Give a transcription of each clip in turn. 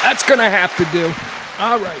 That's going to have to do. All right.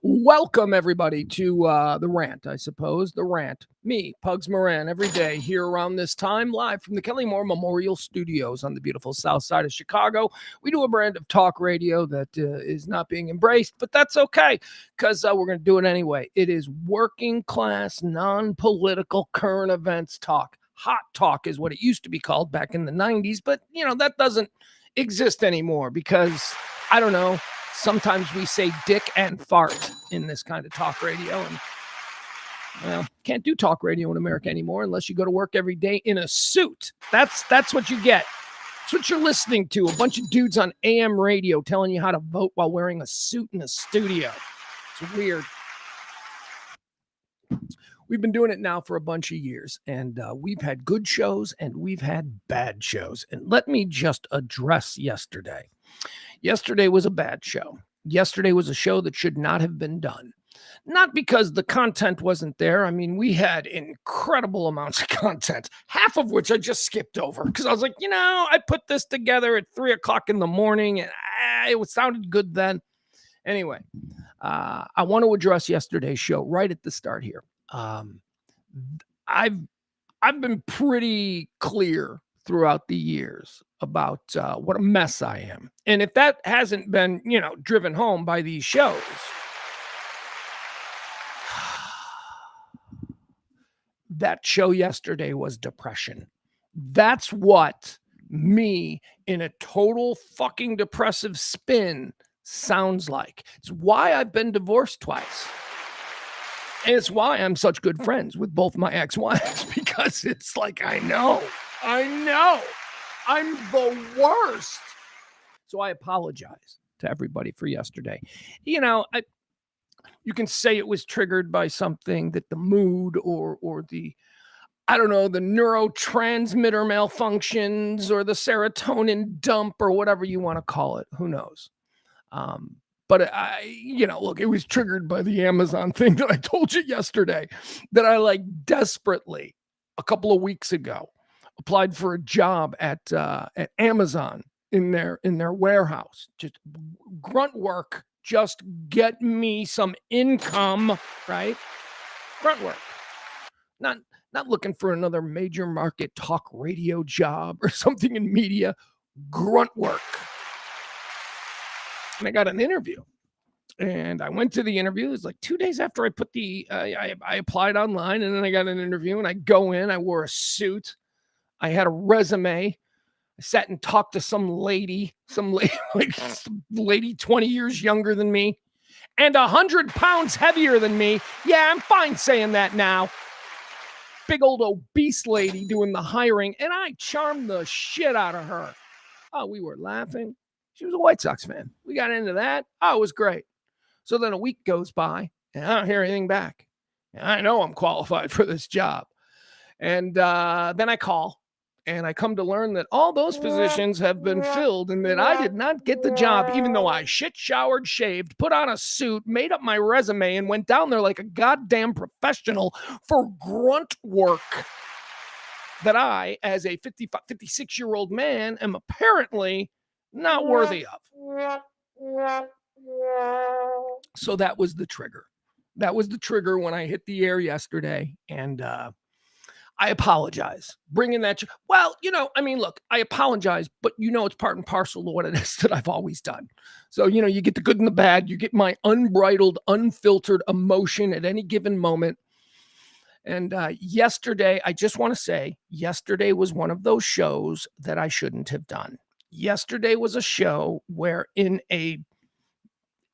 Welcome, everybody, to the rant, I suppose. The rant. Me, Pugs Moran, every day here around this time, live from the Kelly Moore Memorial Studios on the beautiful south side of Chicago. We do a brand of talk radio that is not being embraced, but that's okay because we're going to do it anyway. It is working class, non-political, current events talk. Hot talk is what it used to be called back in the 90s, but, that doesn't exist anymore because, I don't know, sometimes we say dick and fart in this kind of talk radio, and well, can't do talk radio in America anymore unless you go to work every day in a suit. That's what you get. That's what you're listening to. A bunch of dudes on AM radio telling you how to vote while wearing a suit in a studio. It's weird. We've been doing it now for a bunch of years, and we've had good shows and we've had bad shows. And let me just address yesterday. Yesterday was a bad show. Yesterday was a show that should not have been done. Not because the content wasn't there. I mean, we had incredible amounts of content, half of which I just skipped over because I was like, I put this together at 3:00 in the morning and it sounded good then. Anyway, I want to address yesterday's show right at the start here. I've been pretty clear throughout the years about what a mess I am. And if that hasn't been, driven home by these shows, that show yesterday was depression. That's what me in a total fucking depressive spin sounds like. It's why I've been divorced twice. And it's why I'm such good friends with both my ex-wives, because it's like, I know, I'm the worst. So I apologize to everybody for yesterday. You can say it was triggered by something that the mood or the, I don't know, the neurotransmitter malfunctions or the serotonin dump or whatever you want to call it. Who knows? But look, it was triggered by the Amazon thing that I told you yesterday that I desperately a couple of weeks ago applied for a job at Amazon in their warehouse. Just grunt work, just get me some income, right? Grunt work. Not looking for another major market talk radio job or something in media. Grunt work. And I got an interview. And I went to the interview. It was like 2 days after I put I applied online, and then I got an interview, and I go in, I wore a suit. I had a resume. I sat and talked to some lady, some lady 20 years younger than me and 100 pounds heavier than me. Yeah, I'm fine saying that now. Big old obese lady doing the hiring, and I charmed the shit out of her. Oh, we were laughing. She was a White Sox fan. We got into that. Oh, it was great. So then a week goes by, and I don't hear anything back. And I know I'm qualified for this job. And then I call, and I come to learn that all those positions have been filled and that I did not get the job, even though I shit, showered, shaved, put on a suit, made up my resume, and went down there like a goddamn professional for grunt work that I, as a 56-year-old man, am apparently not worthy of. So that was the trigger. That was the trigger when I hit the air yesterday, and I apologize. Bringing that, look, I apologize, but it's part and parcel to what it is that I've always done. So, you get the good and the bad. You get my unbridled, unfiltered emotion at any given moment. And yesterday, I just want to say, yesterday was one of those shows that I shouldn't have done. Yesterday was a show where if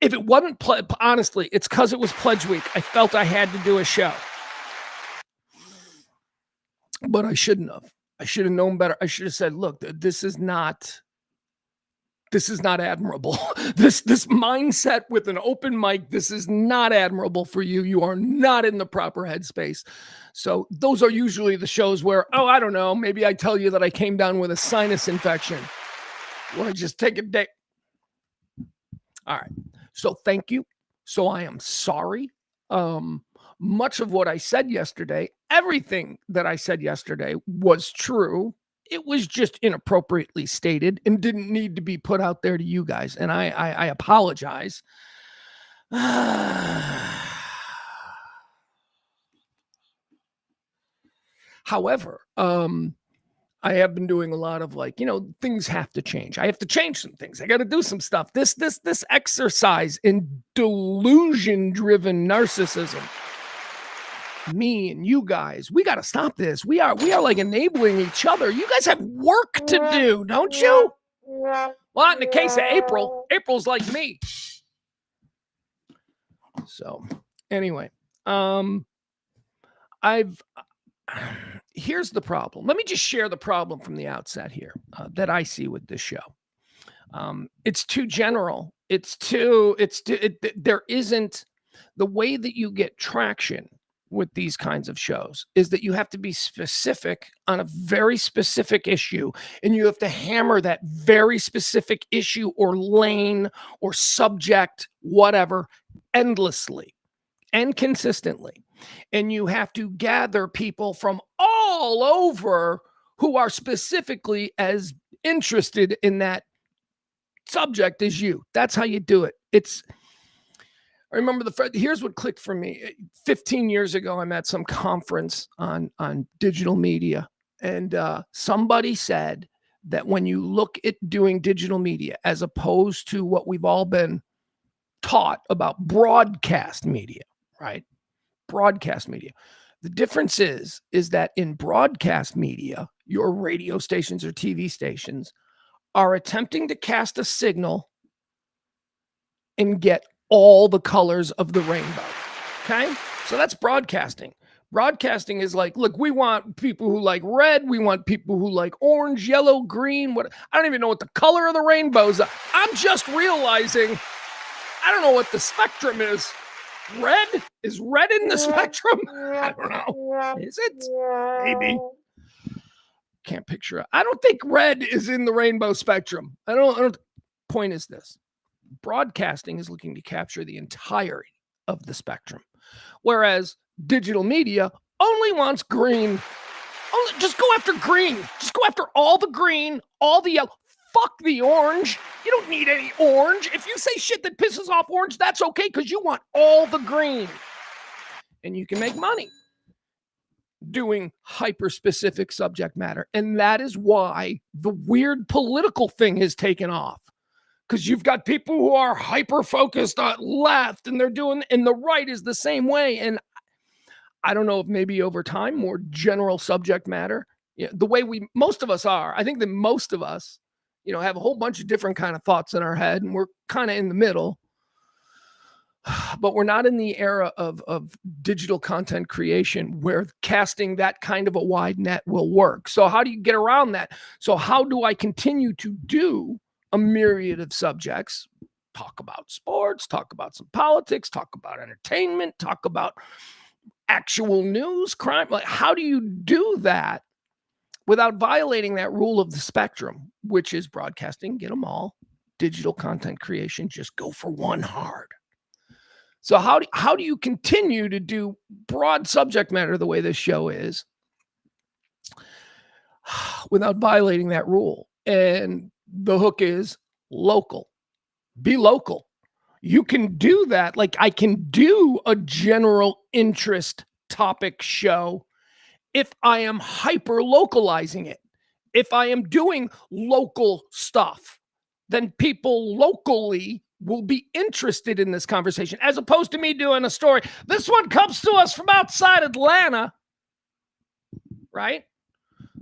it wasn't, honestly, it's because it was Pledge Week. I felt I had to do a show. But I shouldn't have. I should have known better. I should have said, look, this is not admirable. This mindset with an open mic, this is not admirable for you. You are not in the proper headspace. So those are usually the shows where, I don't know, maybe I tell you that I came down with a sinus infection. Or I just take a day. All right. So thank you. So I am sorry. Much of what I said yesterday, everything that I said yesterday was true. it was just inappropriately stated and didn't need to be put out there to you guys. And I apologize. However, I have been doing a lot of things have to change. I have to change some things. I got to do some stuff. This exercise in delusion-driven narcissism. Me and you guys, we got to stop this. We are like enabling each other. You guys have work to do, don't you? Well, in the case of April's like me. So, anyway, here's the problem. Let me just share the problem from the outset here that I see with this show. It's too general. There isn't the way that you get traction with these kinds of shows is that you have to be specific on a very specific issue, and you have to hammer that very specific issue or lane or subject, whatever, endlessly and consistently. And you have to gather people from all over who are specifically as interested in that subject as you. That's how you do it. I remember here's what clicked for me. 15 years ago, I'm at some conference on digital media, and somebody said that when you look at doing digital media as opposed to what we've all been taught about broadcast media, right? Broadcast media. The difference is that in broadcast media, your radio stations or TV stations are attempting to cast a signal and get all the colors of the rainbow. Okay? So that's broadcasting. Broadcasting is like, look, we want people who like red. We want people who like orange, yellow, green. I don't even know what the color of the rainbow is. I'm just realizing I don't know what the spectrum is. Red? Is red in the spectrum? I don't know. Is it? Maybe. Can't picture it. I don't think red is in the rainbow spectrum. I don't. Point is this. Broadcasting is looking to capture the entirety of the spectrum, whereas digital media only wants green. Just go after green. Just go after all the green, all the yellow. Fuck the orange. You don't need any orange. If you say shit that pisses off orange, that's okay because you want all the green. And you can make money doing hyper-specific subject matter. And that is why the weird political thing has taken off. Because you've got people who are hyper-focused on left, and and the right is the same way. And I don't know if maybe over time, more general subject matter, the way most of us are, I think that most of us, have a whole bunch of different kind of thoughts in our head, and we're kind of in the middle. But we're not in the era of digital content creation where casting that kind of a wide net will work. So how do you get around that? So how do I continue to do a myriad of subjects, talk about sports, talk about some politics, talk about entertainment, talk about actual news, crime? Like, how do you do that without violating that rule of the spectrum, which is broadcasting, get them all, digital content creation, just go for one hard. So how do you continue to do broad subject matter the way this show is without violating that rule? And the hook is local. Be local. You can do that. Like, I can do a general interest topic show if I am hyper localizing it. If I am doing local stuff, then people locally will be interested in this conversation, as opposed to me doing a story. This one comes to us from outside Atlanta, right?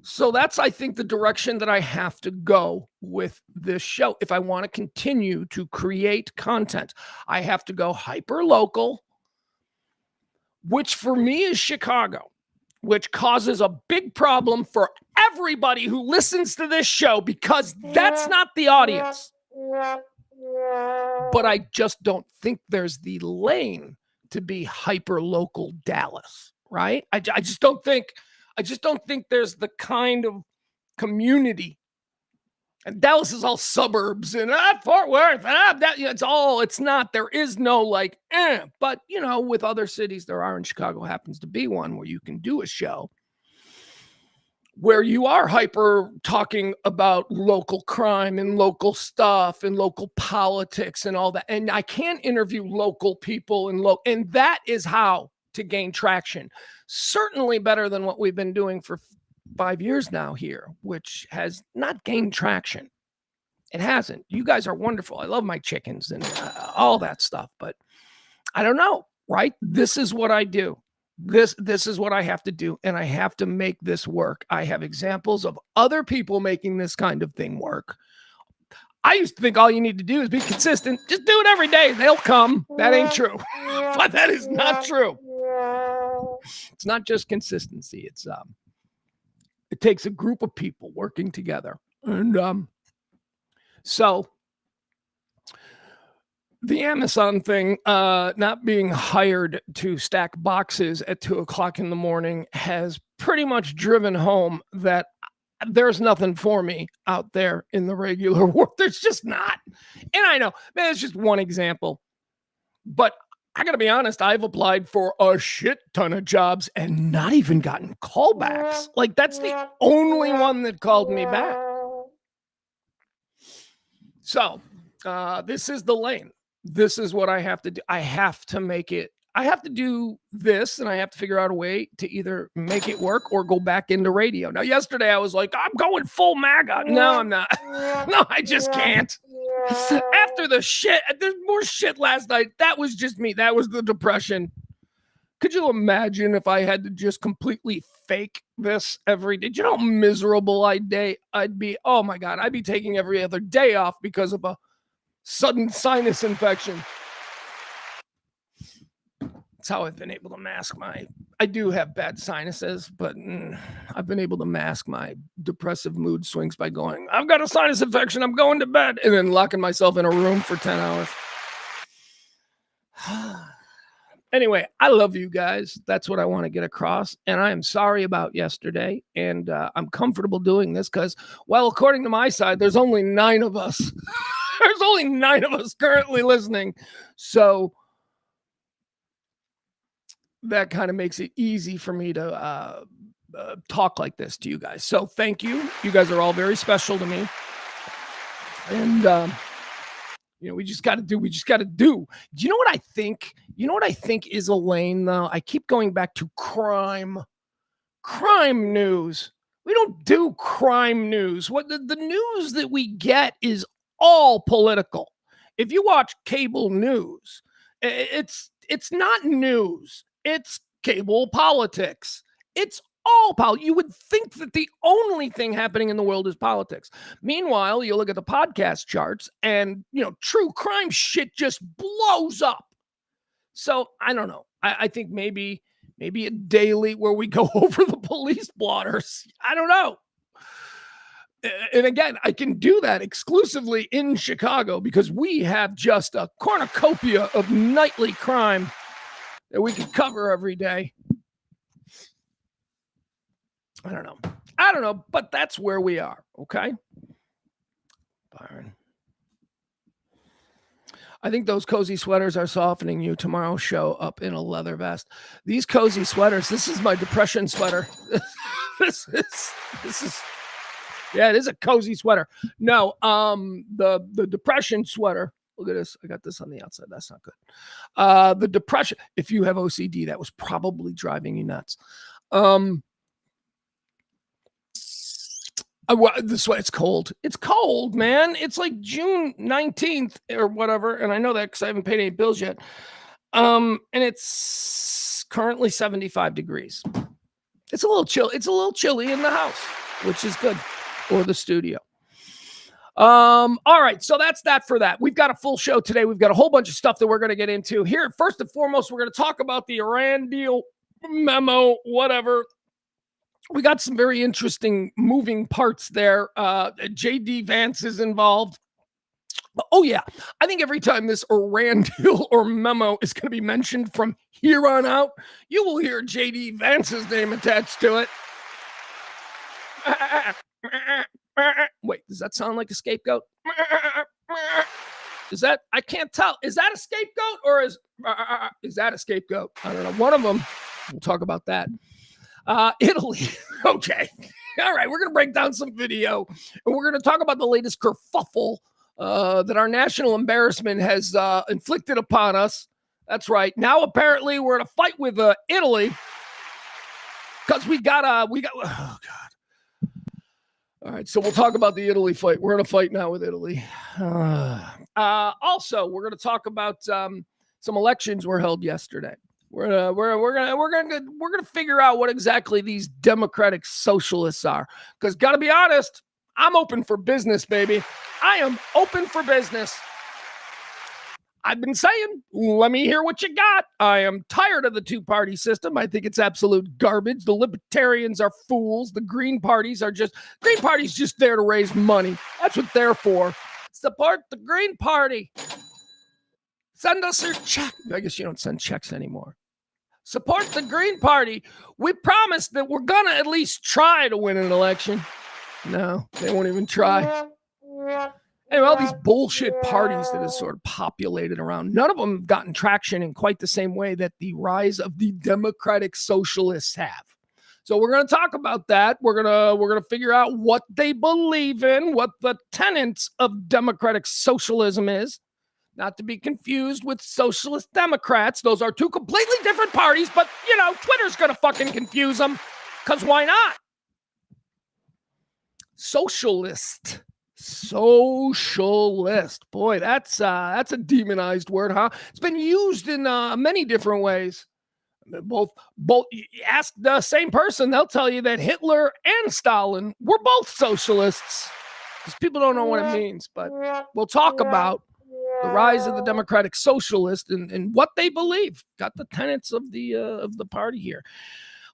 So that's, I think, the direction that I have to go with this show. If I want to continue to create content, I have to go hyper local, which for me is Chicago, which causes a big problem for everybody who listens to this show because that's not the audience. But I just don't think there's the lane to be hyper local Dallas, right? I just don't think there's the kind of community. And Dallas is all suburbs and Fort Worth. It's not, there is no but with other cities there are, and Chicago happens to be one where you can do a show where you are hyper talking about local crime and local stuff and local politics and all that. And I can't interview local people and that is how to gain traction. Certainly better than what we've been doing for 5 years now here, which has not gained traction. It hasn't. You guys are wonderful. I love my chickens and all that stuff, but I don't know, right? This is what I do. This is what I have to do, and I have to make this work. I have examples of other people making this kind of thing work. I used to think all you need to do is be consistent. Just do it every day. They'll come. That ain't true. But that is not true. It's not just consistency. It takes a group of people working together. And so the Amazon thing, not being hired to stack boxes at 2:00 in the morning has pretty much driven home that there's nothing for me out there in the regular world. There's just not. And I know, man, it's just one example. But I got to be honest, I've applied for a shit ton of jobs and not even gotten callbacks. Like, that's the only one that called me back. So, this is the lane. This is what I have to do. I have to make it. I have to do this, and I have to figure out a way to either make it work or go back into radio. Now, yesterday I was like, I'm going full MAGA. No, I'm not. No, I just can't. After the shit, there's more shit last night. That was just me. That was the depression. Could you imagine if I had to just completely fake this every day? Do you know how miserable I'd be? Oh my God, I'd be taking every other day off because of a sudden sinus infection. That's how I've been able to mask I do have bad sinuses, but I've been able to mask my depressive mood swings by going, I've got a sinus infection, I'm going to bed, and then locking myself in a room for 10 hours. Anyway, I love you guys. That's what I want to get across. And I am sorry about yesterday. And I'm comfortable doing this because, well, according to my side, there's only 9 of us. There's only 9 of us currently listening. So that kind of makes it easy for me to talk like this to you guys. So thank you. You guys are all very special to me. And, we just got to do. Do you know what I think? You know what I think is a lane, though? I keep going back to crime news. We don't do crime news. What the news that we get is all political. If you watch cable news, it's not news. It's cable politics. It's all politics. You would think that the only thing happening in the world is politics. Meanwhile, you look at the podcast charts and, true crime shit just blows up. So I don't know. I think maybe a daily where we go over the police blotters. I don't know. And again, I can do that exclusively in Chicago because we have just a cornucopia of nightly crime that we can cover every day. I don't know, but that's where we are, okay? Byron. I think those cozy sweaters are softening you. Tomorrow show up in a leather vest. These cozy sweaters, this is my depression sweater. This is yeah, it is a cozy sweater. No, the depression sweater. Look at this. I got this on the outside. That's not good. The depression, if you have OCD, that was probably driving you nuts. It's cold. It's cold, man. It's like June 19th or whatever. And I know that because I haven't paid any bills yet. And it's currently 75 degrees. It's a little chill. It's a little chilly in the house, which is good. Or the studio. All right. So that's that for that. We've got a full show today. We've got a whole bunch of stuff that we're going to get into here. First and foremost, we're going to talk about the Iran deal, memo, whatever. We got some very interesting moving parts there. JD Vance is involved. Oh, yeah. I think every time this Iran deal or memo is going to be mentioned from here on out, you will hear JD Vance's name attached to it. Wait, does that sound like a scapegoat? Is that, I can't tell. Is that a scapegoat or is that a scapegoat? I don't know. One of them, we'll talk about that. Italy. Okay. All right, we're going to break down some video, and we're going to talk about the latest kerfuffle that our national embarrassment has inflicted upon us. That's right. Now, apparently, we're in a fight with Italy because we got, oh, God. All right, so we'll talk about the Italy fight. We're in a fight now with Italy. Also, we're going to talk about some elections were held yesterday. We're gonna figure out what exactly these democratic socialists are. Because gotta be honest, I'm open for business, baby. I am open for business. I've been saying, let me hear what you got. I am tired of the two-party system. I think it's absolute garbage. The libertarians are fools. The Green Party's just there to raise money. That's what they're for. Support the Green Party. Send us your check. I guess you don't send checks anymore. Support the Green Party. We promise that we're going to at least try to win an election. No, they won't even try. Anyway, all these bullshit parties that have sort of populated around, none of them have gotten traction in quite the same way that the rise of the democratic socialists have. So we're going to talk about that. We're going to figure out what they believe in, what the tenets of democratic socialism is. Not to be confused with socialist Democrats. Those are two completely different parties, but, you know, Twitter's going to fucking confuse them, because why not? Socialist. Boy, that's a demonized word, huh? It's been used in many different ways. Both ask the same person, they'll tell you that Hitler and Stalin were both socialists. Because people don't know what it means, but we'll talk about the rise of the democratic socialist and what they believe. Got the tenets of the party here.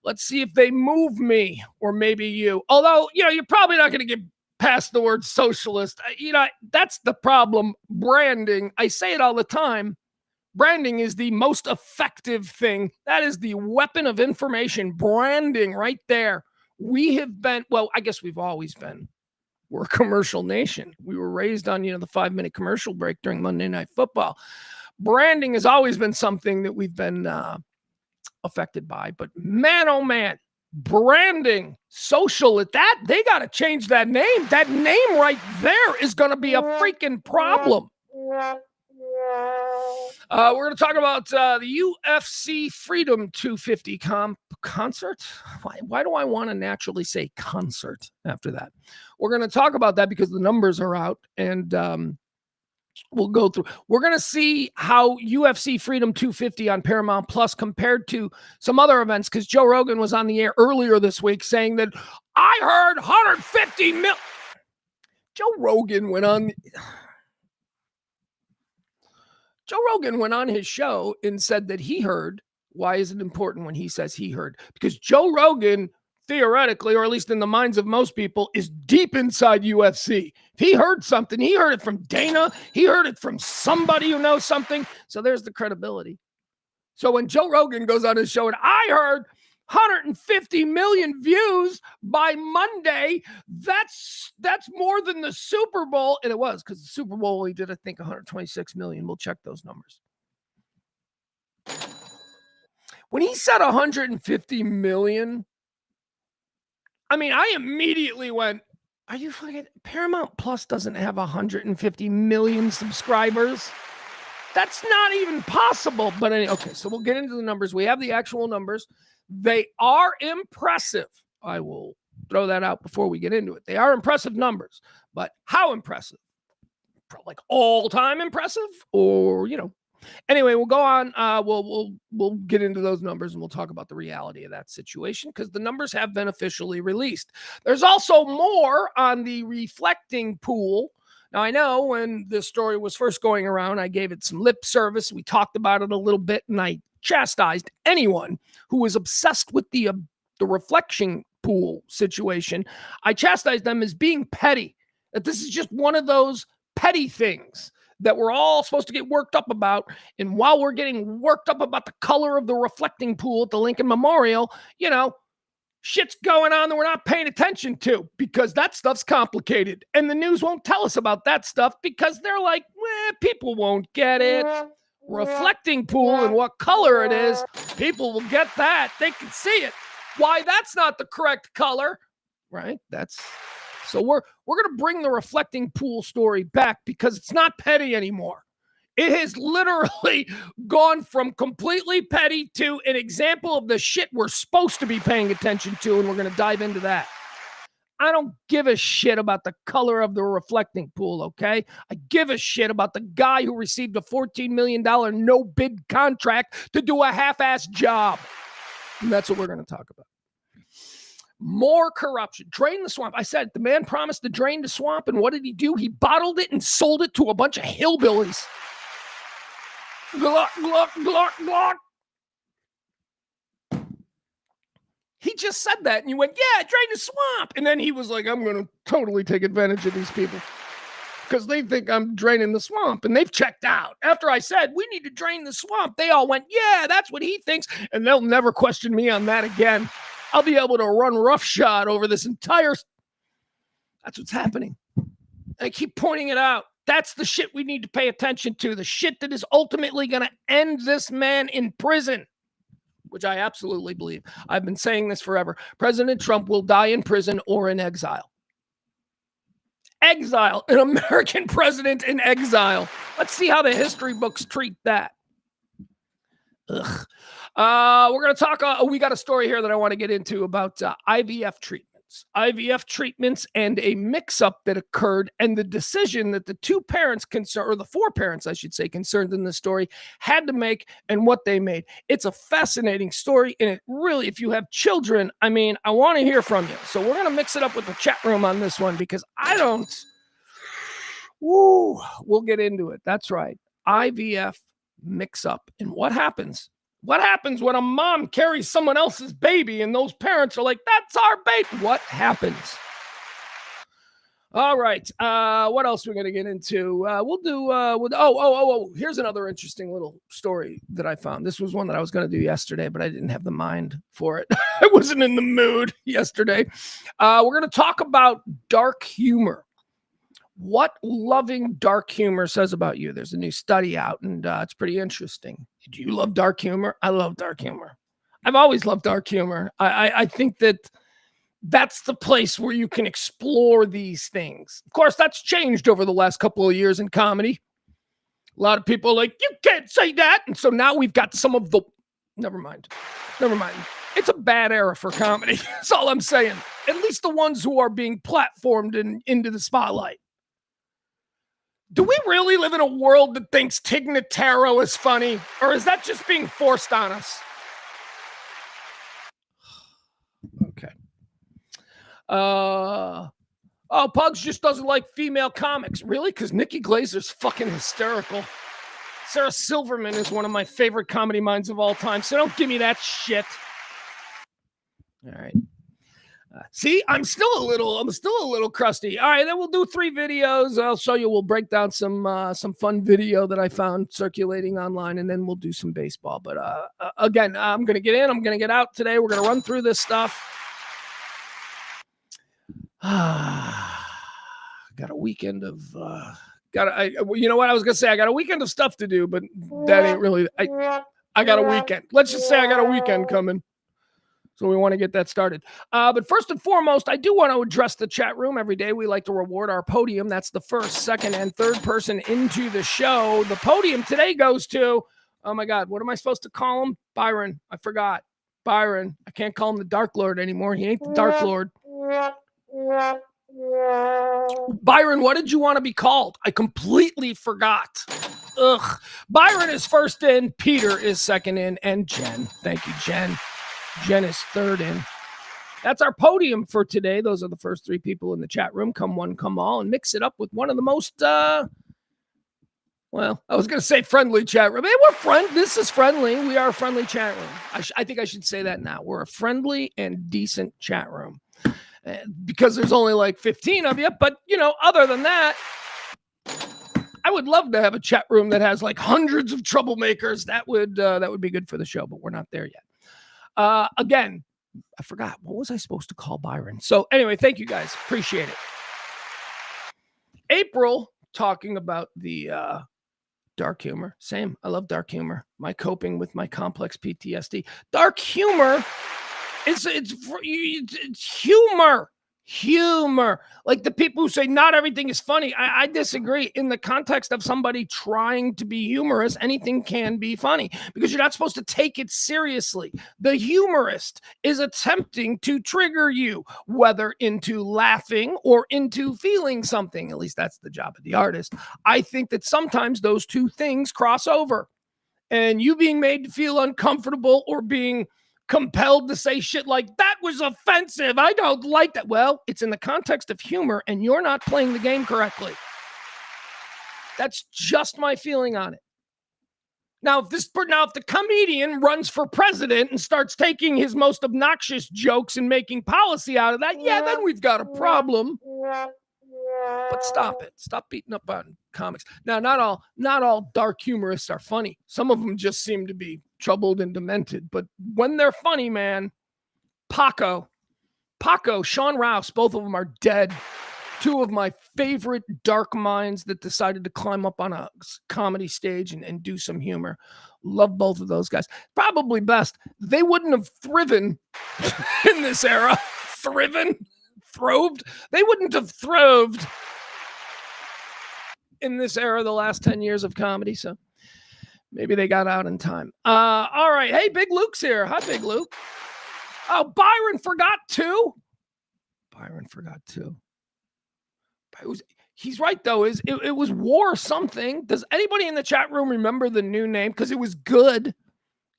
Let's see if they move me, or maybe you. Although, you know, you're probably not going to get past the word socialist. You know, that's the problem. Branding. I say it all the time. Branding is the most effective thing. That is the weapon of information. Branding right there. We have been, well, I guess we've always been. We're a commercial nation. We were raised on, you know, the 5-minute commercial break during Monday Night Football. Branding has always been something that we've been affected by. But man, oh man, branding, social, at that, they got to change that name. That name right there is going to be a freaking problem. We're going to talk about the UFC Freedom 250 concert. Why do I want to naturally say concert after that? We're going to talk about that because the numbers are out, and we'll go through. We're going to see how UFC Freedom 250 on Paramount Plus compared to some other events, because Joe Rogan was on the air earlier this week saying that I heard 150 mil. Joe Rogan went on his show and said that he heard. Why is it important when he says he heard? Because Joe Rogan, theoretically, or at least in the minds of most people, is deep inside UFC. If he heard something, he heard it from Dana. He heard it from somebody who knows something. So there's the credibility. So when Joe Rogan goes on his show and I heard 150 million views by Monday, that's more than the Super Bowl. And it was, because the Super Bowl only did, I think, 126 million. We'll check those numbers. When he said 150 million, I mean, I immediately went, are you fucking, Paramount Plus doesn't have 150 million subscribers. That's not even possible. But anyway, okay, so we'll get into the numbers. We have the actual numbers. They are impressive. I will throw that out before we get into it. They are impressive numbers, but how impressive? Like all-time impressive, or, you know. Anyway, we'll go on. We'll get into those numbers, and we'll talk about the reality of that situation, because the numbers have been officially released. There's also more on the reflecting pool. Now, I know when this story was first going around, I gave it some lip service. We talked about it a little bit, and I chastised anyone who was obsessed with the reflection pool situation. I chastised them as being petty, that this is just one of those petty things that we're all supposed to get worked up about. And while we're getting worked up about the color of the reflecting pool at the Lincoln Memorial, you know, shit's going on that we're not paying attention to, because that stuff's complicated. And the news won't tell us about that stuff because they're like, people won't get it. Reflecting pool and what color it is, people will get that. They can see it. Why that's not the correct color. right? So we're going to bring the reflecting pool story back because it's not petty anymore. It has literally gone from completely petty to an example of the shit we're supposed to be paying attention to, and we're going to dive into that. I don't give a shit about the color of the reflecting pool, okay? I give a shit about the guy who received a $14 million no-bid contract to do a half-ass job. And that's what we're going to talk about. More corruption. Drain the swamp. I said the man promised to drain the swamp, and what did he do? He bottled it and sold it to a bunch of hillbillies. Gluck, gluck, gluck, gluck. He just said that, and you went, yeah, drain the swamp. And then he was like, I'm going to totally take advantage of these people because they think I'm draining the swamp, and they've checked out. After I said, we need to drain the swamp, they all went, yeah, that's what he thinks, and they'll never question me on that again. I'll be able to run roughshod over this entire... That's what's happening. I keep pointing it out. That's the shit we need to pay attention to, the shit that is ultimately going to end this man in prison, which I absolutely believe. I've been saying this forever. President Trump will die in prison or in exile. Exile, an American president in exile. Let's see how the history books treat that. Ugh. We're going to talk, we got a story here that I want to get into about IVF treatments. IVF treatments and a mix-up that occurred and the decision that the two parents concerned, or the four parents, I should say, concerned in this story had to make and what they made. It's a fascinating story, and it really, if you have children, I mean, I want to hear from you. So we're going to mix it up with the chat room on this one because I don't... Woo, we'll get into it. That's right. IVF mix-up. And what happens? What happens when a mom carries someone else's baby and those parents are like, that's our baby? What happens? All right. What else are we going to get into? We'll do, here's another interesting little story that I found. This was one that I was going to do yesterday, but I didn't have the mind for it. I wasn't in the mood yesterday. We're going to talk about dark humor. What loving dark humor says about you. There's a new study out, and it's pretty interesting. Do you love dark humor? I love dark humor. I've always loved dark humor. I think that's the place where you can explore these things. Of course, that's changed over the last couple of years in comedy. A lot of people are like, you can't say that. And so now we've got some of the... Never mind. It's a bad era for comedy. That's all I'm saying. At least the ones who are being platformed into the spotlight. Do we really live in a world that thinks Tig Notaro is funny? Or is that just being forced on us? Okay. Pugs just doesn't like female comics. Really? Because Nikki Glazer's fucking hysterical. Sarah Silverman is one of my favorite comedy minds of all time, so don't give me that shit. All right. See, I'm still a little crusty. All right, then we'll do 3 videos. I'll show you. We'll break down some fun video that I found circulating online, and then we'll do some baseball. But again, I'm gonna get in. I'm gonna get out today. We're gonna run through this stuff. Got a weekend of you know what I was gonna say? I got a weekend of stuff to do, but that ain't really. I got a weekend. Let's just say I got a weekend coming. So we want to get that started. But first and foremost, I do want to address the chat room. Every day we like to reward our podium. That's the first, second, and third person into the show. The podium today goes to, oh my God, what am I supposed to call him? Byron. I forgot. Byron. I can't call him the Dark Lord anymore. He ain't the Dark Lord. Byron, what did you want to be called? I completely forgot. Ugh. Byron is first in, Peter is second in, and Jen. Thank you, Jen. Jen is third in. That's our podium for today. Those are the first 3 people in the chat room. Come one, come all, and mix it up with one of the most, well, I was going to say friendly chat room. Hey, this is friendly. We are a friendly chat room. I think I should say that now. We're a friendly and decent chat room. Because there's only like 15 of you. But, other than that, I would love to have a chat room that has like hundreds of troublemakers. That would be good for the show, but we're not there yet. Again, I forgot. What was I supposed to call Byron? So anyway, thank you guys. Appreciate it. April talking about the dark humor. Same. I love dark humor. My coping with my complex PTSD. Dark humor. It's humor. Humor. Like the people who say not everything is funny. I disagree. In the context of somebody trying to be humorous, anything can be funny because you're not supposed to take it seriously. The humorist is attempting to trigger you, whether into laughing or into feeling something. At least that's the job of the artist. I think that sometimes those two things cross over. And you being made to feel uncomfortable or being compelled to say shit like that was offensive, I don't like that. Well, it's in the context of humor and you're not playing the game correctly. That's just my feeling on it. Now, if the comedian runs for president and starts taking his most obnoxious jokes and making policy out of that, yeah, then we've got a problem. But stop it. Stop beating up on comics. Now, not all dark humorists are funny. Some of them just seem to be troubled and demented. But when they're funny, man, Paco, Sean Rouse, both of them are dead. Two of my favorite dark minds that decided to climb up on a comedy stage and do some humor. Love both of those guys. Probably best. They wouldn't have thriven in this era. Thrived. They wouldn't have thrived in this era, the last 10 years of comedy. So maybe they got out in time. All right. Hey, Big Luke's here. Hi, Big Luke. Oh, Byron forgot too. He's right, though. It was War something. Does anybody in the chat room remember the new name? Because it was good.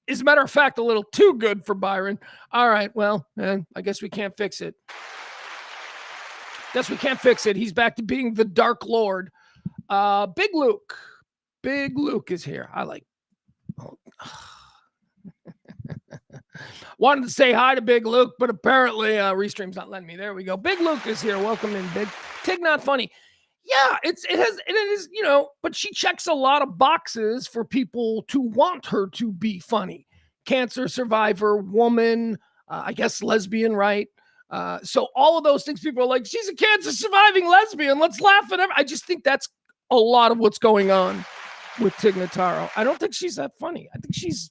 As a matter of fact, a little too good for Byron. All right. Well, I guess we can't fix it. He's back to being the Dark Lord. Big Luke. Big Luke is here. Wanted to say hi to Big Luke, but apparently Restream's not letting me. There we go. Big Luke is here. Welcome in, Big. Tig Not Funny. Yeah, it is, but she checks a lot of boxes for people to want her to be funny. Cancer survivor, woman, I guess lesbian, right? So all of those things, people are like, she's a cancer surviving lesbian. Let's laugh at her. I just think that's a lot of what's going on with Tig Notaro. I don't think she's that funny. I think she's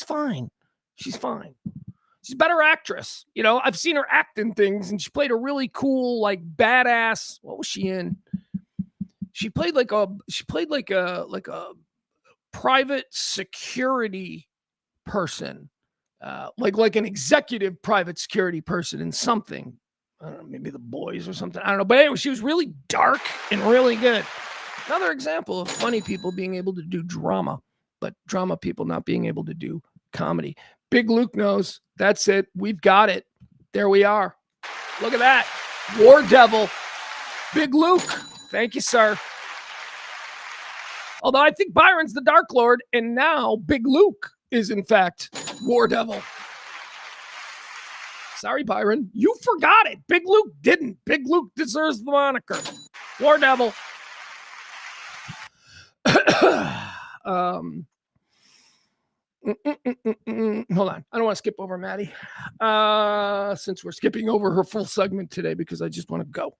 fine. She's fine. She's a better actress. I've seen her act in things, and she played a really cool, like badass. What was she in? She played like a private security person, like an executive private security person in something. I don't know, maybe The Boys or something. I don't know. But anyway, she was really dark and really good. Another example of funny people being able to do drama, but drama people not being able to do comedy. Big Luke knows. That's it. We've got it. There we are. Look at that. War Devil. Big Luke. Thank you, sir. Although I think Byron's the Dark Lord, and now Big Luke is, in fact, War Devil. Sorry, Byron. You forgot it. Big Luke didn't. Big Luke deserves the moniker. War Devil. Hold on. I don't want to skip over Maddie. Since we're skipping over her full segment today because I just want to go.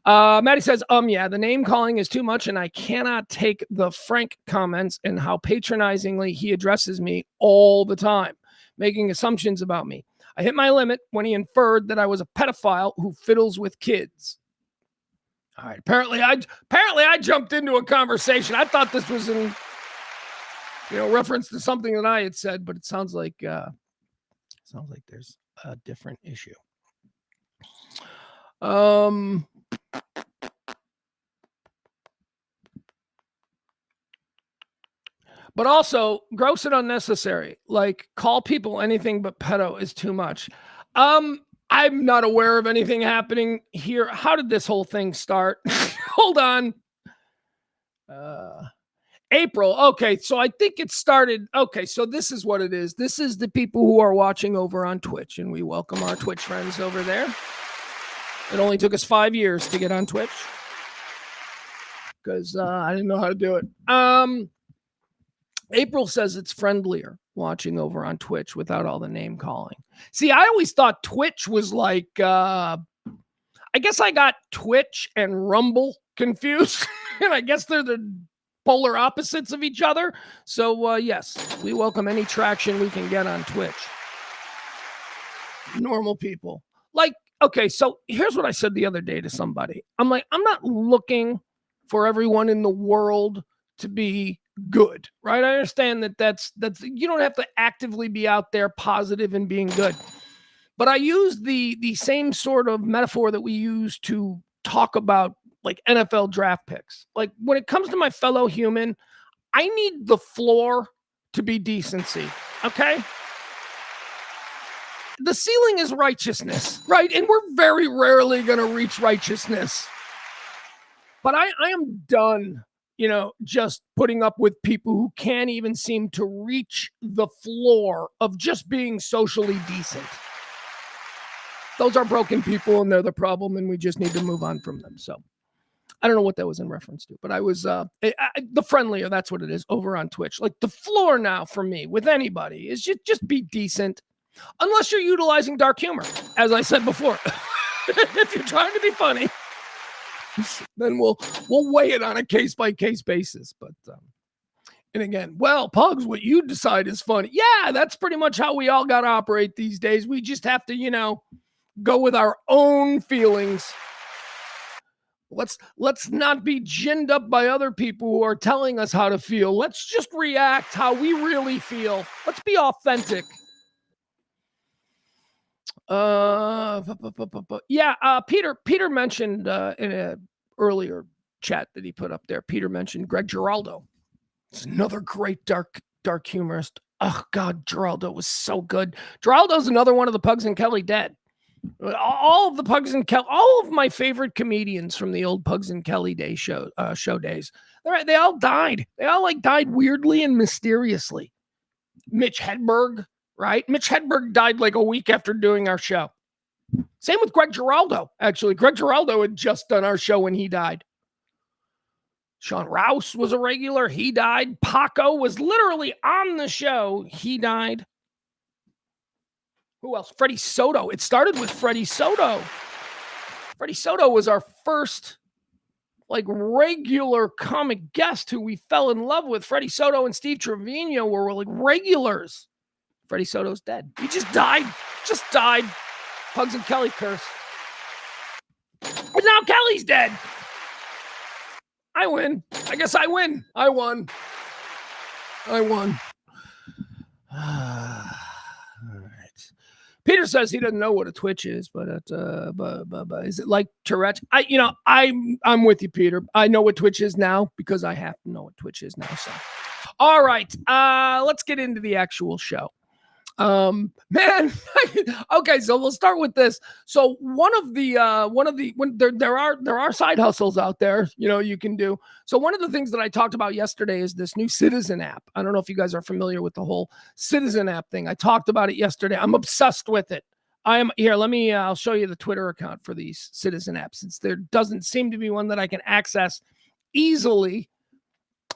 Maddie says, yeah, the name calling is too much and I cannot take the Frank comments and how patronizingly he addresses me all the time, making assumptions about me. I hit my limit when he inferred that I was a pedophile who fiddles with kids. All right. Apparently I jumped into a conversation. I thought this was in reference to something that I had said, but it sounds like there's a different issue. But also gross and unnecessary. Like call people anything but pedo is too much. I'm not aware of anything happening here. How did this whole thing start? Hold on. April. Okay, so I think it started. Okay, so this is what it is. This is the people who are watching over on Twitch, and we welcome our Twitch friends over there. It only took us 5 years to get on Twitch because I didn't know how to do it. April says it's friendlier watching over on Twitch without all the name calling. See, I always thought Twitch was like, I guess I got Twitch and Rumble confused, and I guess they're the polar opposites of each other. So yes, we welcome any traction we can get on Twitch. Normal people. Like okay, so here's what I said the other day to somebody. I'm like, I'm not looking for everyone in the world to be good, right? I understand that that's you don't have to actively be out there positive and being good. But I use the same sort of metaphor that we use to talk about like NFL draft picks. Like when it comes to my fellow human, I need the floor to be decency. Okay? The ceiling is righteousness, right? And we're very rarely going to reach righteousness. But I am done, just putting up with people who can't even seem to reach the floor of just being socially decent. Those are broken people and they're the problem, and we just need to move on from them. So I don't know what that was in reference to, but I was the friendlier, that's what it is, over on Twitch. Like the floor now for me with anybody is just be decent, unless you're utilizing dark humor, as I said before. If you're trying to be funny, then we'll weigh it on a case-by-case basis. But and again, well, Pugs, what you decide is funny. Yeah, that's pretty much how we all got to operate these days. We just have to, go with our own feelings. Let's not be ginned up by other people who are telling us how to feel. Let's just react how we really feel. Let's be authentic. Peter mentioned in an earlier chat that he put up there, Peter mentioned Greg Giraldo. It's another great dark humorist. Oh God, Giraldo was so good. Giraldo's another one of the Pugs and Kelly dead. All of the Pugs and Kelly, all of my favorite comedians from the old Pugs and Kelly show days, they all died. They all died weirdly and mysteriously. Mitch Hedberg, right? Mitch Hedberg died like a week after doing our show. Same with Greg Giraldo, actually. Greg Giraldo had just done our show when he died. Sean Rouse was a regular. He died. Paco was literally on the show. He died. Who else? Freddie Soto. It started with Freddie Soto. Freddie Soto was our first regular comic guest who we fell in love with. Freddie Soto and Steve Trevino were regulars. Freddie Soto's dead. He just died. Pugs and Kelly curse. But now Kelly's dead. I win. I guess I win. I won. All right. Peter says he doesn't know what a Twitch is, but is it like Tourette's? I'm with you, Peter. I know what Twitch is now because I have to know what Twitch is now. So, all right, let's get into the actual show. Man, okay, so we'll start with this. So when there are side hustles out there, you can do. So one of the things that I talked about yesterday is this new Citizen app. I don't know if you guys are familiar with the whole Citizen app thing. I talked about it yesterday. I'm obsessed with it. I'll show you the Twitter account for these Citizen apps, since there doesn't seem to be one that I can access easily.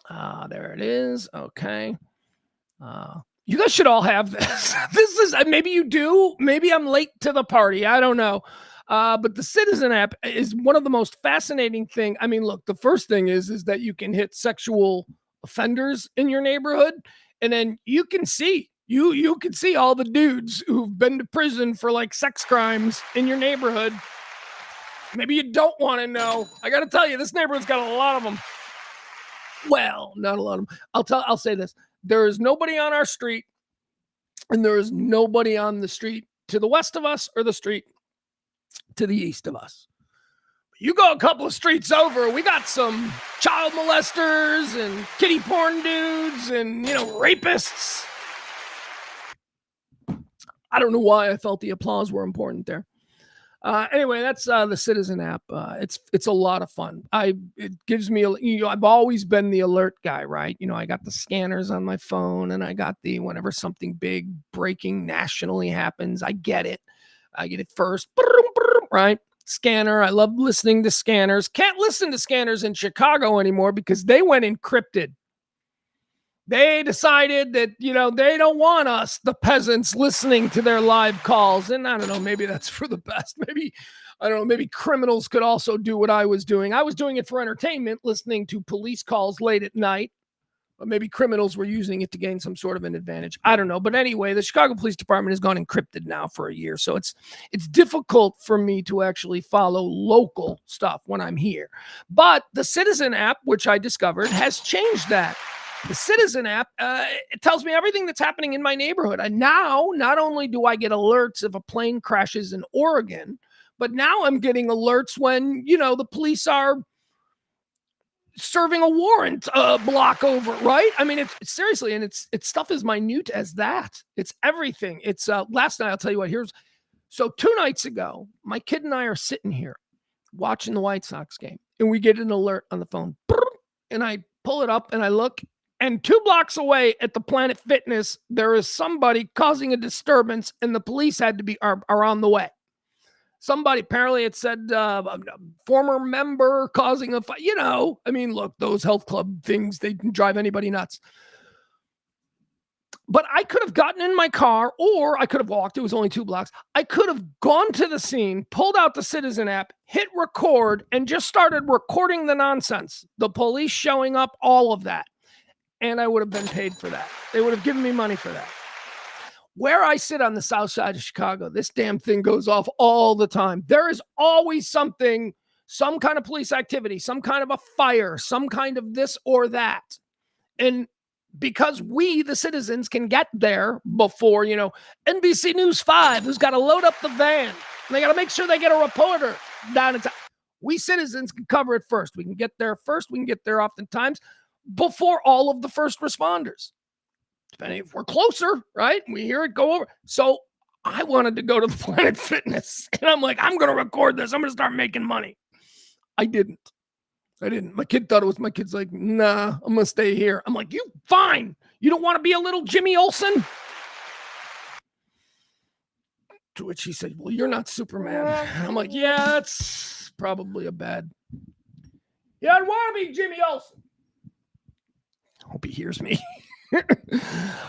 There it is. Okay. You guys should all have this. Maybe you do. Maybe I'm late to the party. I don't know. But the Citizen app is one of the most fascinating things. I mean, look, the first thing is that you can hit sexual offenders in your neighborhood, and then you can see you can see all the dudes who've been to prison for sex crimes in your neighborhood. Maybe you don't want to know. I got to tell you, this neighborhood's got a lot of them. Well, not a lot of them. I'll say this. There is nobody on our street, and there is nobody on the street to the west of us or the street to the east of us. You go a couple of streets over, we got some child molesters and kitty porn dudes and, rapists. I don't know why I felt the applause were important there. Anyway, that's the Citizen app. It's a lot of fun. It gives me I've always been the alert guy, right? I got the scanners on my phone, and I got the whenever something big breaking nationally happens, I get it first, right? Scanner. I love listening to scanners. Can't listen to scanners in Chicago anymore because they went encrypted. They decided that, they don't want us, the peasants, listening to their live calls. And I don't know, maybe that's for the best. Maybe, I don't know, maybe criminals could also do what I was doing. I was doing it for entertainment, listening to police calls late at night. Or maybe criminals were using it to gain some sort of an advantage. I don't know. But anyway, the Chicago Police Department has gone encrypted now for a year. So it's difficult for me to actually follow local stuff when I'm here. But the Citizen app, which I discovered, has changed that. The Citizen app, it tells me everything that's happening in my neighborhood. And now, not only do I get alerts if a plane crashes in Oregon, but now I'm getting alerts when, the police are serving a warrant block over, right? I mean, it's seriously, and it's stuff as minute as that. It's everything. It's last night, I'll tell you what, so 2 nights ago, my kid and I are sitting here watching the White Sox game, and we get an alert on the phone, and I pull it up and I look, and 2 blocks away at the Planet Fitness, there is somebody causing a disturbance, and the police had to be are on the way. Somebody, apparently it said former member causing a fight. I mean, look, those health club things, they can drive anybody nuts. But I could have gotten in my car, or I could have walked. It was only 2 blocks. I could have gone to the scene, pulled out the Citizen app, hit record, and just started recording the nonsense. The police showing up, all of that. And I would have been paid for that. They would have given me money for that. Where I sit on the south side of Chicago, this damn thing goes off all the time. There is always something, some kind of police activity, some kind of a fire, some kind of this or that. And because we, the citizens, can get there before, NBC News 5, who's got to load up the van, and they got to make sure they get a reporter down in town. We citizens can cover it first. We can get there first. We can get there oftentimes before all of the first responders. Depending if we're closer, right? We hear it go over. So I wanted to go to the Planet Fitness, and I'm like, I'm going to record this. I'm going to start making money. I didn't. My kid thought it was, my kid's like, nah, I'm going to stay here. I'm like, you fine. You don't want to be a little Jimmy Olsen? To which he said, well, you're not Superman. And I'm like, yeah, that's probably a bad. Yeah, I want to be Jimmy Olsen. Hope he hears me.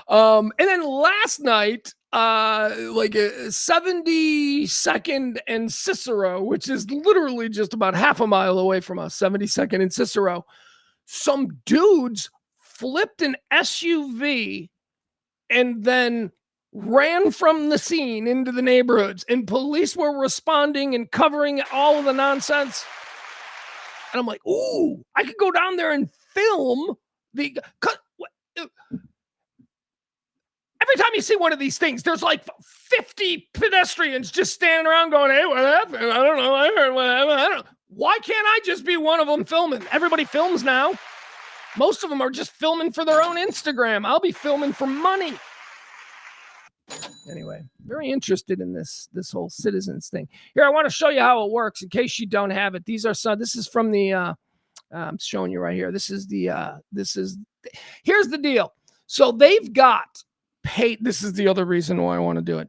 And then last night, like a 72nd and Cicero, which is literally just about half a mile away from us, 72nd and Cicero, some dudes flipped an SUV and then ran from the scene into the neighborhoods, and police were responding and covering all of the nonsense. And I'm like, ooh, I could go down there and film the. Every time you see one of these things, there's like 50 pedestrians just standing around going, hey, what happened? I don't know. I heard what happened. I don't know. Why can't I just be one of them filming? Everybody films now. Most of them are just filming for their own Instagram. I'll be filming for money. Anyway, very interested in this whole citizens thing. Here, I want to show you how it works in case you don't have it. This is from the, I'm showing you right here. Here's the deal. So they've got paid. This is the other reason why I want to do it.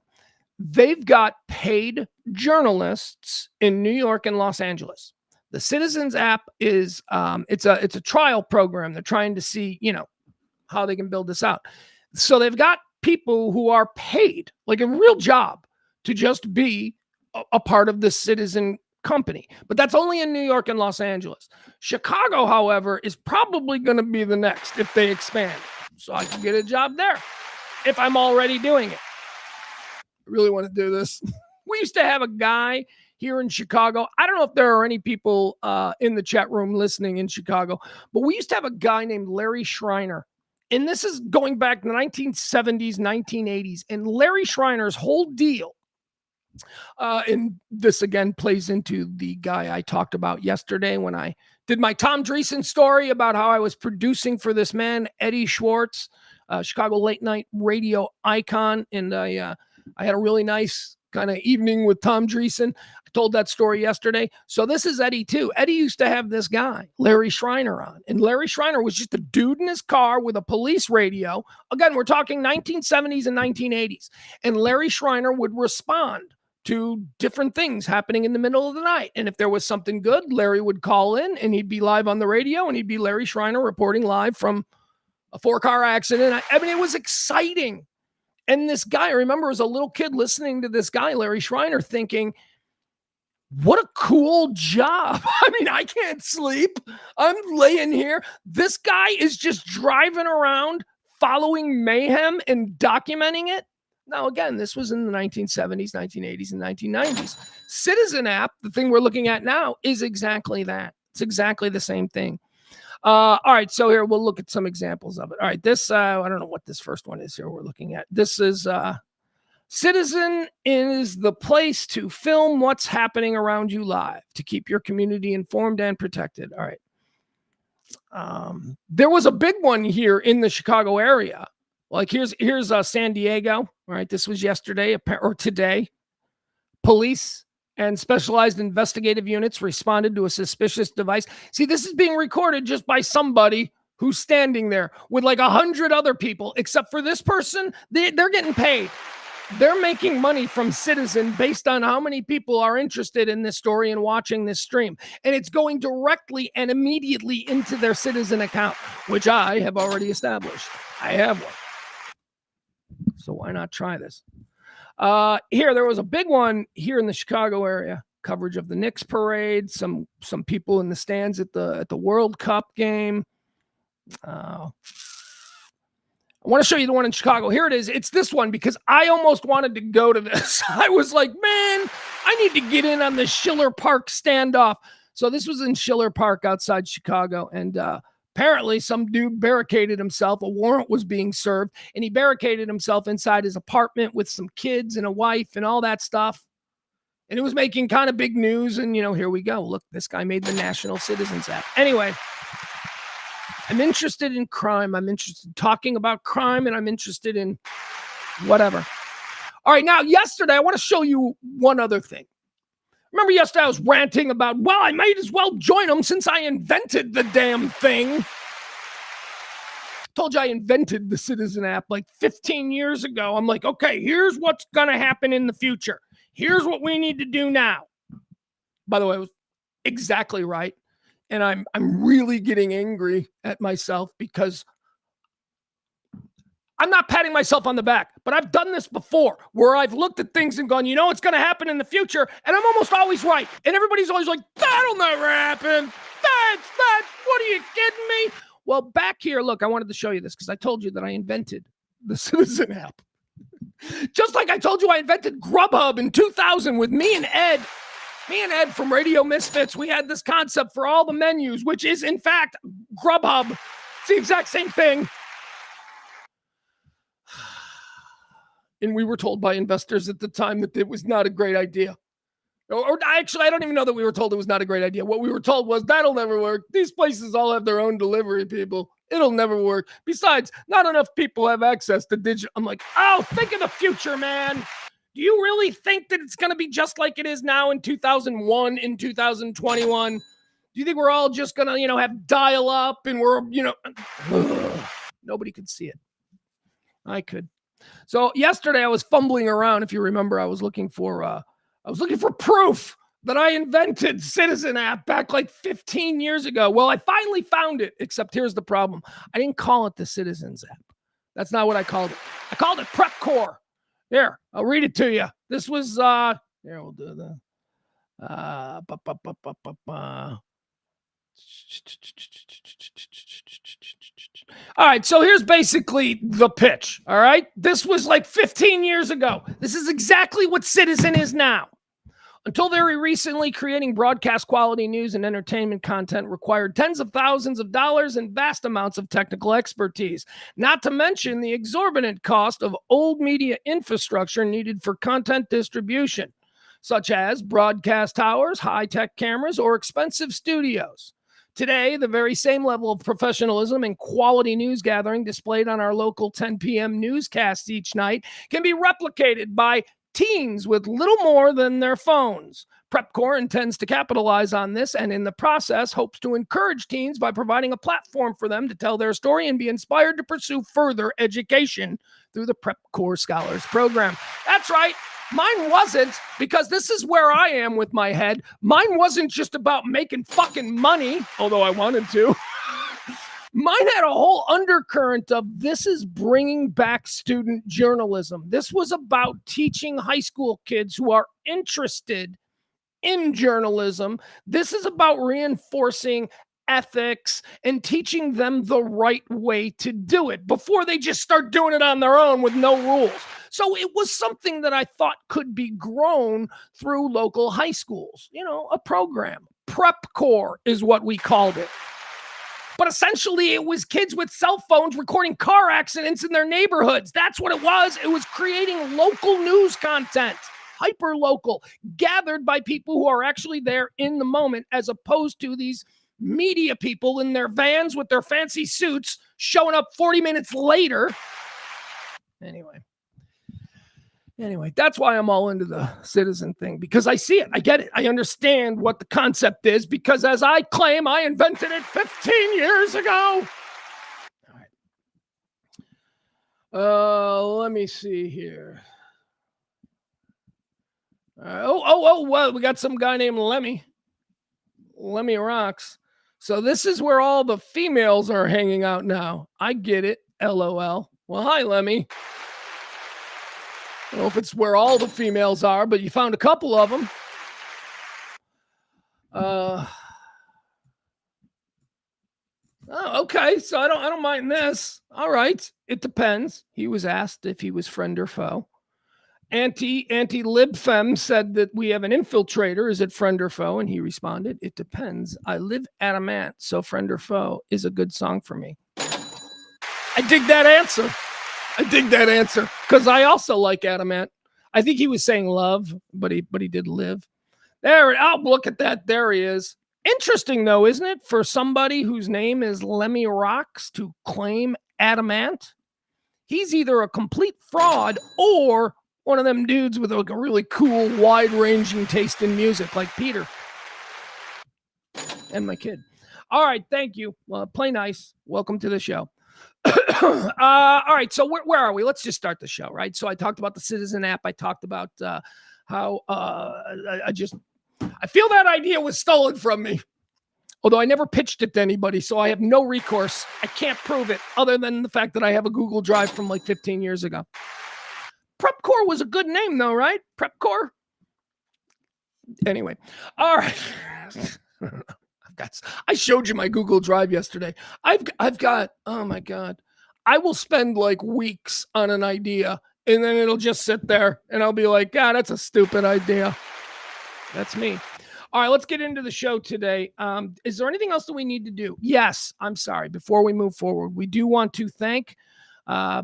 They've got paid journalists in New York and Los Angeles. The Citizens app is, it's a trial program. They're trying to see, how they can build this out. So they've got people who are paid, like a real job, to just be a part of the Citizen company. But that's only in New York and Los Angeles. Chicago, however, is probably going to be the next if they expand. So I can get a job there if I'm already doing it. I really want to do this. We used to have a guy here in Chicago. I don't know if there are any people in the chat room listening in Chicago, but we used to have a guy named Larry Schreiner. And this is going back to the 1970s, 1980s. And Larry Schreiner's whole deal, and this again plays into the guy I talked about yesterday when I did my Tom Dreesen story about how I was producing for this man, Eddie Schwartz, Chicago late night radio icon. And I had a really nice kind of evening with Tom Dreesen. I told that story yesterday. So this is Eddie too. Eddie used to have this guy, Larry Schreiner, on. And Larry Schreiner was just a dude in his car with a police radio. Again, we're talking 1970s and 1980s. And Larry Schreiner would respond to different things happening in the middle of the night. And if there was something good, Larry would call in and he'd be live on the radio, and he'd be Larry Schreiner reporting live from a 4-car accident. I mean, it was exciting. And this guy, I remember as a little kid listening to this guy, Larry Schreiner, thinking, What a cool job. I mean, I can't sleep. I'm laying here. This guy is just driving around following mayhem and documenting it. Now, again, this was in the 1970s, 1980s, and 1990s. Citizen app, the thing we're looking at now, is exactly that. It's exactly the same thing. All right, so here we'll look at some examples of it. All right, this, I don't know what this first one is here we're looking at. This is Citizen is the place to film what's happening around you live to keep your community informed and protected. All right. There was a big one here in the Chicago area. Like here's San Diego. All right, this was yesterday or today. Police and specialized investigative units responded to a suspicious device. See, this is being recorded just by somebody who's standing there with like 100 other people, except for this person. They're getting paid. They're making money from Citizen based on how many people are interested in this story and watching this stream. And it's going directly and immediately into their Citizen account, which I have already established. I have one. So why not try this? Here, there was a big one here in the Chicago area. Coverage of the Knicks parade, some people in the stands at the World Cup game. I want to show you the one in Chicago. Here it is. It's this one because I almost wanted to go to this. I was like, man, I need to get in on the Schiller Park standoff. So this was in Schiller Park outside Chicago. And apparently some dude barricaded himself. A warrant was being served. And he barricaded himself inside his apartment with some kids and a wife and all that stuff. And it was making kind of big news. And, here we go. Look, this guy made the National Citizens app. Anyway, I'm interested in crime. I'm interested in talking about crime, and I'm interested in whatever. All right, now, yesterday, I want to show you one other thing. Remember yesterday I was ranting about, well, I might as well join them since I invented the damn thing. Told you I invented the Citizen app like 15 years ago. I'm like, okay, here's what's going to happen in the future. Here's what we need to do now. By the way, I was exactly right. And I'm really getting angry at myself because I'm not patting myself on the back, but I've done this before where I've looked at things and gone, it's going to happen in the future. And I'm almost always right. And everybody's always like, that'll never happen. What are you kidding me? Well, back here, look, I wanted to show you this because I told you that I invented the Citizen app. Just like I told you I invented Grubhub in 2000 with me and Ed. Me and Ed from Radio Misfits, we had this concept for all the menus, which is, in fact, Grubhub. It's the exact same thing. And we were told by investors at the time that it was not a great idea. Or actually, I don't even know that we were told it was not a great idea. What we were told was, that'll never work. These places all have their own delivery people. It'll never work. Besides, not enough people have access to digital. I'm like, oh, think of the future, man. Do you really think that it's going to be just like it is now in 2001, in 2021? Do you think we're all just going to, have dial up and we're, nobody could see it. I could. So yesterday I was fumbling around. If you remember, I was looking for proof that I invented Citizen app back like 15 years ago. Well, I finally found it, except here's the problem. I didn't call it the Citizens app. That's not what I called it. I called it Prep Corps. Here, I'll read it to you. This was, here, we'll do the, all right, so here's basically the pitch, all right? This was like 15 years ago. This is exactly what Citizen is now. Until very recently, creating broadcast quality news and entertainment content required tens of thousands of dollars and vast amounts of technical expertise, not to mention the exorbitant cost of old media infrastructure needed for content distribution, such as broadcast towers, high-tech cameras, or expensive studios. Today, the very same level of professionalism and quality news gathering displayed on our local 10 p.m. newscasts each night can be replicated by teens with little more than their phones. Prep Corps intends to capitalize on this and in the process hopes to encourage teens by providing a platform for them to tell their story and be inspired to pursue further education through the Prep Corps Scholars Program. That's right. Mine wasn't, because this is where I am with my head. Mine wasn't just about making fucking money, although I wanted to. Mine had a whole undercurrent of this is bringing back student journalism. This was about teaching high school kids who are interested in journalism. This is about reinforcing ethics and teaching them the right way to do it before they just start doing it on their own with no rules. So it was something that I thought could be grown through local high schools, a program. Prep Corps is what we called it. But essentially, it was kids with cell phones recording car accidents in their neighborhoods. That's what it was. It was creating local news content, hyper local, gathered by people who are actually there in the moment, as opposed to these media people in their vans with their fancy suits showing up 40 minutes later. Anyway, that's why I'm all into the citizen thing, because I see it. I get it. I understand what the concept is, because as I claim, I invented it 15 years ago. All right. Let me see here. Well, we got some guy named Lemmy. Lemmy rocks. So this is where all the females are hanging out now. I get it. LOL. Well, hi, Lemmy. I don't know if it's where all the females are, but you found a couple of them. Okay. So I don't mind this. All right. It depends. He was asked if he was friend or foe. Anti-libfem said that we have an infiltrator. Is it friend or foe? And he responded, it depends. I live adamant, so friend or foe is a good song for me. I dig that answer because I also like adamant. I think he was saying love, but he did live. There, look at that. There he is. Interesting, though, isn't it, for somebody whose name is Lemmy Rocks to claim adamant? He's either a complete fraud or one of them dudes with like a really cool, wide-ranging taste in music, like Peter and my kid. All right, thank you. Play nice. Welcome to the show. All right, so where are we? Let's just start the show, right? So I talked about the Citizen app. I talked about how I feel that idea was stolen from me. Although I never pitched it to anybody, so I have no recourse. I can't prove it other than the fact that I have a Google Drive from like 15 years ago. Prep Corps was a good name, though, right? Prep Corps. Anyway, all right. I showed you my Google Drive yesterday. I've got, oh my God, I will spend like weeks on an idea, and then it'll just sit there, and I'll be like, God, that's a stupid idea. That's me. All right, let's get into the show today. Is there anything else that we need to do? Yes, I'm sorry. Before we move forward, we do want to thank, no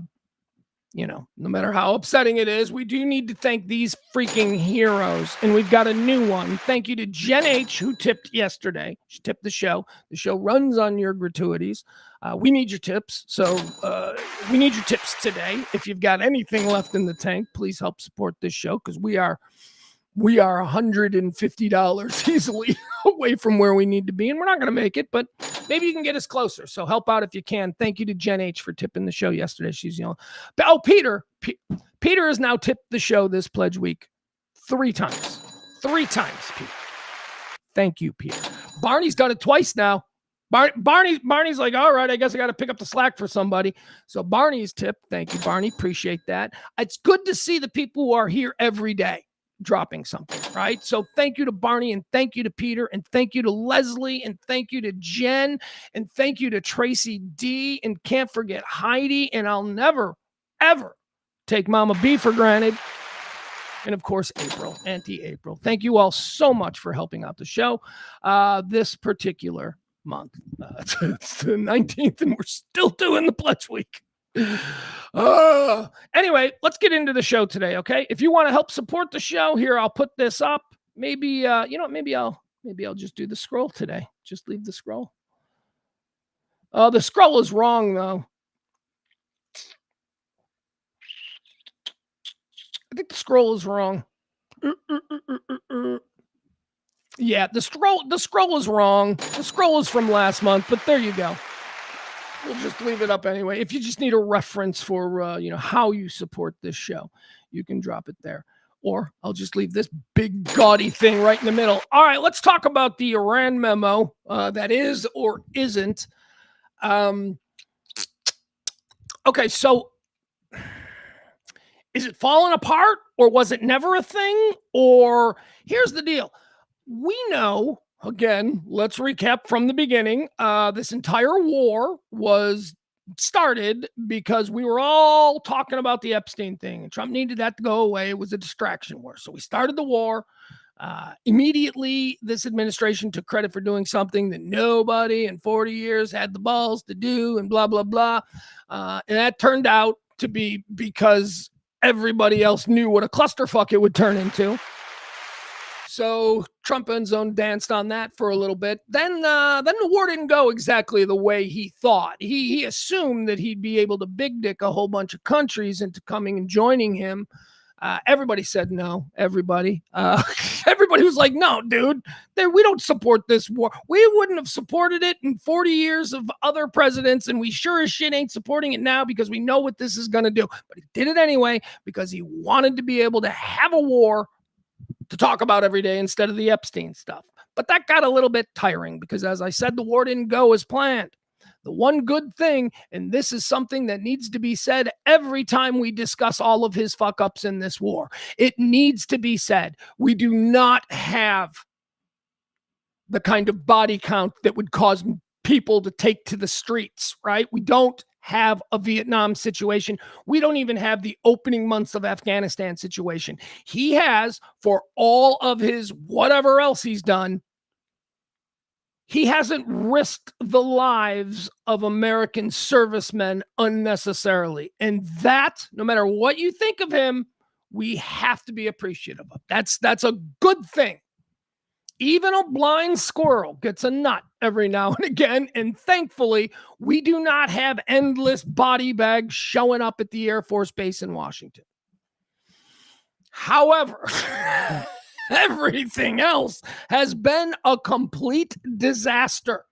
matter how upsetting it is, we do need to thank these freaking heroes. And we've got a new one. Thank you to Jen H, who tipped yesterday. She tipped the show. The show runs on your gratuities. We need your tips. So we need your tips today. If you've got anything left in the tank, please help support this show, because we are $150 easily away from where we need to be, and we're not going to make it, but maybe you can get us closer. So help out if you can. Thank you to Jen H for tipping the show yesterday. She's Peter has now tipped the show this pledge week 3 times. 3 times, Peter. Thank you, Peter. Barney's done it twice now. Barney's like, all right, I guess I got to pick up the slack for somebody. So Barney's tipped. Thank you, Barney. Appreciate that. It's good to see the people who are here every day dropping something, right? So thank you to Barney, and thank you to Peter, and thank you to Leslie, and thank you to Jen, and thank you to Tracy D, and can't forget Heidi, and I'll never, ever take Mama B for granted. And of course, Auntie April. Thank you all so much for helping out the show this particular month. It's the 19th, and we're still doing the pledge week. Anyway, let's get into the show today, okay? If you want to help support the show, here, I'll put this up. Maybe maybe I'll just do the scroll today. Just leave the scroll. The scroll is wrong, though. I think the scroll is wrong. Yeah, the scroll is wrong. The scroll is from last month, but there you go. We'll just leave it up anyway. If you just need a reference for, how you support this show, you can drop it there. Or I'll just leave this big gaudy thing right in the middle. All right, let's talk about the Iran memo that is or isn't. Okay, so is it falling apart, or was it never a thing? Or here's the deal. We know, again, let's recap from the beginning. This entire war was started because we were all talking about the Epstein thing, and Trump needed that to go away. It was a distraction war. So we started the war. Immediately, this administration took credit for doing something that nobody in 40 years had the balls to do, and blah, blah, blah. And that turned out to be because everybody else knew what a clusterfuck it would turn into. So Trump and zone danced on that for a little bit. Then the war didn't go exactly the way he thought. He assumed that he'd be able to big dick a whole bunch of countries into coming and joining him. Everybody said no. Everybody was like, no, dude, we don't support this war. We wouldn't have supported it in 40 years of other presidents, and we sure as shit ain't supporting it now because we know what this is going to do. But he did it anyway because he wanted to be able to have a war to talk about every day instead of the Epstein stuff. But that got a little bit tiring because, as I said, the war didn't go as planned. The one good thing, and this is something that needs to be said every time we discuss all of his fuck ups in this war, it needs to be said. We do not have the kind of body count that would cause people to take to the streets, right? We don't have a Vietnam situation. We don't even have the opening months of Afghanistan situation. He has, for all of his whatever else he's done, he hasn't risked the lives of American servicemen unnecessarily. And that, no matter what you think of him, we have to be appreciative of. That's a good thing. Even a blind squirrel gets a nut every now and again. And thankfully, we do not have endless body bags showing up at the Air Force Base in Washington. However, everything else has been a complete disaster.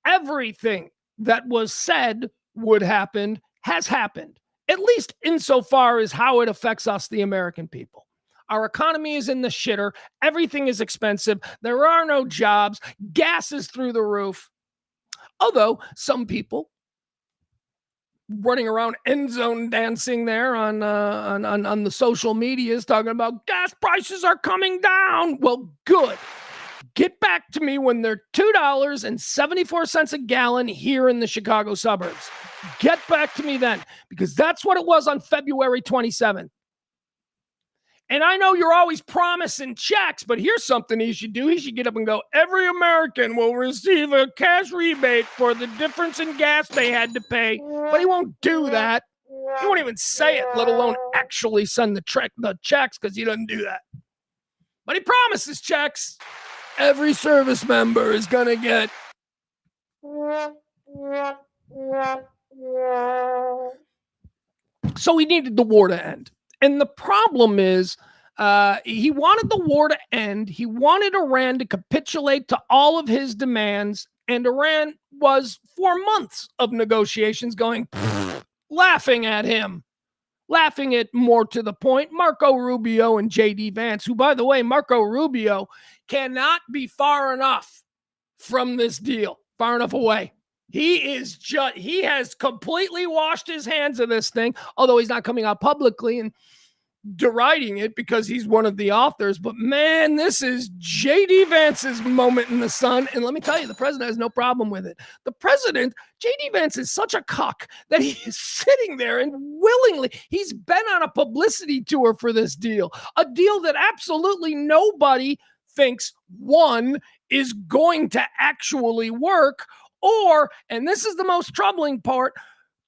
Everything that was said would happen has happened, at least insofar as how it affects us, the American people. Our economy is in the shitter. Everything is expensive. There are no jobs. Gas is through the roof. Although some people running around end zone dancing there on the social medias talking about gas prices are coming down. Well, good. Get back to me when they're $2.74 a gallon here in the Chicago suburbs. Get back to me then, because that's what it was on February 27th. And I know you're always promising checks, but here's something he should do. He should get up and go, every American will receive a cash rebate for the difference in gas they had to pay. But he won't do that. He won't even say it, let alone actually send the checks, because he doesn't do that. But he promises checks. Every service member is going to get. So he needed the war to end. And the problem is, he wanted the war to end. He wanted Iran to capitulate to all of his demands. And Iran was, for months of negotiations, going, laughing at him. Laughing at, more to the point, Marco Rubio and J.D. Vance, who, by the way, Marco Rubio cannot be far enough from this deal, far enough away. He has completely washed his hands of this thing, although he's not coming out publicly and deriding it because he's one of the authors. But man, this is J.D. Vance's moment in the sun. And let me tell you, the president has no problem with it. The president, J.D. Vance, is such a cuck that he is sitting there and willingly, he's been on a publicity tour for this deal, a deal that absolutely nobody thinks, one, is going to actually work, or, and this is the most troubling part,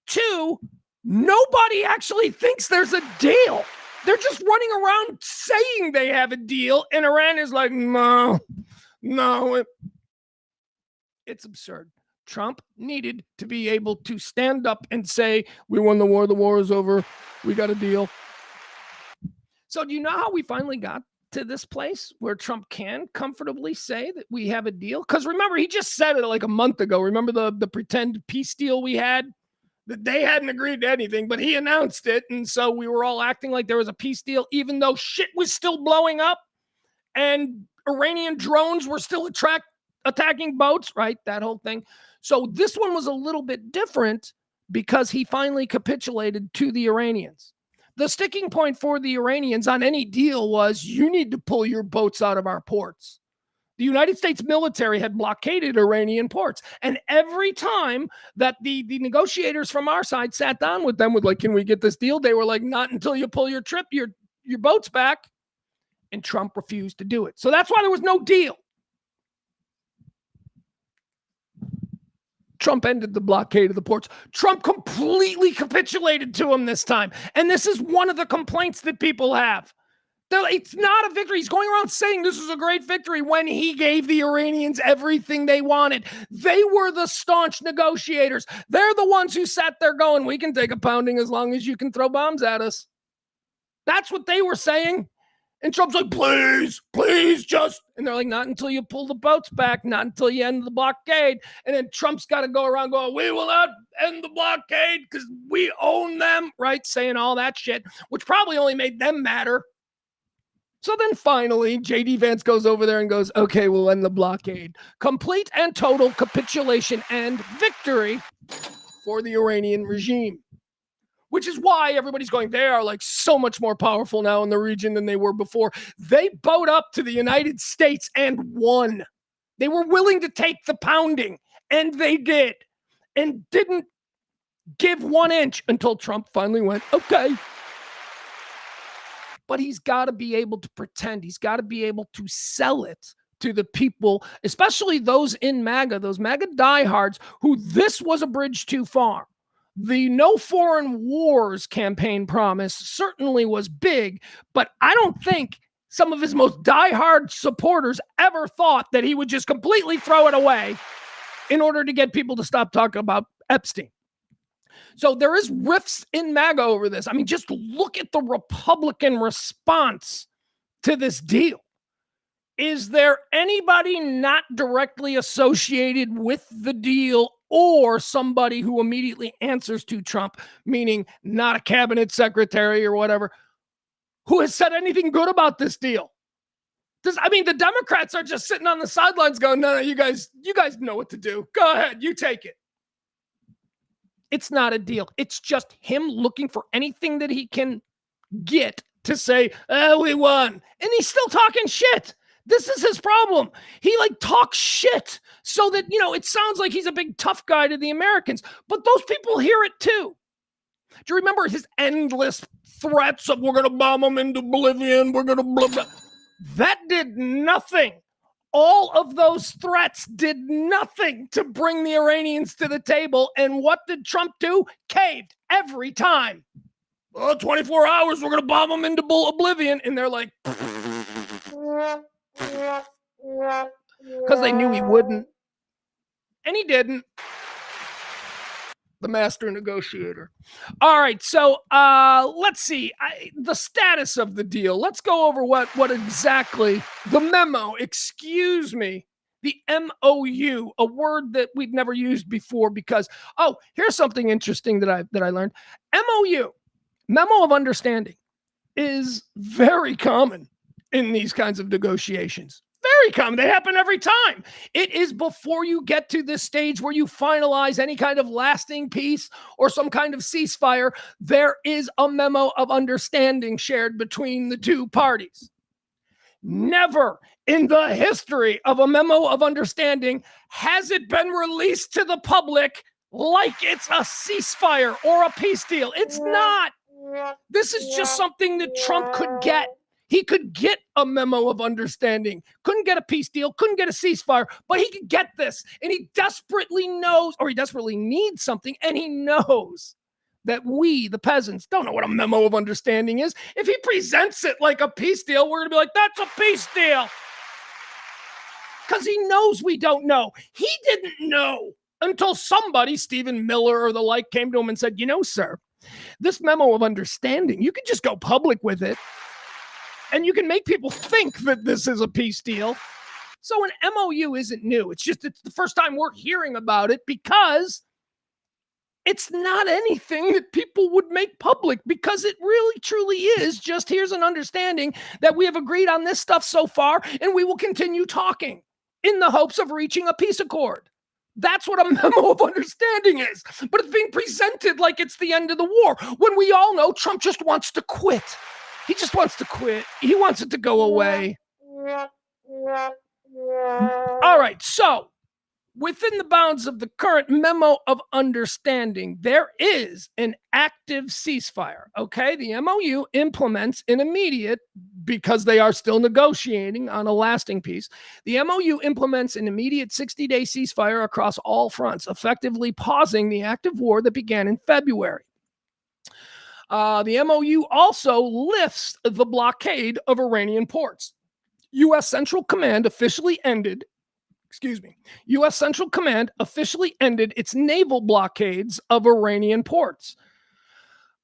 two, nobody actually thinks there's a deal. They're just running around saying they have a deal, and Iran is like, no. It's absurd. Trump needed to be able to stand up and say, we won the war is over, we got a deal. So do you know how we finally got to this place where Trump can comfortably say that we have a deal? Because remember, he just said it like a month ago. Remember the pretend peace deal we had? That they hadn't agreed to anything, but he announced it. And so we were all acting like there was a peace deal, even though shit was still blowing up and Iranian drones were still attacking boats, right? That whole thing. So this one was a little bit different because he finally capitulated to the Iranians. The sticking point for the Iranians on any deal was, you need to pull your boats out of our ports. The United States military had blockaded Iranian ports. And every time that the negotiators from our side sat down with them with like, can we get this deal? They were like, not until you pull your boats back. And Trump refused to do it. So that's why there was no deal. Trump ended the blockade of the ports. Trump completely capitulated to him this time. And this is one of the complaints that people have. It's not a victory. He's going around saying this is a great victory when he gave the Iranians everything they wanted. They were the staunch negotiators. They're the ones who sat there going, we can take a pounding as long as you can throw bombs at us. That's what they were saying. And Trump's like, please, just. And they're like, not until you pull the boats back, not until you end the blockade. And then Trump's got to go around going, we will not end the blockade because we own them, right? Saying all that shit, which probably only made them madder. So then finally, J.D. Vance goes over there and goes, okay, we'll end the blockade. Complete and total capitulation and victory for the Iranian regime. Which is why everybody's going, they are like so much more powerful now in the region than they were before. They bowed up to the United States and won. They were willing to take the pounding, and they did. And didn't give 1 inch until Trump finally went, okay. But he's got to be able to pretend. He's got to be able to sell it to the people, especially those in MAGA, those MAGA diehards, who this was a bridge too far. The No Foreign Wars campaign promise certainly was big, but I don't think some of his most diehard supporters ever thought that he would just completely throw it away in order to get people to stop talking about Epstein. So there is rifts in MAGA over this. I mean, just look at the Republican response to this deal. Is there anybody not directly associated with the deal or somebody who immediately answers to Trump, meaning not a cabinet secretary or whatever, who has said anything good about this deal? The Democrats are just sitting on the sidelines going, no, you guys know what to do. Go ahead, you take it. It's not a deal. It's just him looking for anything that he can get to say, we won. And he's still talking shit. This is his problem. He talks shit so that, it sounds like he's a big tough guy to the Americans, but those people hear it too. Do you remember his endless threats of we're going to bomb them into oblivion? We're going to blah, blah. That did nothing. All of those threats did nothing to bring the Iranians to the table. And what did Trump do? Caved every time. 24 hours, we're going to bomb them into oblivion. And they're like, because they knew he wouldn't. And he didn't. The master negotiator. All right, so let's see. The status of the deal. Let's go over what exactly the memo, the MOU, a word that we've never used before because, here's something interesting that I learned. MOU, memo of understanding, is very common in these kinds of negotiations. Very common. They happen every time. It is before you get to this stage where you finalize any kind of lasting peace or some kind of ceasefire, there is a memo of understanding shared between the two parties. Never in the history of a memo of understanding has it been released to the public like it's a ceasefire or a peace deal. It's not. This is just something that Trump could get. He could get a memo of understanding, couldn't get a peace deal, couldn't get a ceasefire, but he could get this. And he desperately knows, or he desperately needs something, and he knows that we, the peasants, don't know what a memo of understanding is. If he presents it like a peace deal, we're going to be like, that's a peace deal. Because he knows we don't know. He didn't know until somebody, Stephen Miller or the like, came to him and said, sir, this memo of understanding, you could just go public with it. And you can make people think that this is a peace deal. So an MOU isn't new. It's the first time we're hearing about it because it's not anything that people would make public because it really, truly is just here's an understanding that we have agreed on this stuff so far and we will continue talking in the hopes of reaching a peace accord. That's what a memo of understanding is. But it's being presented like it's the end of the war when we all know Trump just wants to quit. He just wants to quit. He wants it to go away. All right, so within the bounds of the current memo of understanding, there is an active ceasefire. Okay, the MOU implements an immediate, because they are still negotiating on a lasting peace. The MOU implements an immediate 60-day ceasefire across all fronts, effectively pausing the active war that began in February. The MOU also lifts the blockade of Iranian ports. U.S. Central Command officially ended U.S. Central Command officially ended its naval blockades of Iranian ports.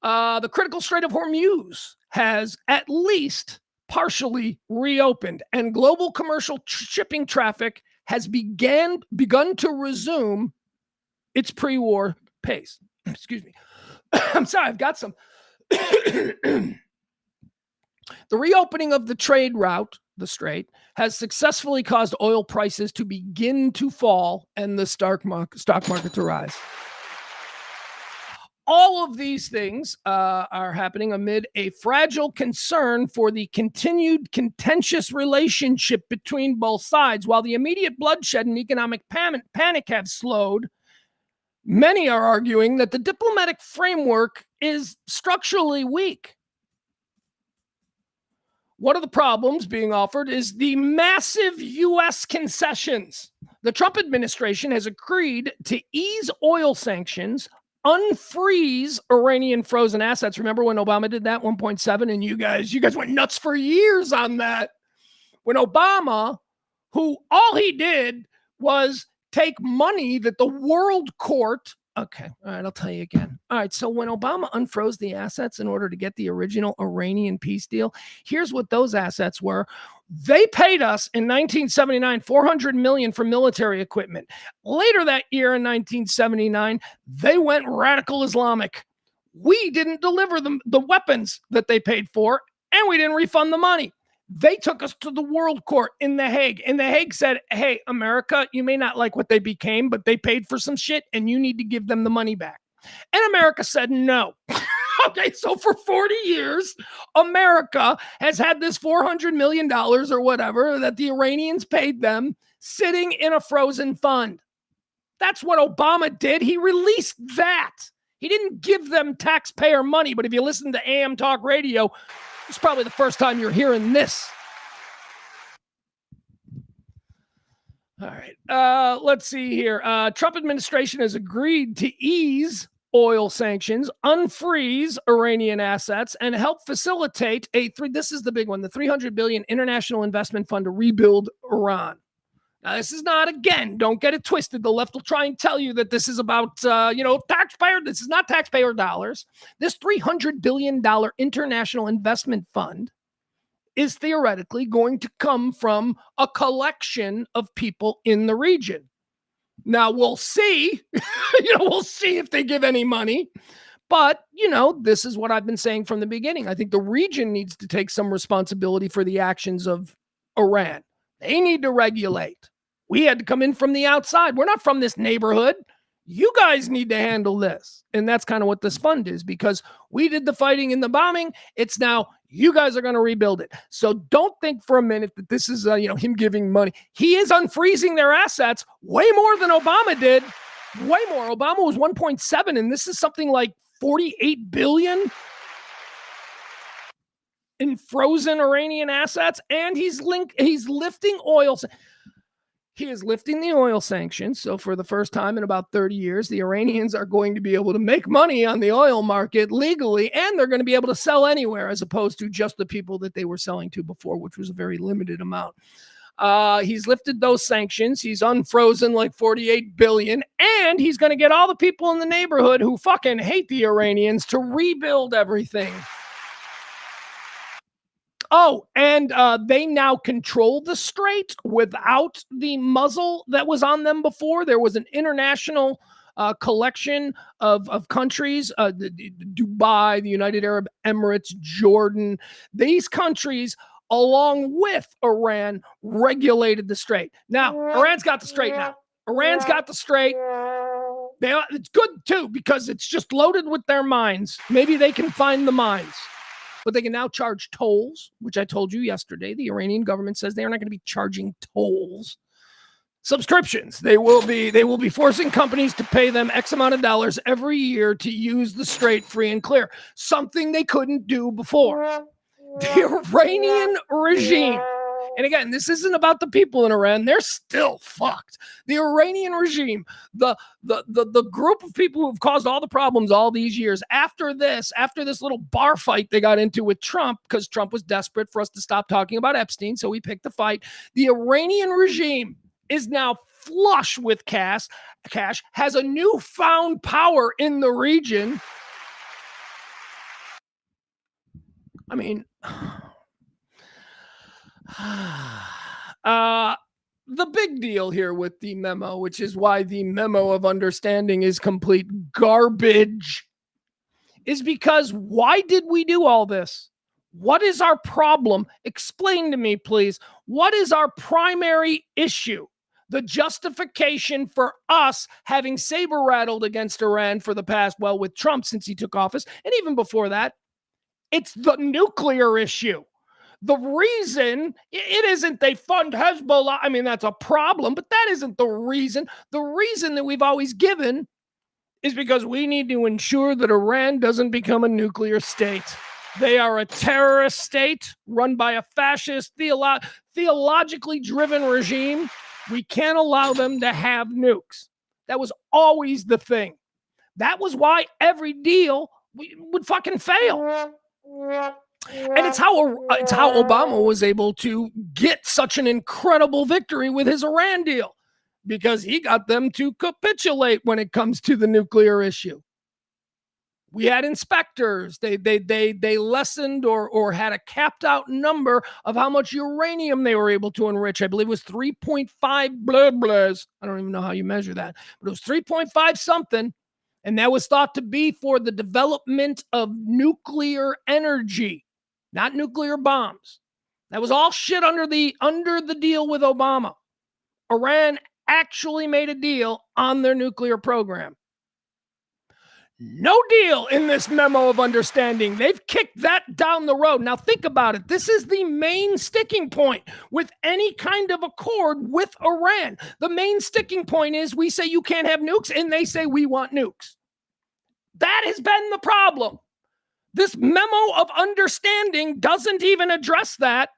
The critical Strait of Hormuz has at least partially reopened, and global commercial shipping traffic has begun to resume its pre-war pace. Excuse me. I'm sorry, I've got some. The reopening of the trade route, the strait, has successfully caused oil prices to begin to fall and the stock market to rise. All of these things are happening amid a fragile concern for the continued contentious relationship between both sides. While the immediate bloodshed and economic panic have slowed, many are arguing that the diplomatic framework is structurally weak. One of the problems being offered is the massive U.S. concessions. The Trump administration has agreed to ease oil sanctions, unfreeze Iranian frozen assets. Remember when Obama did that, 1.7, and you guys went nuts for years on that. When Obama, who all he did was take money that the World Court. Okay. All right. I'll tell you again. All right. So when Obama unfroze the assets in order to get the original Iranian peace deal, here's what those assets were. They paid us in 1979, $400 million for military equipment. Later that year in 1979, they went radical Islamic. We didn't deliver them the weapons that they paid for, and we didn't refund the money. They took us to the World Court in The Hague. And The Hague said, hey, America, you may not like what they became, but they paid for some shit and you need to give them the money back. And America said no. Okay, so for 40 years, America has had this $400 million or whatever that the Iranians paid them sitting in a frozen fund. That's what Obama did. He released that. He didn't give them taxpayer money, but if you listen to AM Talk Radio, it's probably the first time you're hearing this. All right. Let's see here. Trump administration has agreed to ease oil sanctions, unfreeze Iranian assets, and help facilitate this is the big one, the $300 billion International Investment Fund to rebuild Iran. Now, this is not, again, don't get it twisted. The left will try and tell you that this is about, taxpayer. This is not taxpayer dollars. This $300 billion international investment fund is theoretically going to come from a collection of people in the region. Now, we'll see. We'll see if they give any money. But, this is what I've been saying from the beginning. I think the region needs to take some responsibility for the actions of Iran. They need to regulate. We had to come in from the outside. We're not from this neighborhood. You guys need to handle this. And that's kind of what this fund is, because we did the fighting and the bombing. It's now you guys are going to rebuild it. So don't think for a minute that this is, him giving money. He is unfreezing their assets way more than Obama did. Way more. Obama was 1.7, and this is something like 48 billion in frozen Iranian assets, and he's lifting oil. He is lifting the oil sanctions. So for the first time in about 30 years, the Iranians are going to be able to make money on the oil market legally, and they're going to be able to sell anywhere as opposed to just the people that they were selling to before, which was a very limited amount. He's lifted those sanctions. He's unfrozen like 48 billion, and he's going to get all the people in the neighborhood who fucking hate the Iranians to rebuild everything. Oh, and they now control the strait without the muzzle that was on them before. There was an international collection of countries, Dubai, the United Arab Emirates, Jordan. These countries, along with Iran, regulated the strait. Now, Iran's got the strait now. Iran's got the strait. It's good, too, because it's just loaded with their mines. Maybe they can find the mines. but they can now charge tolls, which I told you yesterday. The Iranian government says they are not going to be charging tolls. Subscriptions. They will be forcing companies to pay them X amount of dollars every year to use the strait free and clear, something they couldn't do before. The Iranian regime, and again, this isn't about the people in Iran. They're still fucked. The Iranian regime, the group of people who've caused all the problems all these years, after this little bar fight they got into with Trump, because Trump was desperate for us to stop talking about Epstein, so he picked the fight. The Iranian regime is now flush with cash, has a newfound power in the region. I mean, the big deal here with the memo, which is why the memo of understanding is complete garbage, is because why did we do all this? What is our problem? Explain to me, please. What is our primary issue? The justification for us having saber rattled against Iran for the past, well, with Trump since he took office, and even before that, it's the nuclear issue. The reason, it isn't they fund Hezbollah. I mean, that's a problem, but that isn't the reason. The reason that we've always given is because we need to ensure that Iran doesn't become a nuclear state. They are a terrorist state run by a fascist, theologically driven regime. We can't allow them to have nukes. That was always the thing. That was why every deal would fucking fail. And it's how Obama was able to get such an incredible victory with his Iran deal, because he got them to capitulate when it comes to the nuclear issue. We had inspectors. They lessened or had a capped out number of how much uranium they were able to enrich. I believe it was 3.5 blah blahs. I don't even know how you measure that, but it was 3.5 something. And that was thought to be for the development of nuclear energy, not nuclear bombs. That was all shit under the deal with Obama. Iran actually made a deal on their nuclear program. No deal in this memo of understanding. They've kicked that down the road. Now think about it. This is the main sticking point with any kind of accord with Iran. The main sticking point is we say you can't have nukes, and they say we want nukes. That has been the problem. This memo of understanding doesn't even address that.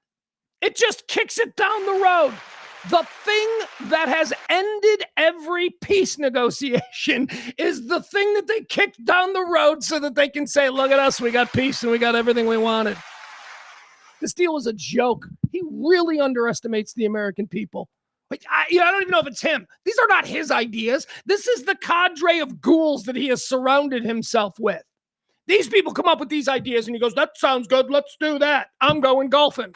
It just kicks it down the road. The thing that has ended every peace negotiation is the thing that they kicked down the road so that they can say, look at us, we got peace and we got everything we wanted. This deal was a joke. He really underestimates the American people. I don't even know if it's him. These are not his ideas. This is the cadre of ghouls that he has surrounded himself with. These people come up with these ideas and he goes, that sounds good. Let's do that. I'm going golfing.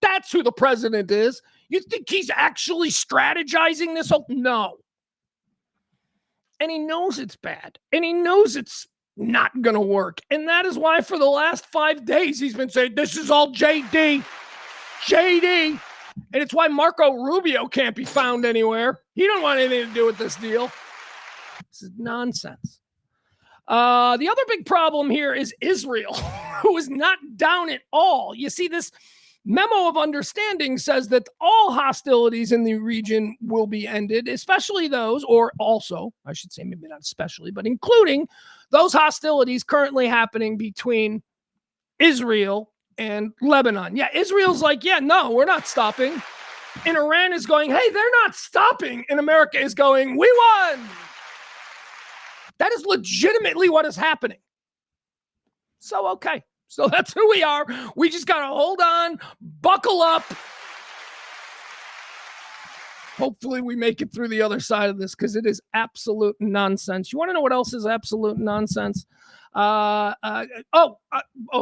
That's who the president is. You think he's actually strategizing this? No. And he knows it's bad. And he knows it's not going to work. And that is why for the last 5 days, he's been saying, this is all JD. JD. And it's why Marco Rubio can't be found anywhere. He don't want anything to do with this deal. This is nonsense. The other big problem here is Israel, who is not down at all. You see, this memo of understanding says that all hostilities in the region will be ended, especially those, or also, I should say maybe not especially, but including those hostilities currently happening between Israel and Lebanon. Yeah, Israel's like, yeah, no, we're not stopping. And Iran is going, hey, they're not stopping. And America is going, we won. That is legitimately what is happening. So, okay. So that's who we are. We just got to hold on, buckle up. Hopefully we make it through the other side of this, because it is absolute nonsense. You want to know what else is absolute nonsense? I'm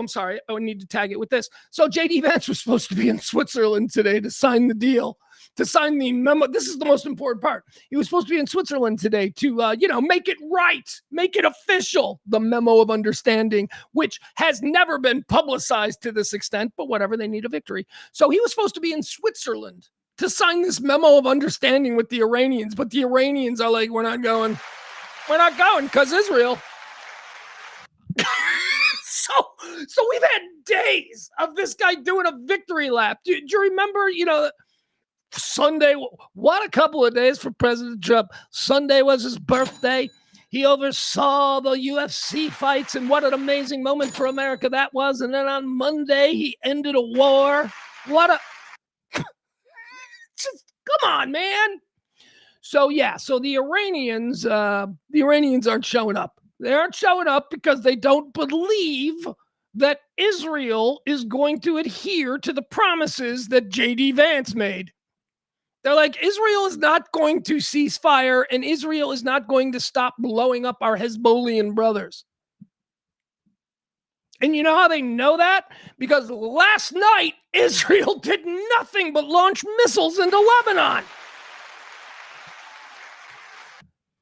sorry. I need to tag it with this. So JD Vance was supposed to be in Switzerland today to sign the deal, to sign the memo. This is the most important part. He was supposed to be in Switzerland today to, make it right, make it official, the memo of understanding, which has never been publicized to this extent, but whatever, they need a victory. So he was supposed to be in Switzerland to sign this memo of understanding with the Iranians, but the Iranians are like, we're not going because Israel. So we've had days of this guy doing a victory lap. Do you remember, Sunday, what a couple of days for President Trump. Sunday was his birthday. He oversaw the UFC fights, and what an amazing moment for America that was. And then on Monday, he ended a war. What a... Just, come on, man. So, yeah, so the Iranians aren't showing up. They aren't showing up because they don't believe that Israel is going to adhere to the promises that J.D. Vance made. They're like, Israel is not going to cease fire, and Israel is not going to stop blowing up our Hezbollah brothers. And you know how they know that? Because last night, Israel did nothing but launch missiles into Lebanon.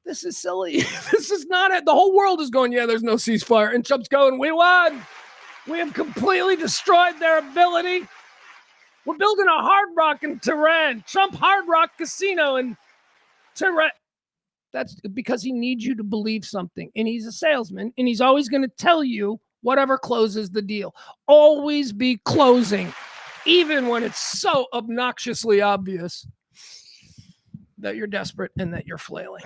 This is silly. This is not it. The whole world is going, yeah, there's no ceasefire. And Trump's going, we won. We have completely destroyed their ability. We're building a Hard Rock in Tehran, Trump Hard Rock Casino in Tehran. That's because he needs you to believe something. And he's a salesman, and he's always going to tell you whatever closes the deal. Always be closing, even when it's so obnoxiously obvious that you're desperate and that you're flailing.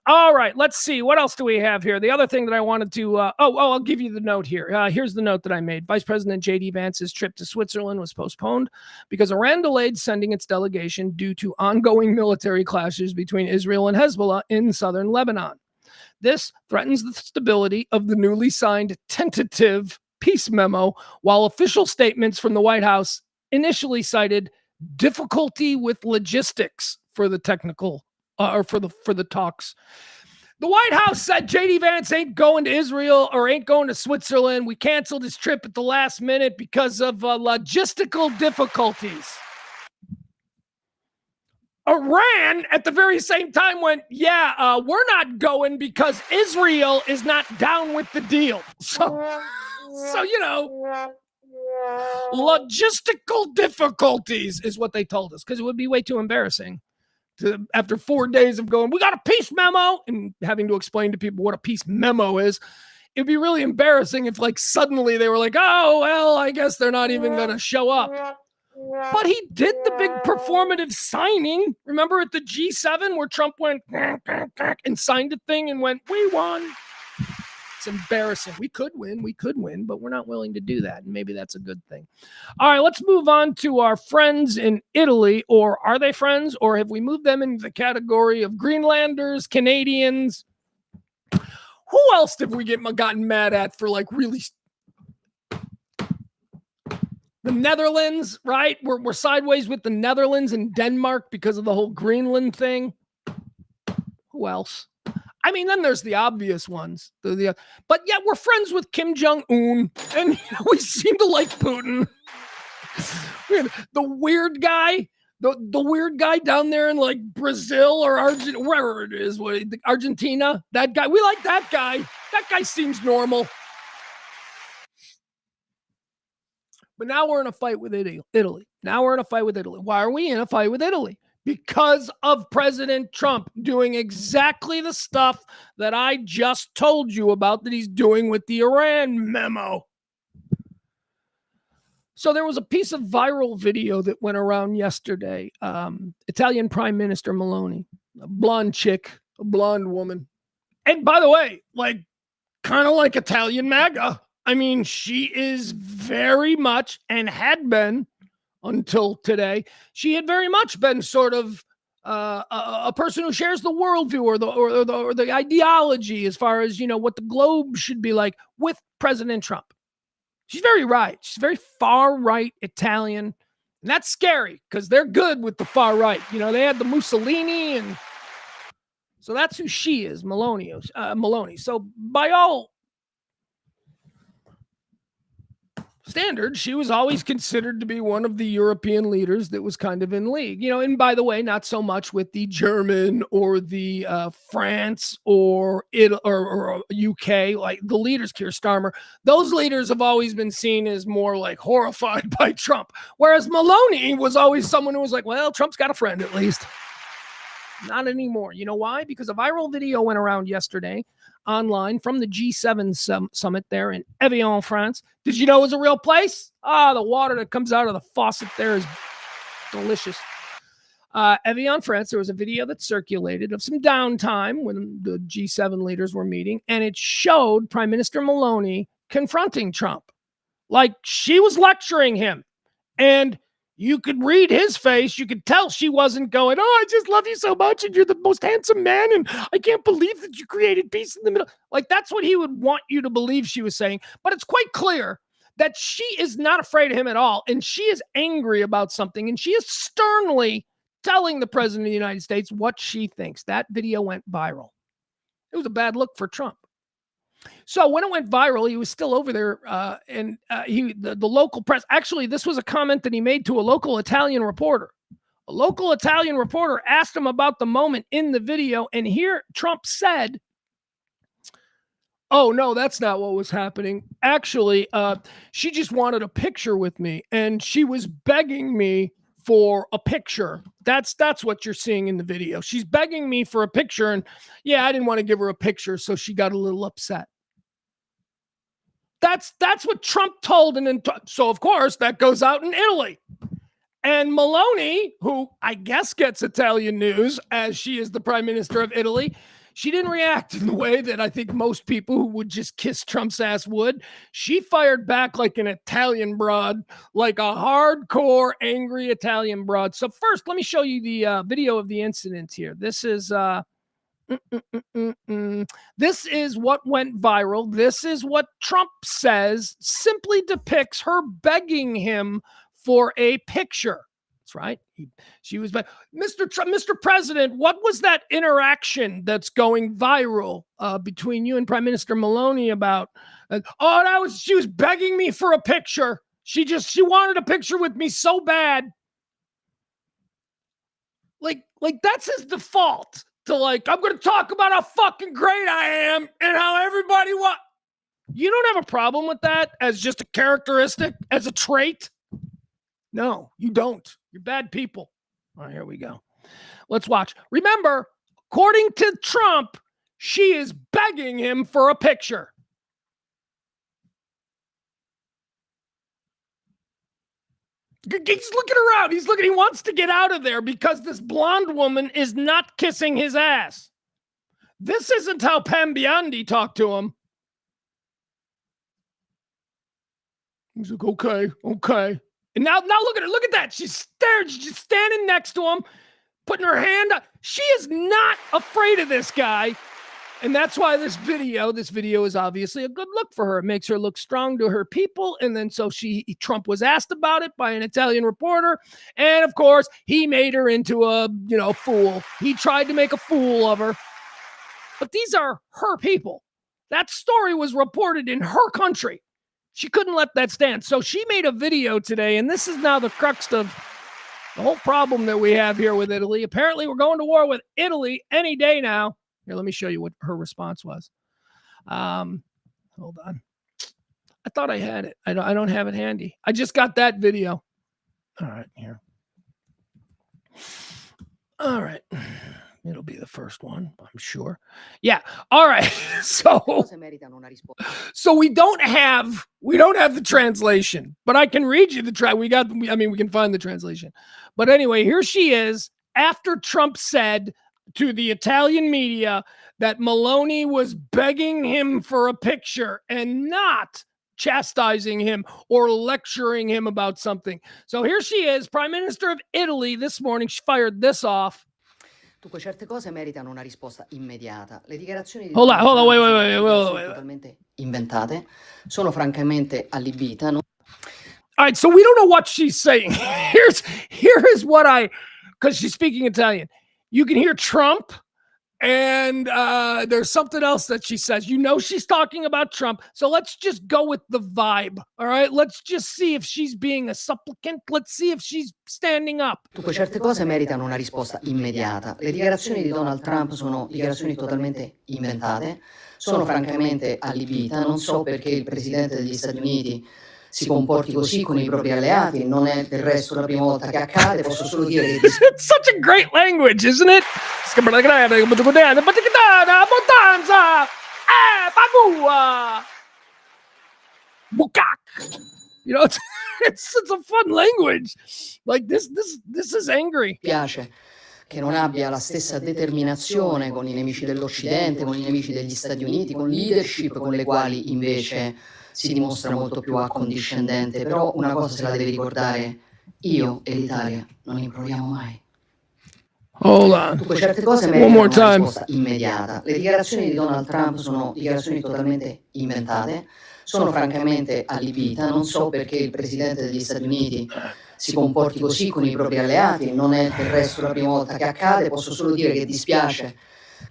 All right, let's see. What else do we have here? The other thing that I wanted to... I'll give you the note here. Here's the note that I made. Vice President J.D. Vance's trip to Switzerland was postponed because Iran delayed sending its delegation due to ongoing military clashes between Israel and Hezbollah in southern Lebanon. This threatens the stability of the newly signed tentative peace memo, while official statements from the White House initially cited difficulty with logistics for the technical or for the talks. The White House said J.D. Vance ain't going to Israel or ain't going to Switzerland. We canceled his trip at the last minute because of logistical difficulties. Iran at the very same time went, we're not going because Israel is not down with the deal. So logistical difficulties is what they told us, because it would be way too embarrassing to, after 4 days of going, we got a peace memo, and having to explain to people what a peace memo is. It'd be really embarrassing if suddenly they were like, oh, well, I guess they're not even going to show up. But he did the big performative signing. Remember at the G7 where Trump went and signed a thing and went, we won. It's embarrassing. We could win, but we're not willing to do that. And maybe that's a good thing. All right, let's move on to our friends in Italy. Or are they friends? Or have we moved them into the category of Greenlanders, Canadians? Who else have we gotten mad at for really... The Netherlands, right? We're sideways with the Netherlands and Denmark because of the whole Greenland thing. Who else? I mean, then there's the obvious ones. But yeah, we're friends with Kim Jong-un, and we seem to like Putin. The weird guy, the weird guy down there in Brazil or Argentina, wherever it is, Argentina. That guy, we like that guy. That guy seems normal. But now we're in a fight with Italy. Why are we in a fight with Italy? Because of President Trump doing exactly the stuff that I just told you about that he's doing with the Iran memo. So there was a piece of viral video that went around yesterday. Italian Prime Minister Meloni, a blonde chick, a blonde woman. And by the way, kind of like Italian MAGA. I mean, she is very much, and had been until today, she had very much been sort of a person who shares the worldview or the ideology as far as, what the globe should be like with President Trump. She's very right. She's very far right Italian. And that's scary because they're good with the far right. They had the Mussolini, and so that's who she is, Meloni. So by all standard, she was always considered to be one of the European leaders that was kind of in league, and by the way, not so much with the German or the France or UK, like the leaders, Keir Starmer. Those leaders have always been seen as more horrified by Trump. Whereas Meloni was always someone who was like, well, Trump's got a friend at least. Not anymore. You know why? Because a viral video went around yesterday online from the G7 summit there in Evian, France. Did you know it was a real place? The water that comes out of the faucet there is delicious. Evian, France, there was a video that circulated of some downtime when the G7 leaders were meeting, and it showed Prime Minister Meloni confronting Trump. Like she was lecturing him. And you could read his face. You could tell she wasn't going, oh, I just love you so much, and you're the most handsome man, and I can't believe that you created peace in the middle. Like, that's what he would want you to believe she was saying. But it's quite clear that she is not afraid of him at all, and she is angry about something, and she is sternly telling the president of the United States what she thinks. That video went viral. It was a bad look for Trump. So when it went viral, he was still over there, and the local press. Actually, this was a comment that he made to a local Italian reporter. A local Italian reporter asked him about the moment in the video, and here Trump said, "Oh no, that's not what was happening. Actually, she just wanted a picture with me, and she was begging me for a picture. That's what you're seeing in the video. She's begging me for a picture, and yeah, I didn't want to give her a picture, so she got a little upset." That's what Trump told, and so of course that goes out in Italy. And Meloni, who I guess gets Italian news as she is the prime minister of Italy, she didn't react in the way that I think most people who would just kiss Trump's ass would. She fired back like an Italian broad, like a hardcore, angry Italian broad. So first, let me show you the video of the incident here. This is this is what went viral. This is what Trump says simply depicts her begging him for a picture. That's right. She was, Mr. Trump, Mr. President, what was that interaction that's going viral between you and Prime Minister Meloni about? She was begging me for a picture. She wanted a picture with me so bad. Like that's his default. To I'm going to talk about how fucking great I am and how everybody You don't have a problem with that as just a characteristic, as a trait? No, you don't. You're bad people. All right, here we go. Let's watch. Remember, according to Trump, she is begging him for a picture. He's looking around. He wants to get out of there because this blonde woman is not kissing his ass. This isn't how Pam Biondi talked to him. He's like, okay. And now look at her. Look at that. She's just standing next to him, putting her hand up. She is not afraid of this guy. And that's why this video is obviously a good look for her. It makes her look strong to her people. And then Trump was asked about it by an Italian reporter. And of course, he made her into a, fool. He tried to make a fool of her. But these are her people. That story was reported in her country. She couldn't let that stand. So she made a video today. And this is now the crux of the whole problem that we have here with Italy. Apparently, we're going to war with Italy any day now. Here, let me show you what her response was. Hold on. I thought I had it. I don't have it handy. I just got that video. All right, here. All right. It'll be the first one, I'm sure. Yeah. All right. So we don't have the translation, but I can read you we can find the translation. But anyway, here she is after Trump said to the Italian media that Meloni was begging him for a picture and not chastising him or lecturing him about something. So here she is, Prime Minister of Italy this morning. She fired this off. Certe cose meritano una risposta immediata. Le dichiarazioni di Hold on, wait. Totalmente inventate, sono francamente allibita. All right, so we don't know what she's saying. Here is what because she's speaking Italian. You can hear Trump, and there's something else that she says. She's talking about Trump. So let's just go with the vibe. All right, let's just see if she's being a supplicant. Let's see if she's standing up. Certe cose meritano una risposta immediata. Le dichiarazioni di Donald Trump sono dichiarazioni totalmente inventate. Sono francamente allibita. Non so perché il presidente degli Stati Uniti si comporti così con I propri alleati. Non è del resto la prima volta che accade. Posso solo dire che It's such a great language, isn't it? You know, it's a fun language. Like this is angry. Piace che non abbia la stessa determinazione con i nemici dell'Occidente, con i nemici degli Stati Uniti, con leadership con le quali invece si dimostra molto più accondiscendente. Però una cosa se la deve ricordare: io e l'Italia non improvviamo mai. Hold on. Dunque certe cose One more meritano una time. risposta immediata. Le dichiarazioni di Donald Trump sono dichiarazioni totalmente inventate, sono francamente allibita, non so perché il presidente degli Stati Uniti si comporti così con i propri alleati, non è del resto la prima volta che accade, posso solo dire che dispiace.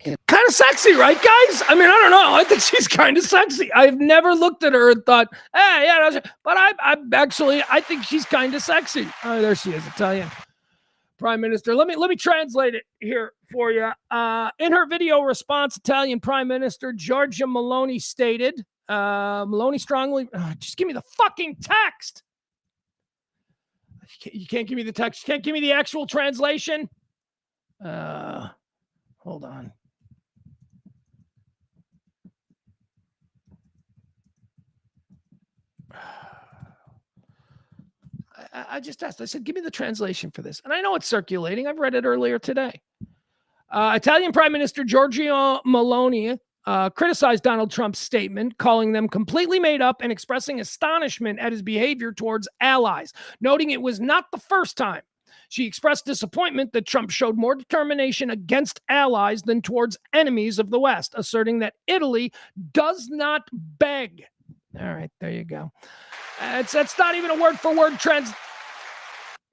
Kind of sexy, right, guys? I mean, I don't know. I think she's kind of sexy. I've never looked at her and thought, hey, yeah, but I think she's kind of sexy. Oh, there she is, Italian Prime Minister. Let me translate it here for you. In her video response, Italian Prime Minister Giorgia Meloni stated, Meloni strongly, just give me the fucking text. You can't give me the text. You can't give me the actual translation. Hold on. I just asked, I said, give me the translation for this. And I know it's circulating. I've read it earlier today. Italian Prime Minister Giorgia Meloni criticized Donald Trump's statement, calling them completely made up and expressing astonishment at his behavior towards allies, noting it was not the first time. She expressed disappointment that Trump showed more determination against allies than towards enemies of the West, asserting that Italy does not beg. All right, there you go. That's not even a word-for-word trans.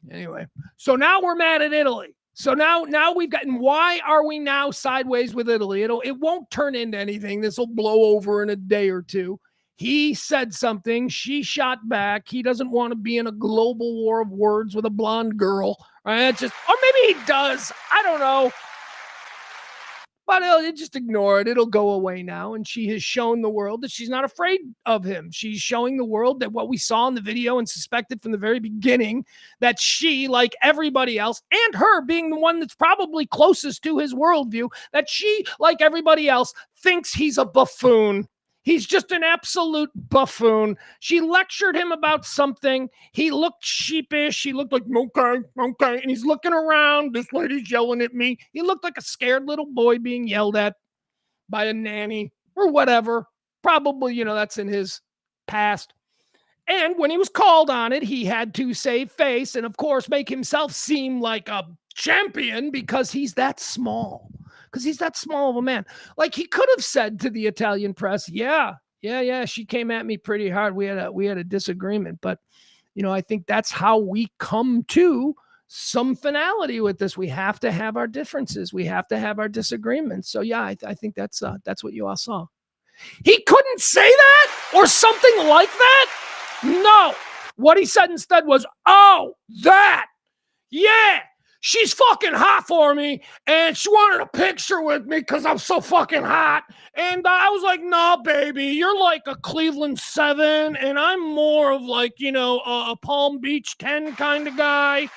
Anyway, so now we're mad at Italy. So now we've gotten. Why are we now sideways with Italy? It won't turn into anything. This will blow over in a day or two. He said something. She shot back. He doesn't want to be in a global war of words with a blonde girl. Right? Or maybe he does. I don't know. But he'll just ignore it. It'll go away now. And she has shown the world that she's not afraid of him. She's showing the world that what we saw in the video and suspected from the very beginning, that she, like everybody else, and her being the one that's probably closest to his worldview, that she, like everybody else, thinks he's a buffoon. He's just an absolute buffoon. She lectured him about something. He looked sheepish. He looked like, okay. And he's looking around. This lady's yelling at me. He looked like a scared little boy being yelled at by a nanny or whatever. Probably, that's in his past. And when he was called on it, he had to save face and, of course, make himself seem like a champion because he's that small. Because he's that small of a man. Like, he could have said to the Italian press, yeah, she came at me pretty hard. We had a disagreement. But, I think that's how we come to some finality with this. We have to have our differences. We have to have our disagreements. So, yeah, I think that's what you all saw. He couldn't say that or something like that? No. What he said instead was, oh, that. Yeah. She's fucking hot for me, and she wanted a picture with me because I'm so fucking hot. And I was like, no, baby, you're like a Cleveland 7, and I'm more of like, a Palm Beach 10 kind of guy.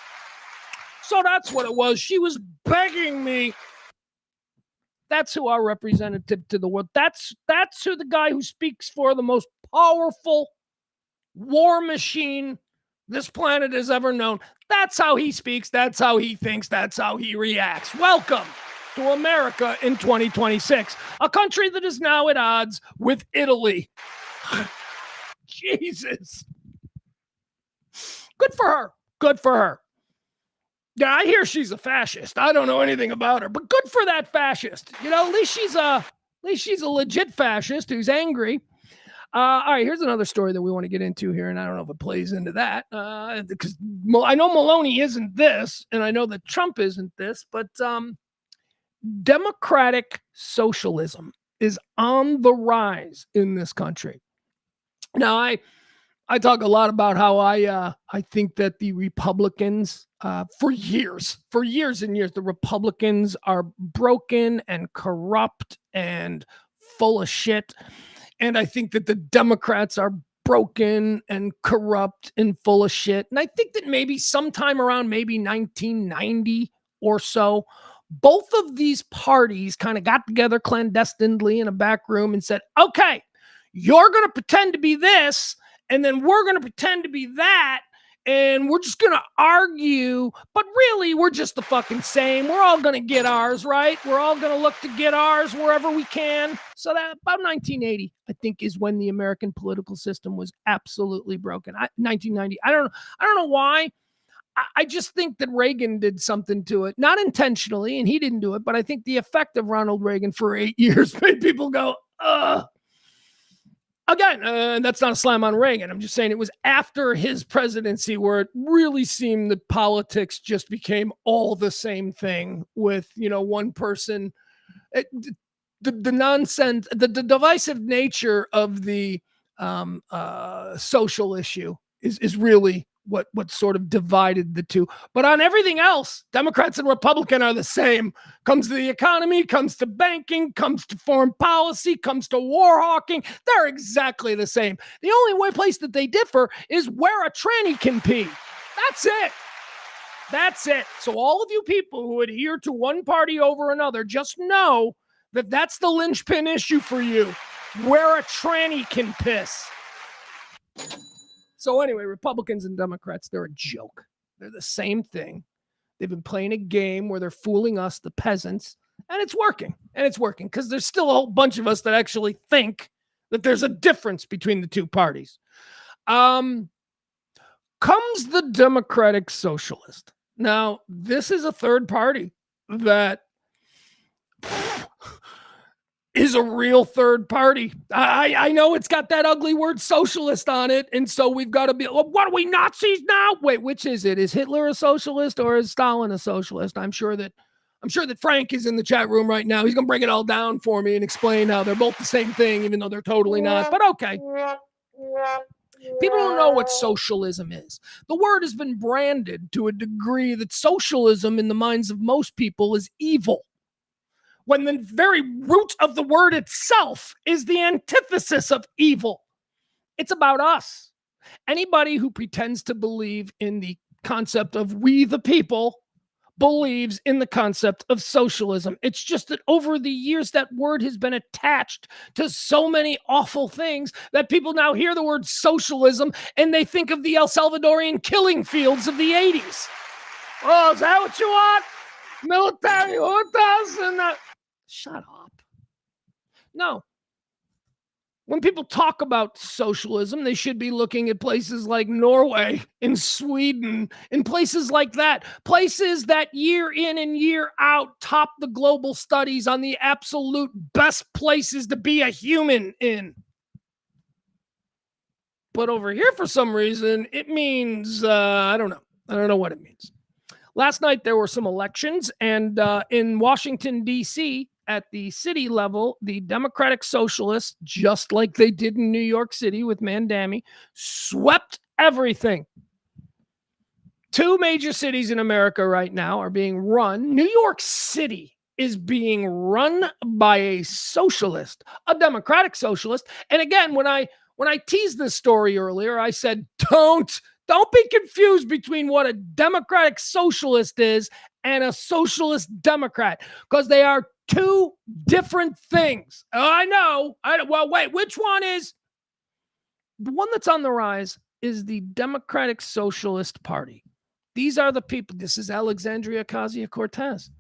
So that's what it was. She was begging me. That's who our representative to the world. That's who the guy who speaks for the most powerful war machine this planet has ever known. That's how he speaks. That's how he thinks. That's how he reacts. Welcome to America in 2026, a country that is now at odds with Italy. Jesus. Good for her. Good for her. Yeah, I hear she's a fascist. I don't know anything about her, but good for that fascist. At least she's a legit fascist who's angry. All right, here's another story that we want to get into here, and I don't know if it plays into that, because I know Meloni isn't this, and I know that Trump isn't this, but democratic socialism is on the rise in this country. Now, I talk a lot about how I think that the Republicans, for years and years, the Republicans are broken and corrupt and full of shit. And I think that the Democrats are broken and corrupt and full of shit. And I think that maybe sometime around maybe 1990 or so, both of these parties kind of got together clandestinely in a back room and said, okay, you're going to pretend to be this, and then we're going to pretend to be that, and we're just going to argue, but really we're just the fucking same. We're all going to get ours, right? We're all going to look to get ours wherever we can. So that about 1980, I think, is when the American political system was absolutely broken. 1990. I don't know why. I just think that Reagan did something to it, not intentionally, and he didn't do it, but I think the effect of Ronald Reagan for 8 years made people go, ugh. Again, that's not a slam on Reagan. I'm just saying it was after his presidency where it really seemed that politics just became all the same thing with, one person. The nonsense, the divisive nature of the social issue is really what sort of divided the two. But on everything else, Democrats and Republican are the same. Comes to the economy, comes to banking, comes to foreign policy, comes to war hawking. They're exactly the same. The only place that they differ is where a tranny can pee. That's it. That's it. So all of you people who adhere to one party over another, just know that that's the linchpin issue for you, where a tranny can piss. So anyway, Republicans and Democrats, they're a joke. They're the same thing. They've been playing a game where they're fooling us, the peasants, and it's working. And it's working because there's still a whole bunch of us that actually think that there's a difference between the two parties. Comes the Democratic Socialist. Now, this is a third party that is a real third party. I know it's got that ugly word socialist on it, and so we've got to be, what are we, Nazis now? Wait, which is it? Is Hitler a socialist or is Stalin a socialist? I'm sure that Frank is in the chat room right now. He's going to break it all down for me and explain how they're both the same thing, even though they're totally not. But okay. People don't know what socialism is. The word has been branded to a degree that socialism in the minds of most people is evil, when the very root of the word itself is the antithesis of evil. It's about us. Anybody who pretends to believe in the concept of we the people believes in the concept of socialism. It's just that over the years, that word has been attached to so many awful things that people now hear the word socialism and they think of the El Salvadorian killing fields of the 80s. Oh, is that what you want? Military juntas and shut up. No. When people talk about socialism, they should be looking at places like Norway and Sweden and places like that. Places that year in and year out top the global studies on the absolute best places to be a human in. But over here, for some reason, it means, I don't know. I don't know what it means. Last night, there were some elections, and in Washington, D.C., at the city level, the Democratic Socialists, just like they did in New York City with Mandami, swept everything. Two major cities in America right now are being run. New York City is being run by a socialist, a Democratic socialist. And again, when I teased this story earlier, I said, don't be confused between what a Democratic socialist is and a socialist Democrat, because they are two different things. I know. Well, wait, which one is? The one that's on the rise is the Democratic Socialist Party. These are the people. This is Alexandria Ocasio-Cortez,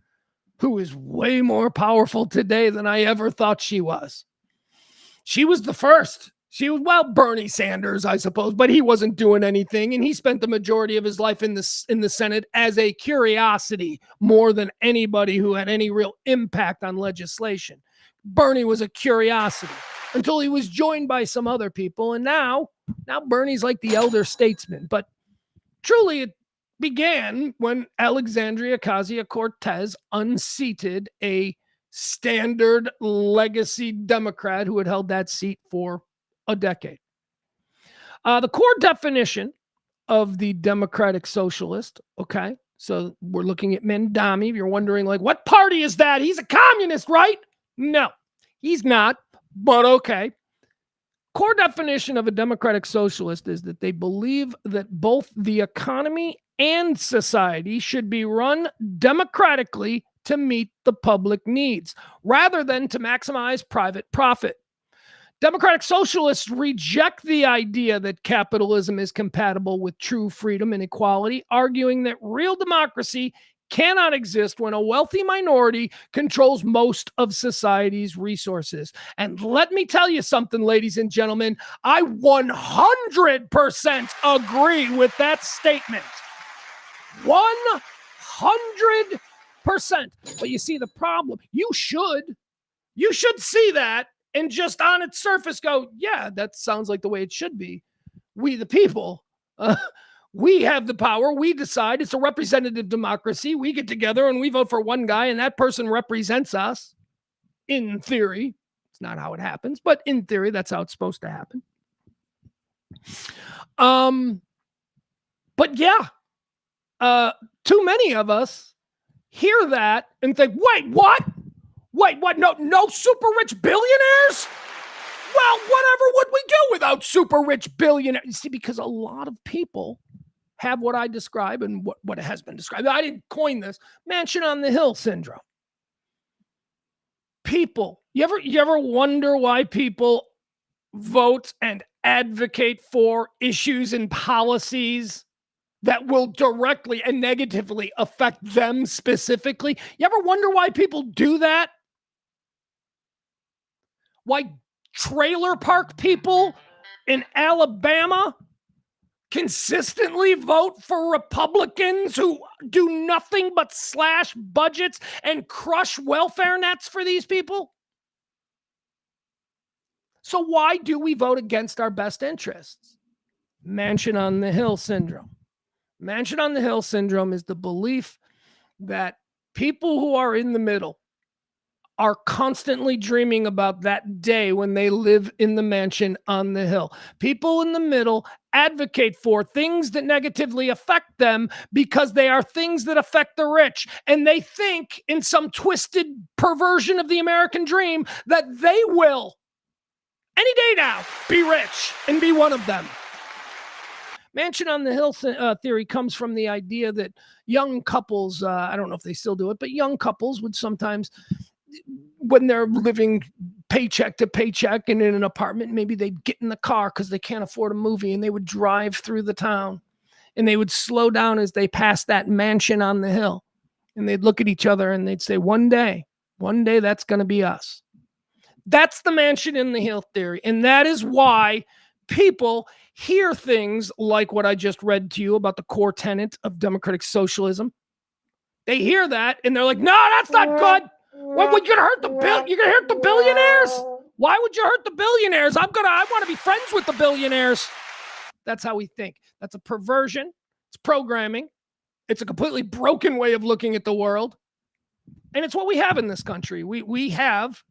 who is way more powerful today than I ever thought she was. She was the first. She was, Bernie Sanders, I suppose, but he wasn't doing anything, and he spent the majority of his life in the Senate as a curiosity more than anybody who had any real impact on legislation. Bernie was a curiosity until he was joined by some other people, and now Bernie's like the elder statesman. But truly, it began when Alexandria Ocasio-Cortez unseated a standard legacy Democrat who had held that seat for a decade. The core definition of the Democratic Socialist, okay, so we're looking at Mandami. If you're wondering, like, what party is that? He's a communist, right? No, he's not, but okay. Core definition of a Democratic Socialist is that they believe that both the economy and society should be run democratically to meet the public needs rather than to maximize private profit. Democratic socialists reject the idea that capitalism is compatible with true freedom and equality, arguing that real democracy cannot exist when a wealthy minority controls most of society's resources. And let me tell you something, ladies and gentlemen, I 100% agree with that statement. 100%. But you see the problem, you should see that and just on its surface go, yeah, that sounds like the way it should be. We, the people, we have the power. We decide. It's a representative democracy. We get together and we vote for one guy, and that person represents us. In theory, it's not how it happens, but in theory, that's how it's supposed to happen. But yeah, too many of us hear that and think, wait, what? No super rich billionaires? Well, whatever would we do without super rich billionaires? You see, because a lot of people have what I describe and what has been described. I didn't coin this, mansion on the hill syndrome. People, you ever wonder why people vote and advocate for issues and policies that will directly and negatively affect them specifically? You ever wonder why people do that? Why trailer park people in Alabama consistently vote for Republicans who do nothing but slash budgets and crush welfare nets for these people? So why do we vote against our best interests? Mansion on the Hill syndrome. Mansion on the Hill syndrome is the belief that people who are in the middle are constantly dreaming about that day when they live in the mansion on the hill. People in the middle advocate for things that negatively affect them because they are things that affect the rich. And they think in some twisted perversion of the American dream that they will, any day now, be rich and be one of them. Mansion on the Hill theory comes from the idea that young couples, I don't know if they still do it, but young couples would sometimes, when they're living paycheck to paycheck and in an apartment, maybe they'd get in the car because they can't afford a movie and they would drive through the town and they would slow down as they passed that mansion on the hill and they'd look at each other and they'd say, one day that's going to be us. That's the mansion in the hill theory. And that is why people hear things like what I just read to you about the core tenet of democratic socialism. They hear that and they're like, no, that's not good. Well, you're gonna hurt you're gonna hurt the billionaires? Why would you hurt the billionaires? I want to be friends with the billionaires. That's how we think. That's a perversion. It's programming. It's a completely broken way of looking at the world. And it's what we have in this country. We have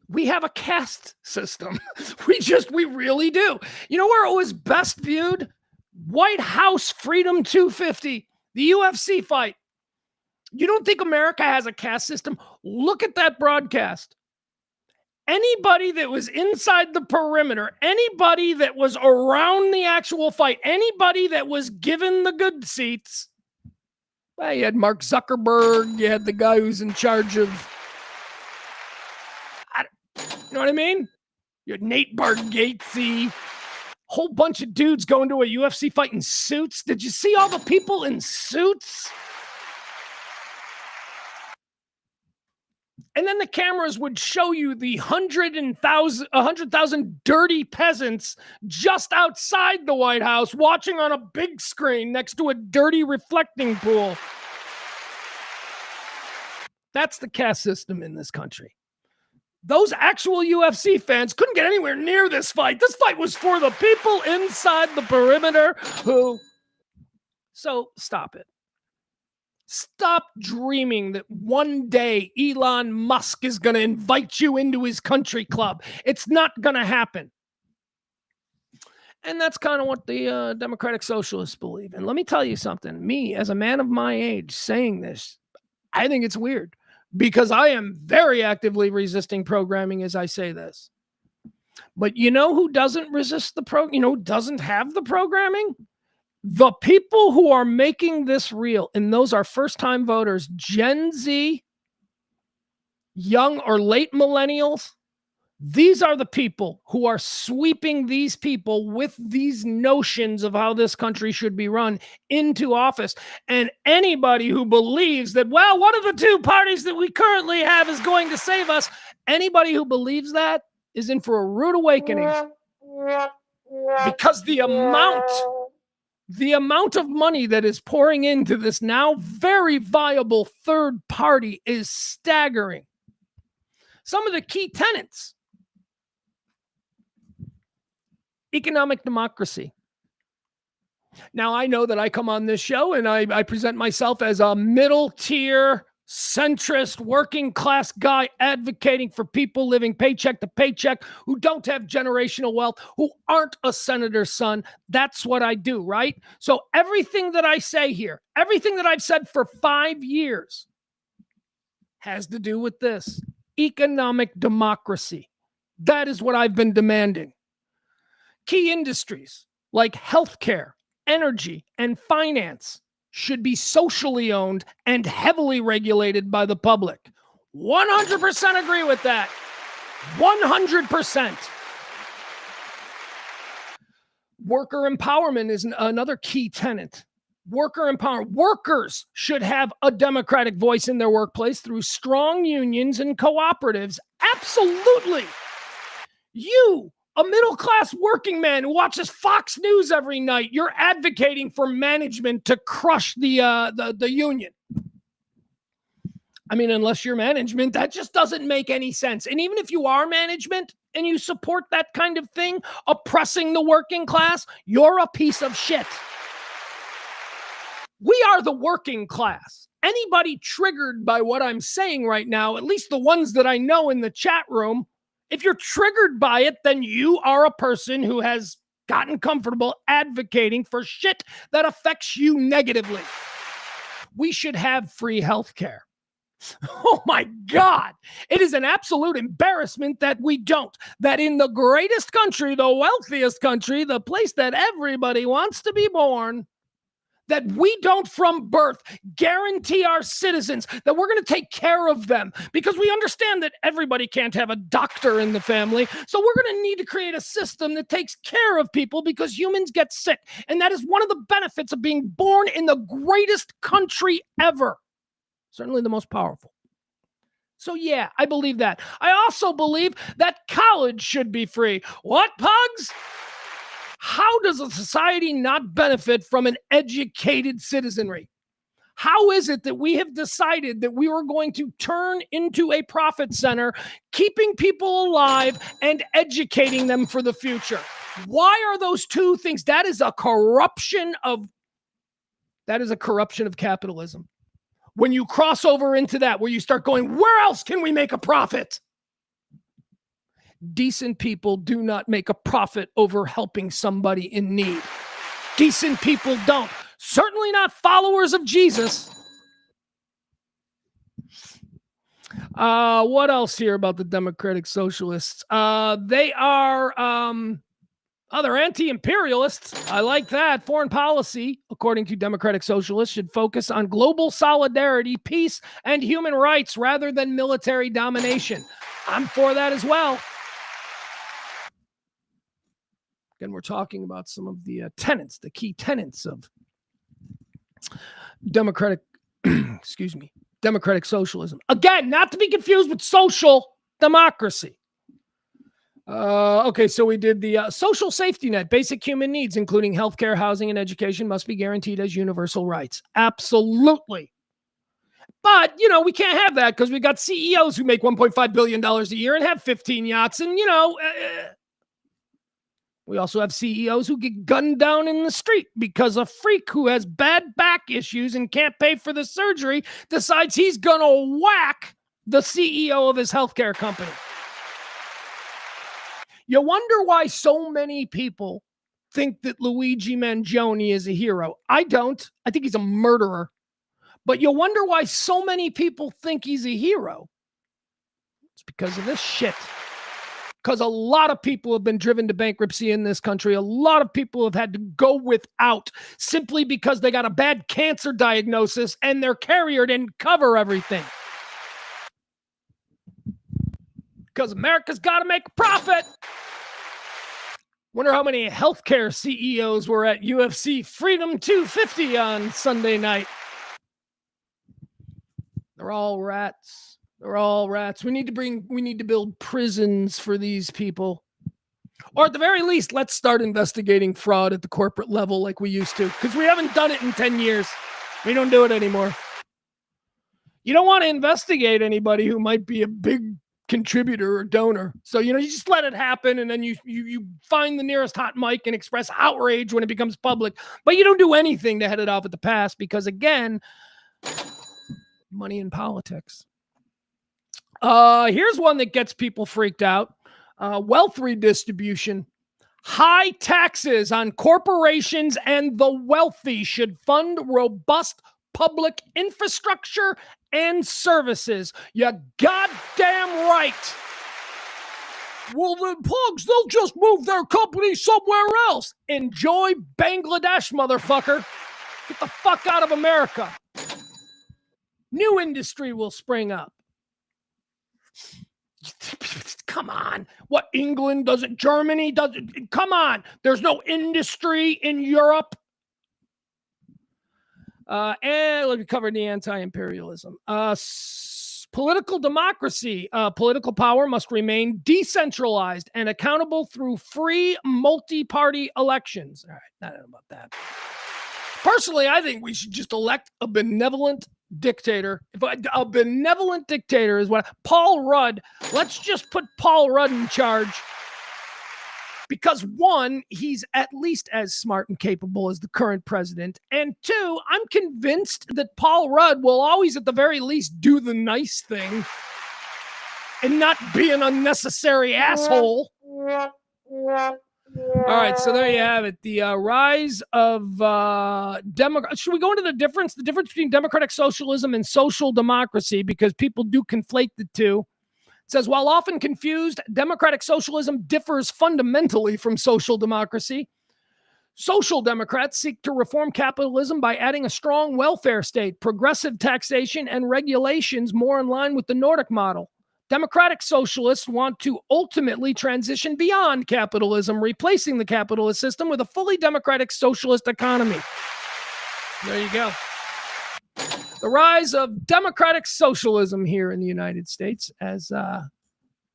a caste system. We really do. You know where it was best viewed? White House Freedom 250, the UFC fight. You don't think America has a caste system? Look at that broadcast. Anybody that was inside the perimeter, anybody that was around the actual fight, anybody that was given the good seats, well, you had Mark Zuckerberg, you had the guy who's in charge of, you know what I mean? You had Nate Bargatze, whole bunch of dudes going to a UFC fight in suits. Did you see all the people in suits? And then the cameras would show you the 100,000 dirty peasants just outside the White House watching on a big screen next to a dirty reflecting pool. That's the caste system in this country. Those actual UFC fans couldn't get anywhere near this fight. This fight was for the people inside the perimeter who... So stop it. Stop dreaming that one day Elon Musk is going to invite you into his country club. It's not going to happen. And that's kind of what the democratic socialists believe. And let me tell you something. Me, as a man of my age, saying this, I think it's weird because I am very actively resisting programming as I say this. But you know who doesn't resist the doesn't have the programming? The people who are making this real, and those are first-time voters, Gen Z, young or late millennials, these are the people who are sweeping these people with these notions of how this country should be run into office. And anybody who believes that, well, one of the two parties that we currently have is going to save us, anybody who believes that is in for a rude awakening. Because the amount of money that is pouring into this now very viable third party is staggering. Some of the key tenets: economic democracy. Now, I know that I come on this show and I present myself as a middle tier, centrist, working class guy advocating for people living paycheck to paycheck who don't have generational wealth, who aren't a senator's son. That's what I do, right? So everything that I say here, everything that I've said for 5 years has to do with this: economic democracy. That is what I've been demanding. Key industries like healthcare, energy, and finance should be socially owned and heavily regulated by the public. 100% agree with that. 100%. Worker empowerment is another key tenet. Worker empowerment. Workers should have a democratic voice in their workplace through strong unions and cooperatives. Absolutely. You, a middle-class working man who watches Fox News every night, you're advocating for management to crush the union. I mean, unless you're management, that just doesn't make any sense. And even if you are management and you support that kind of thing, oppressing the working class, you're a piece of shit. We are the working class. Anybody triggered by what I'm saying right now, at least the ones that I know in the chat room, if you're triggered by it, then you are a person who has gotten comfortable advocating for shit that affects you negatively. We should have free healthcare. Oh my God. It is an absolute embarrassment that we don't. That in the greatest country, the wealthiest country, the place that everybody wants to be born, that we don't from birth guarantee our citizens that we're going to take care of them, because we understand that everybody can't have a doctor in the family. So we're going to need to create a system that takes care of people, because humans get sick. And that is one of the benefits of being born in the greatest country ever. Certainly the most powerful. So yeah, I believe that. I also believe that college should be free. What, pugs? How does a society not benefit from an educated citizenry? How is it that we have decided that we were going to turn into a profit center, keeping people alive and educating them for the future? Why are those two things? That is a corruption of capitalism. When you cross over into that, where you start going, where else can we make a profit? Decent people do not make a profit over helping somebody in need. Decent people don't. Certainly not followers of Jesus. What else here about the Democratic Socialists? They are... they're anti-imperialists. I like that. Foreign policy, according to Democratic Socialists, should focus on global solidarity, peace, and human rights rather than military domination. I'm for that as well. Again, we're talking about some of the tenets, the key tenets of democratic socialism. Again, not to be confused with social democracy. Okay, so we did the social safety net. Basic human needs, including healthcare, housing, and education, must be guaranteed as universal rights. Absolutely. But, we can't have that because we got CEOs who make $1.5 billion a year and have 15 yachts. And, we also have CEOs who get gunned down in the street because a freak who has bad back issues and can't pay for the surgery decides he's going to whack the CEO of his healthcare company. You wonder why so many people think that Luigi Mangione is a hero. I don't. I think he's a murderer. But you wonder why so many people think he's a hero. It's because of this shit. because a lot of people have been driven to bankruptcy in this country. A lot of people have had to go without simply because they got a bad cancer diagnosis and their carrier didn't cover everything. Because America's got to make a profit. Wonder how many healthcare CEOs were at UFC Freedom 250 on Sunday night. They're all rats. They're all rats. We need to build prisons for these people. Or at the very least, let's start investigating fraud at the corporate level like we used to, because we haven't done it in 10 years. We don't do it anymore. You don't want to investigate anybody who might be a big contributor or donor. So, you just let it happen, and then you find the nearest hot mic and express outrage when it becomes public. But you don't do anything to head it off at the pass because, again, money in politics. Here's one that gets people freaked out. Wealth redistribution. High taxes on corporations and the wealthy should fund robust public infrastructure and services. You goddamn right. Well, the punks, they'll just move their company somewhere else. Enjoy Bangladesh, motherfucker. Get the fuck out of America. New industry will spring up. Come on. What, England doesn't? Germany doesn't? Come on. There's no industry in Europe. And let me cover the anti-imperialism. Political democracy. Political power must remain decentralized and accountable through free multi-party elections. All right, I don't know about that. Personally, I think we should just elect a benevolent dictator. A benevolent dictator is what Paul Rudd. Let's just put Paul Rudd in charge. Because one, he's at least as smart and capable as the current president. And two, I'm convinced that Paul Rudd will always, at the very least, do the nice thing and not be an unnecessary asshole. All right, so there you have it. The rise of Democrat. Should we go into the difference between democratic socialism and social democracy? Because people do conflate the two. It says, while often confused, democratic socialism differs fundamentally from social democracy. Social democrats seek to reform capitalism by adding a strong welfare state, progressive taxation, and regulations more in line with the Nordic model. Democratic socialists want to ultimately transition beyond capitalism, replacing the capitalist system with a fully democratic socialist economy. There you go. The rise of democratic socialism here in the United States as a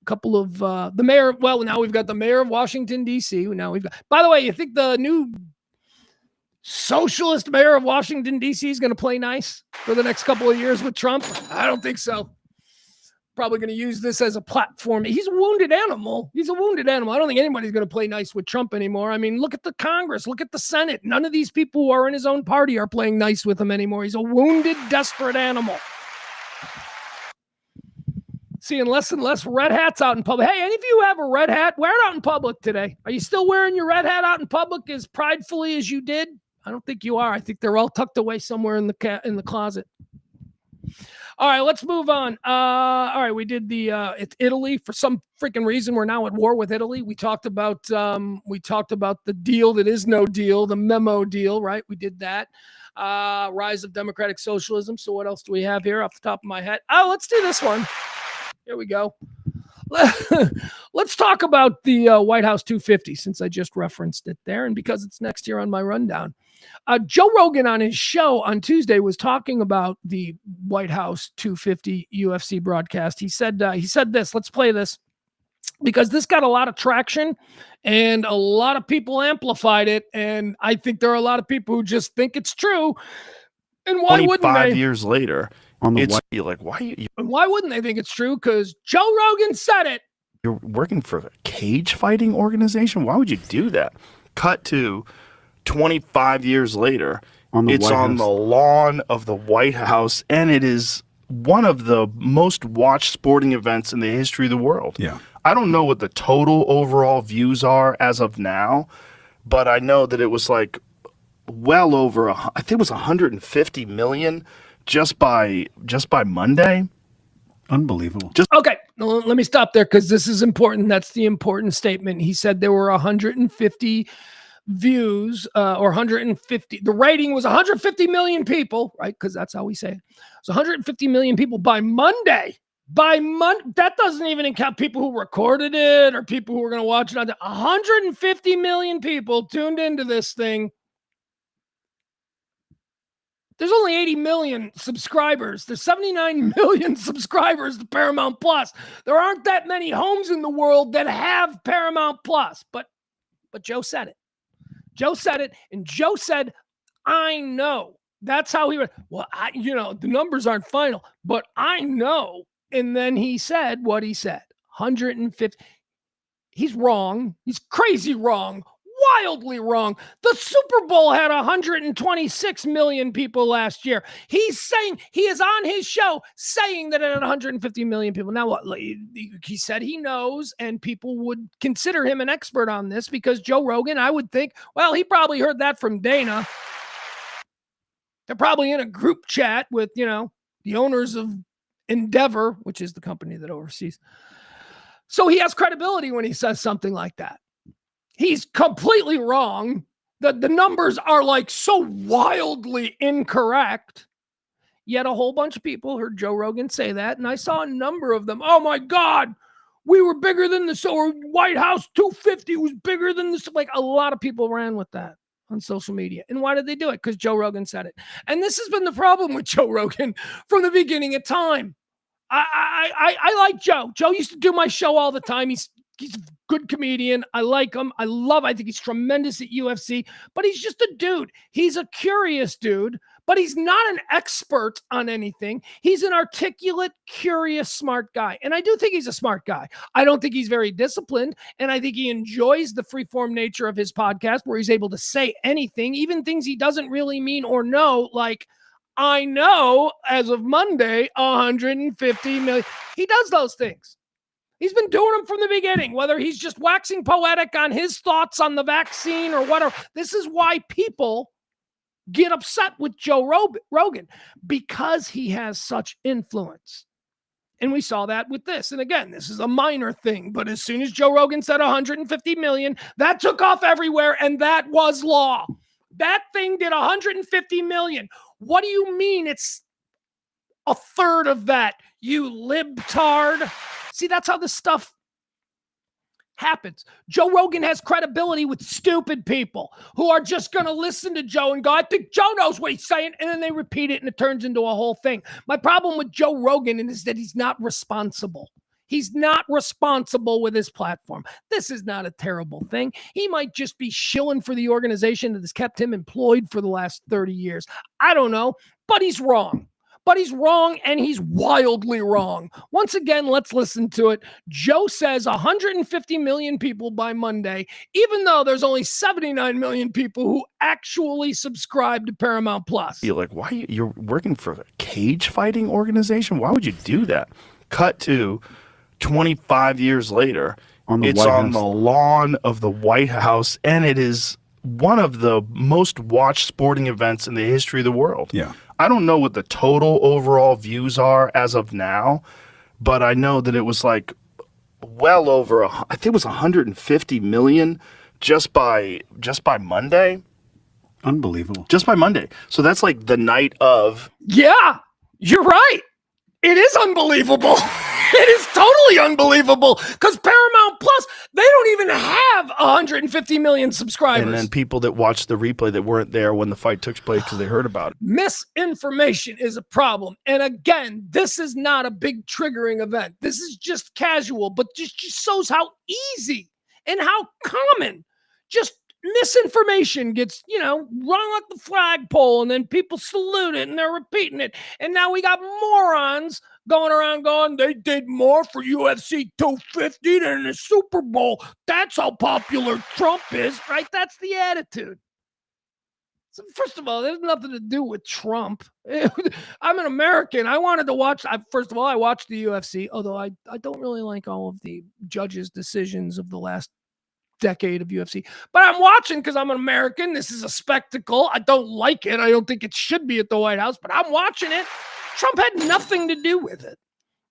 couple of the mayor. Well, now we've got the mayor of Washington, D.C. Now we've got, by the way, you think the new socialist mayor of Washington, D.C. is going to play nice for the next couple of years with Trump? I don't think so. Probably going to use this as a platform. He's a wounded animal. I don't think anybody's going to play nice with Trump anymore. I mean, look at the Congress. Look at the Senate. None of these people who are in his own party are playing nice with him anymore. He's a wounded, desperate animal. Seeing less and less red hats out in public. Hey, any of you have a red hat? Wear it out in public today. Are you still wearing your red hat out in public as pridefully as you did? I don't think you are. I think they're all tucked away somewhere in the closet. All right, let's move on. All right, we did it's Italy. For some freaking reason, we're now at war with Italy. We talked about the deal that is no deal, the memo deal, right? We did that. Rise of democratic socialism. So what else do we have here off the top of my head? Oh, let's do this one. Here we go. Let's talk about the White House 250, since I just referenced it there, and because it's next here on my rundown. Joe Rogan on his show on Tuesday was talking about the White House 250 UFC broadcast. He said this. Let's play this, because this got a lot of traction and a lot of people amplified it. And I think there are a lot of people who just think it's true. And why wouldn't they? 25 years later, on the you're like, why wouldn't they think it's true? Because Joe Rogan said it. You're working for a cage fighting organization? Why would you do that? Cut to 25 years later, it's on the lawn of the White House, and it is one of the most watched sporting events in the history of the world. Yeah. I don't know what the total overall views are as of now, but I know that it was like well over, I think it was 150 million just by Monday. Unbelievable. Okay, let me stop there because this is important. That's the important statement. He said there were 150 views or 150. The rating was 150 million people, right? Because that's how we say it. So 150 million people by Monday. That doesn't even count people who recorded it or people who were going to watch it. 150 million people tuned into this thing. There's only 80 million subscribers. There's 79 million subscribers to Paramount Plus. There aren't that many homes in the world that have Paramount Plus. But Joe said it. Joe said it, and Joe said, I know. That's how he, well, the numbers aren't final, but I know. And then he said what he said, 150. He's wrong. He's crazy wrong, wildly wrong. The Super Bowl had 126 million people last year. He's saying, he is on his show saying that it had 150 million people. Now, what he said he knows, and people would consider him an expert on this because Joe Rogan, I would think, well, he probably heard that from Dana. They're probably in a group chat with, the owners of Endeavor, which is the company that oversees. So he has credibility when he says something like that. He's completely wrong. The numbers are like so wildly incorrect. Yet a whole bunch of people heard Joe Rogan say that, and I saw a number of them. Oh my God, we were bigger than the White House 250 was bigger than this. Like a lot of people ran with that on social media. And why did they do it? Because Joe Rogan said it. And this has been the problem with Joe Rogan from the beginning of time. I like Joe. Joe used to do my show all the time. He's a good comedian. I like him. I think he's tremendous at UFC, but he's just a dude. He's a curious dude, but he's not an expert on anything. He's an articulate, curious, smart guy. And I do think he's a smart guy. I don't think he's very disciplined. And I think he enjoys the freeform nature of his podcast where he's able to say anything, even things he doesn't really mean or know, like, I know as of Monday, 150 million. He does those things. He's been doing them from the beginning, whether he's just waxing poetic on his thoughts on the vaccine or whatever. This is why people get upset with Joe Rogan, because he has such influence. And we saw that with this. And again, this is a minor thing, but as soon as Joe Rogan said 150 million, that took off everywhere, and that was law. That thing did 150 million. What do you mean it's a third of that, you libtard? See, that's how this stuff happens. Joe Rogan has credibility with stupid people who are just going to listen to Joe and go, I think Joe knows what he's saying. And then they repeat it and it turns into a whole thing. My problem with Joe Rogan is that he's not responsible. He's not responsible with his platform. This is not a terrible thing. He might just be shilling for the organization that has kept him employed for the last 30 years. I don't know, but he's wrong. But he's wrong, and he's wildly wrong. Once again, let's listen to it. Joe says 150 million people by Monday, even though there's only 79 million people who actually subscribe to Paramount Plus. You're like, why? You're working for a cage fighting organization? Why would you do that? Cut to 25 years later, it's on the lawn of the White House, and it is one of the most watched sporting events in the history of the world. Yeah. I don't know what the total overall views are as of now, but I know that it was like well over, I think it was 150 million just by Monday. Unbelievable. Just by Monday. So that's like the night of. Yeah, you're right. It is unbelievable. It is totally unbelievable because Paramount Plus, they don't even have 150 million subscribers. And then people that watched the replay that weren't there when the fight took place because they heard about it. Misinformation is a problem. And again, this is not a big triggering event. This is just casual, but just shows how easy and how common just misinformation gets, rung at the flagpole, and then people salute it and they're repeating it. And now we got morons going around going, they did more for UFC 250 than the Super Bowl. That's how popular Trump is, right? That's the attitude. So first of all, there's nothing to do with Trump. I'm an American. I wanted to watch. First of all, I watched the UFC, although I don't really like all of the judges' decisions of the last decade of UFC. But I'm watching because I'm an American. This is a spectacle. I don't like it. I don't think it should be at the White House, but I'm watching it. Trump had nothing to do with it.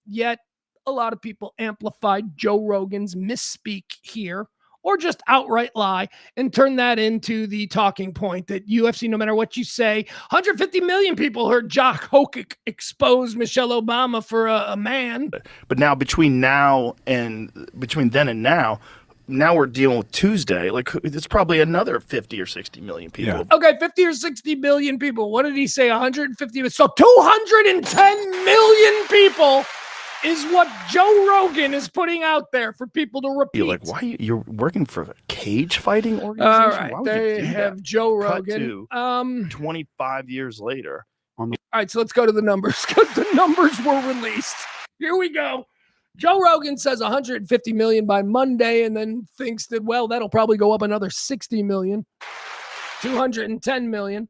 Yet a lot of people amplified Joe Rogan's misspeak here, or just outright lie and turn that into the talking point that UFC, no matter what you say, 150 million people heard Jock Hokic expose Michelle Obama for a man. But now between then and now we're dealing with Tuesday. Like, it's probably another 50 or 60 million people. Yeah. Okay, 50 or 60 million people. What did he say? 150. So 210 million people is what Joe Rogan is putting out there for people to repeat. You're like, why you're working for a cage fighting organization? All right, why would they you do have that? Joe Rogan. Cut to 25 years later. All right, so let's go to the numbers because the numbers were released. Here we go. Joe Rogan says 150 million by Monday and then thinks that, well, that'll probably go up another 60 million, 210 million.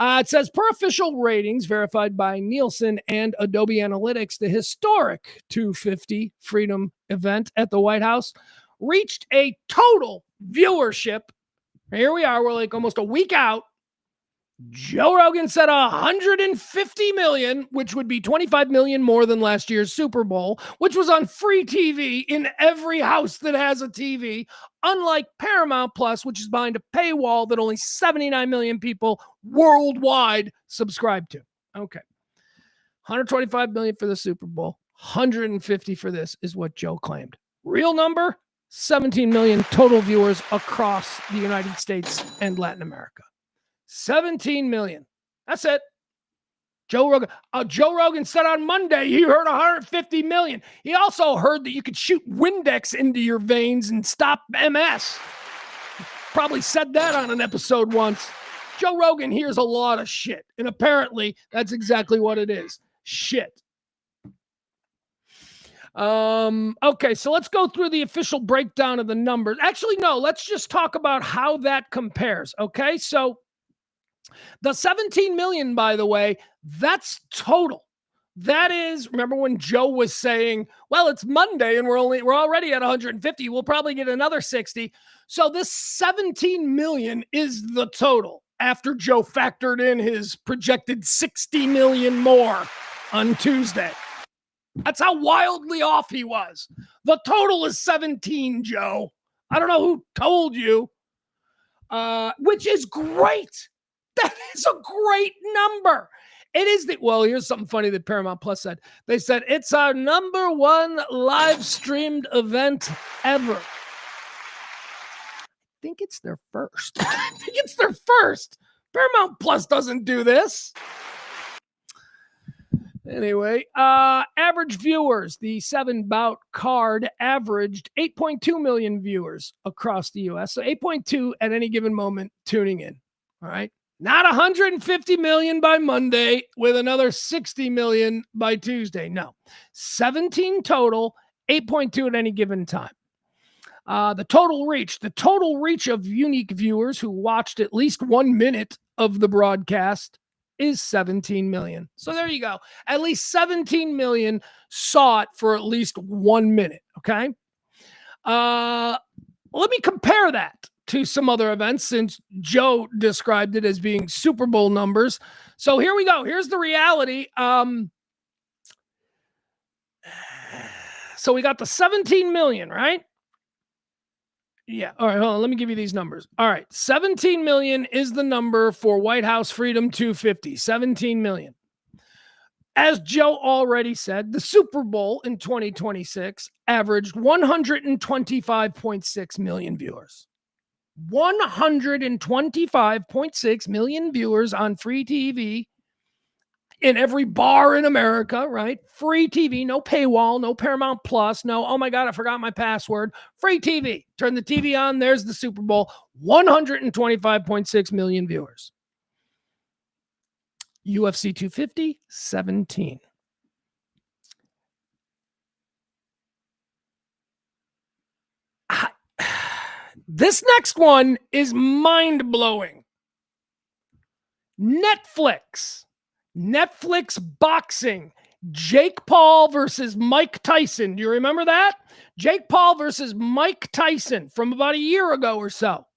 It says per official ratings verified by Nielsen and Adobe Analytics, the historic 250 Freedom event at the White House reached a total viewership. Here we are. We're like almost a week out. Joe Rogan said 150 million, which would be 25 million more than last year's Super Bowl, which was on free TV in every house that has a TV, unlike Paramount Plus, which is behind a paywall that only 79 million people worldwide subscribe to. Okay. 125 million for the Super Bowl, 150 for this is what Joe claimed. Real number, 17 million total viewers across the United States and Latin America. 17 million. That's it. Joe Rogan said on Monday he heard 150 million. He also heard that you could shoot Windex into your veins and stop MS. Probably said that on an episode once. Joe Rogan hears a lot of shit, and apparently that's exactly what it is. Shit. Okay, so let's go through the official breakdown of the numbers. Actually, no, let's just talk about how that compares. Okay, so the 17 million, by the way, that's total. That is, remember when Joe was saying, well, it's Monday and we're already at 150. We'll probably get another 60. So this 17 million is the total after Joe factored in his projected 60 million more on Tuesday. That's how wildly off he was. The total is 17, Joe. I don't know who told you, which is great. That is a great number. It is here's something funny that Paramount Plus said. They said it's our number one live streamed event ever. I think it's their first. Paramount Plus doesn't do this. Anyway, average viewers, the 7-bout card averaged 8.2 million viewers across the U.S. So 8.2 at any given moment tuning in. All right. Not 150 million by Monday with another 60 million by Tuesday. No, 17 total, 8.2 at any given time. The total reach of unique viewers who watched at least 1 minute of the broadcast is 17 million. So there you go. At least 17 million saw it for at least 1 minute. Okay. Let me compare that to some other events since Joe described it as being Super Bowl numbers. So here we go. Here's the reality. So we got the 17 million, right? Yeah. All right. Hold on. Let me give you these numbers. All right. 17 million is the number for White House Freedom 250. 17 million. As Joe already said, the Super Bowl in 2026 averaged 125.6 million viewers. 125.6 million viewers on free TV in every bar in America, right? Free TV, no paywall, no Paramount Plus, no, oh my God, I forgot my password. Free TV. Turn the TV on, there's the Super Bowl. 125.6 million viewers. UFC 250, 17. This next one is mind-blowing. Netflix boxing. Jake Paul versus Mike Tyson. Do you remember that? Jake Paul versus Mike Tyson from about a year ago or so.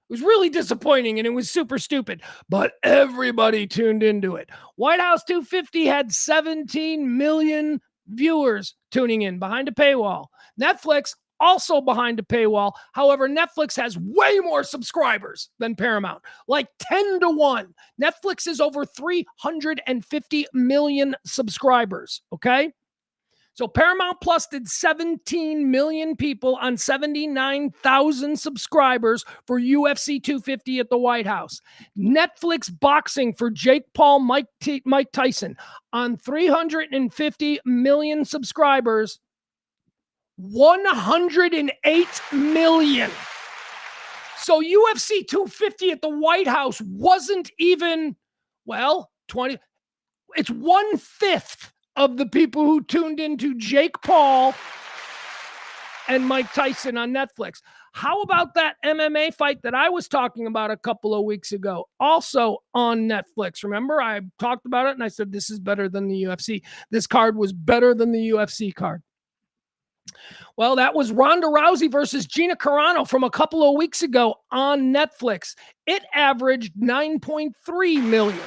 It was really disappointing and it was super stupid, but everybody tuned into it. White House 250 had 17 million viewers tuning in behind a paywall. Netflix also behind a paywall. However, Netflix has way more subscribers than Paramount, like 10-1. Netflix is over 350 million subscribers, okay? So Paramount Plus did 17 million people on 79,000 subscribers for UFC 250 at the White House. Netflix boxing for Jake Paul, Mike Tyson on 350 million subscribers, 108 million. So UFC 250 at the White House wasn't even, 20. It's 1/5 of the people who tuned into Jake Paul and Mike Tyson on Netflix. How about that MMA fight that I was talking about a couple of weeks ago, also on Netflix? Remember, I talked about it and I said, this is better than the UFC. This card was better than the UFC card. Well, that was Ronda Rousey versus Gina Carano from a couple of weeks ago on Netflix. It averaged 9.3 million.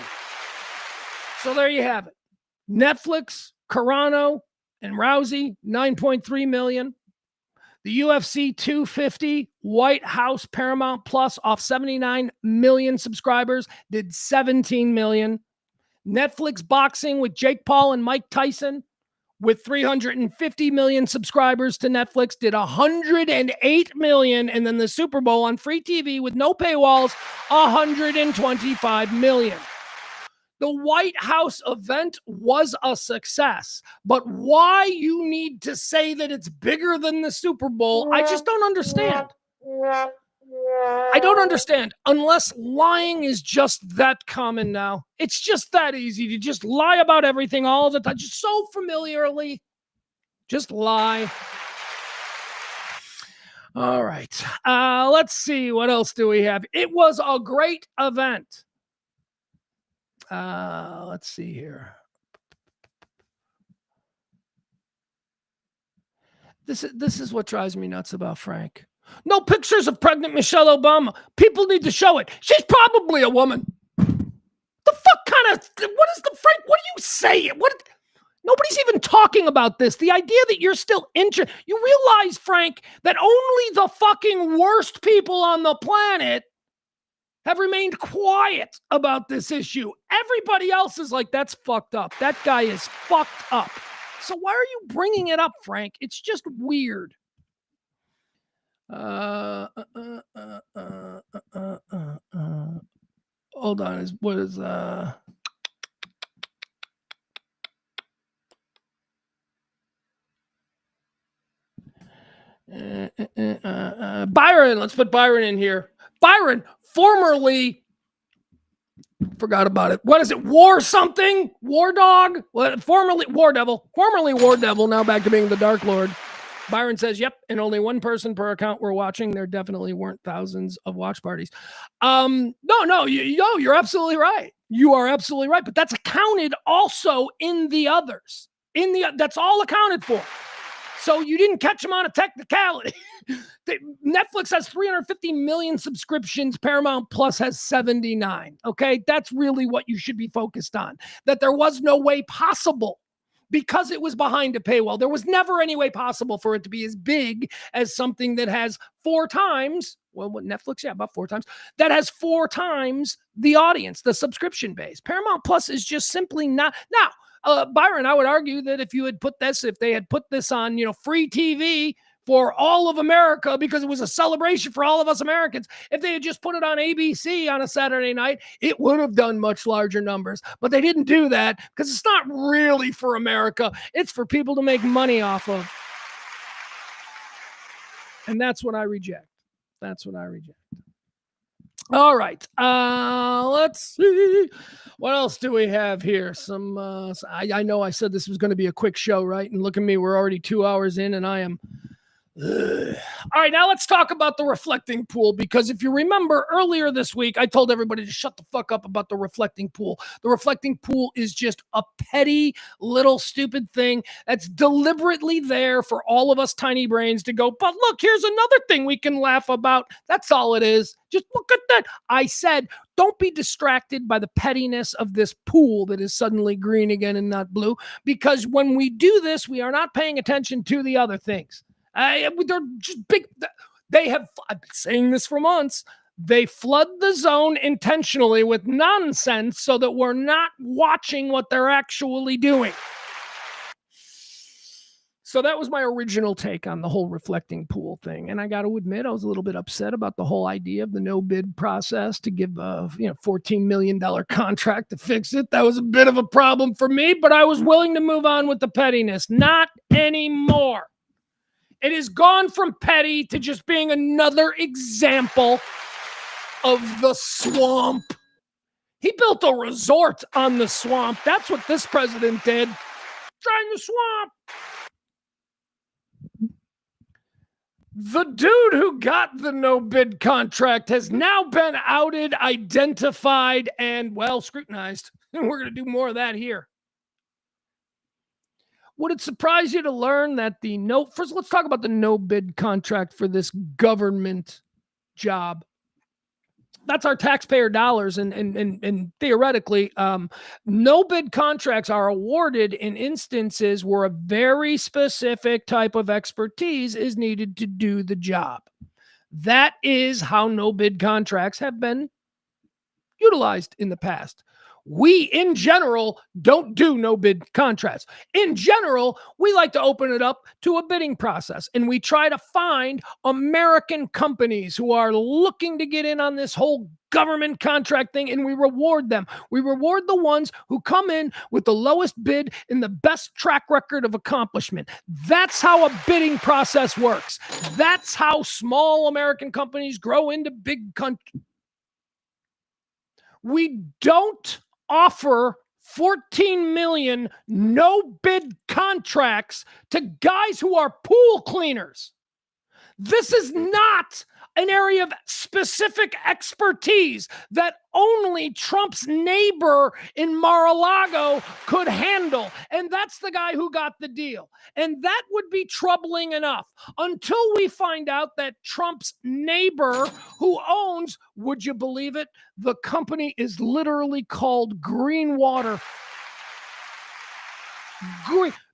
So there you have it. Netflix, Carano, and Rousey, 9.3 million. The UFC 250 White House Paramount Plus off 79 million subscribers did 17 million. Netflix boxing with Jake Paul and Mike Tyson with 350 million subscribers to Netflix did 108 million. And then the Super Bowl on free TV with no paywalls, 125 million. The White House event was a success, but why you need to say that it's bigger than the Super Bowl, I just don't understand. I don't understand, unless lying is just that common now. It's just that easy to just lie about everything all the time, just so familiarly. Just lie. All right. Let's see. What else do we have? It was a great event. Let's see here. This is what drives me nuts about Frank. No pictures of pregnant Michelle Obama. People need to show it. She's probably a woman. The fuck kind of, what is the Frank? What are you saying? Nobody's even talking about this. The idea that you're still you realize, Frank, that only the fucking worst people on the planet have remained quiet about this issue. Everybody else is like, that's fucked up. That guy is fucked up. So why are you bringing it up, Frank? It's just weird. Hold on. Byron, let's put Byron in here. Byron, formerly, forgot about it. What is it? War something? War Dog? What? Formerly War Devil. Formerly War Devil, now back to being the Dark Lord. Byron says, yep, and only one person per account were watching. There definitely weren't thousands of watch parties. No, you're absolutely right. You are absolutely right. But that's accounted also in the others. That's all accounted for. So you didn't catch them on a technicality. Netflix has 350 million subscriptions. Paramount Plus has 79. Okay, that's really what you should be focused on. That there was no way possible, because it was behind a paywall. There was never any way possible for it to be as big as something that has 4 times, well, what Netflix, yeah, about 4 times, that has 4 times the audience, the subscription base. Paramount Plus is just simply not. Now, Byron, I would argue that if they had put this on, free TV for all of America, because it was a celebration for all of us Americans, if they had just put it on ABC on a Saturday night, it would have done much larger numbers. But they didn't do that because it's not really for America. It's for people to make money off of. And that's what I reject. All right. Let's see. What else do we have here? I know I said this was going to be a quick show, right? And look at me. We're already 2 hours in and I am Ugh. All right, now let's talk about the reflecting pool, because if you remember earlier this week, I told everybody to shut the fuck up about the reflecting pool. The reflecting pool is just a petty little stupid thing that's deliberately there for all of us tiny brains to go, but look, here's another thing we can laugh about. That's all it is. Just look at that. I said, don't be distracted by the pettiness of this pool that is suddenly green again and not blue, because when we do this, we are not paying attention to the other things. They're just big. They have, I've been saying this for months, they flood the zone intentionally with nonsense so that we're not watching what they're actually doing. So that was my original take on the whole reflecting pool thing. And I got to admit, I was a little bit upset about the whole idea of the no bid process to give a $14 million contract to fix it. That was a bit of a problem for me, but I was willing to move on with the pettiness. Not anymore. It has gone from petty to just being another example of the swamp. He built a resort on the swamp. That's what this president did. Trying the swamp. The dude who got the no-bid contract has now been outed, identified, and, well, scrutinized. And we're going to do more of that here. Would it surprise you to learn that first, let's talk about the no-bid contract for this government job. That's our taxpayer dollars, and theoretically, no-bid contracts are awarded in instances where a very specific type of expertise is needed to do the job. That is how no-bid contracts have been utilized in the past. We, in general, don't do no-bid contracts. In general, we like to open it up to a bidding process, and we try to find American companies who are looking to get in on this whole government contract thing, and we reward them. We reward the ones who come in with the lowest bid and the best track record of accomplishment. That's how a bidding process works. That's how small American companies grow into big countries. We don't offer 14 million no-bid contracts to guys who are pool cleaners. This is not an area of specific expertise that only Trump's neighbor in Mar-a-Lago could handle. And that's the guy who got the deal. And that would be troubling enough until we find out that Trump's neighbor who owns, would you believe it, the company is literally called Green Water.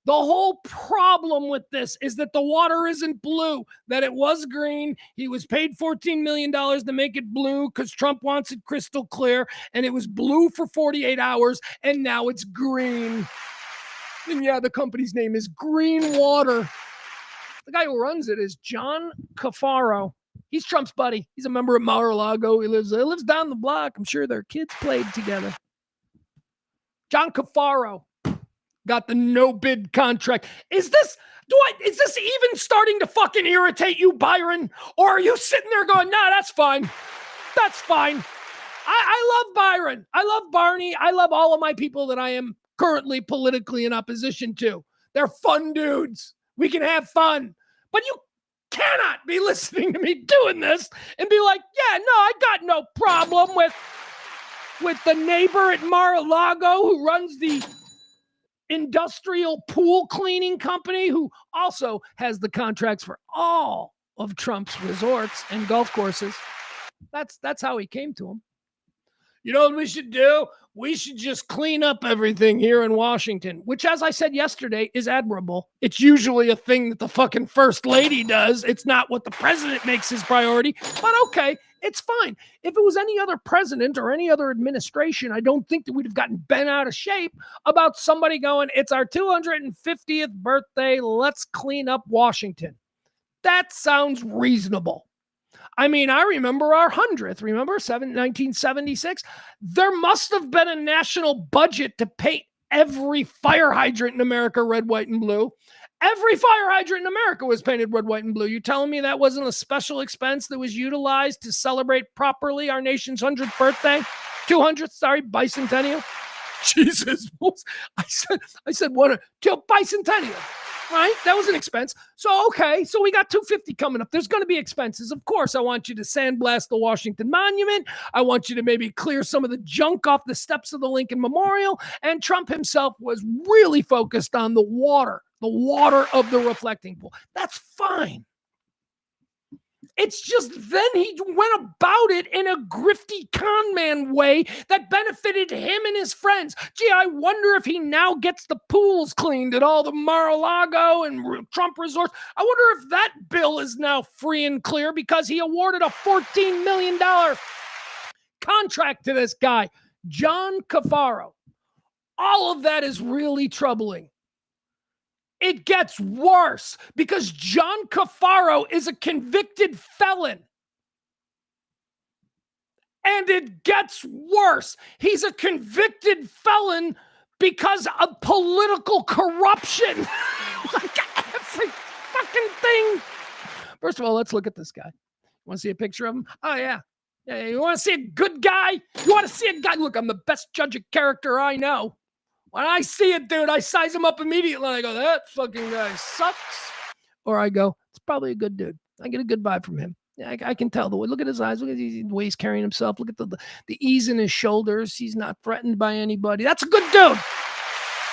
The whole problem with this is that the water isn't blue, that it was green. He was paid $14 million to make it blue because Trump wants it crystal clear, and it was blue for 48 hours, and now it's green. And yeah, the company's name is Green Water. The guy who runs it is John Cafaro. He's Trump's buddy. He's a member of Mar-a-Lago. He lives down the block. I'm sure their kids played together. John Cafaro got the no-bid contract. Is this even starting to fucking irritate you, Byron? Or are you sitting there going, nah, that's fine. That's fine. I love Byron. I love Barney. I love all of my people that I am currently politically in opposition to. They're fun dudes. We can have fun. But you cannot be listening to me doing this and be like, yeah, no, I got no problem with the neighbor at Mar-a-Lago who runs the industrial pool cleaning company, who also has the contracts for all of Trump's resorts and golf courses. That's how he came to him. You know what we should do? We should just clean up everything here in Washington, which, as I said yesterday, is admirable. It's usually a thing that the fucking first lady does. It's not what the president makes his priority, but okay, it's fine. If it was any other president or any other administration, I don't think that we'd have gotten bent out of shape about somebody going, it's our 250th birthday, let's clean up Washington. That sounds reasonable. I mean, I remember our 100th, 1976? There must have been a national budget to paint every fire hydrant in America red, white, and blue. Every fire hydrant in America was painted red, white, and blue. You telling me that wasn't a special expense that was utilized to celebrate properly our nation's 100th birthday? 200th, bicentennial? Jesus. I said bicentennial. Right? That was an expense. So, okay. So we got $250 coming up. There's going to be expenses. Of course, I want you to sandblast the Washington Monument. I want you to maybe clear some of the junk off the steps of the Lincoln Memorial. And Trump himself was really focused on the water of the reflecting pool. That's fine. It's just then he went about it in a grifty con man way that benefited him and his friends. Gee, I wonder if he now gets the pools cleaned at all the Mar-a-Lago and Trump resorts. I wonder if that bill is now free and clear because he awarded a $14 million contract to this guy, John Cafaro. All of that is really troubling. It gets worse because John Cafaro is a convicted felon. And it gets worse. He's a convicted felon because of political corruption. Like every fucking thing. First of all, let's look at this guy. You want to see a picture of him? Oh, yeah. Yeah, you want to see a good guy? You want to see a guy? Look, I'm the best judge of character I know. When I see a dude, I size him up immediately. I go, that fucking guy sucks. Or I go, it's probably a good dude. I get a good vibe from him. I can tell the way. Look at his eyes. Look at the way he's carrying himself. Look at the ease in his shoulders. He's not threatened by anybody. That's a good dude.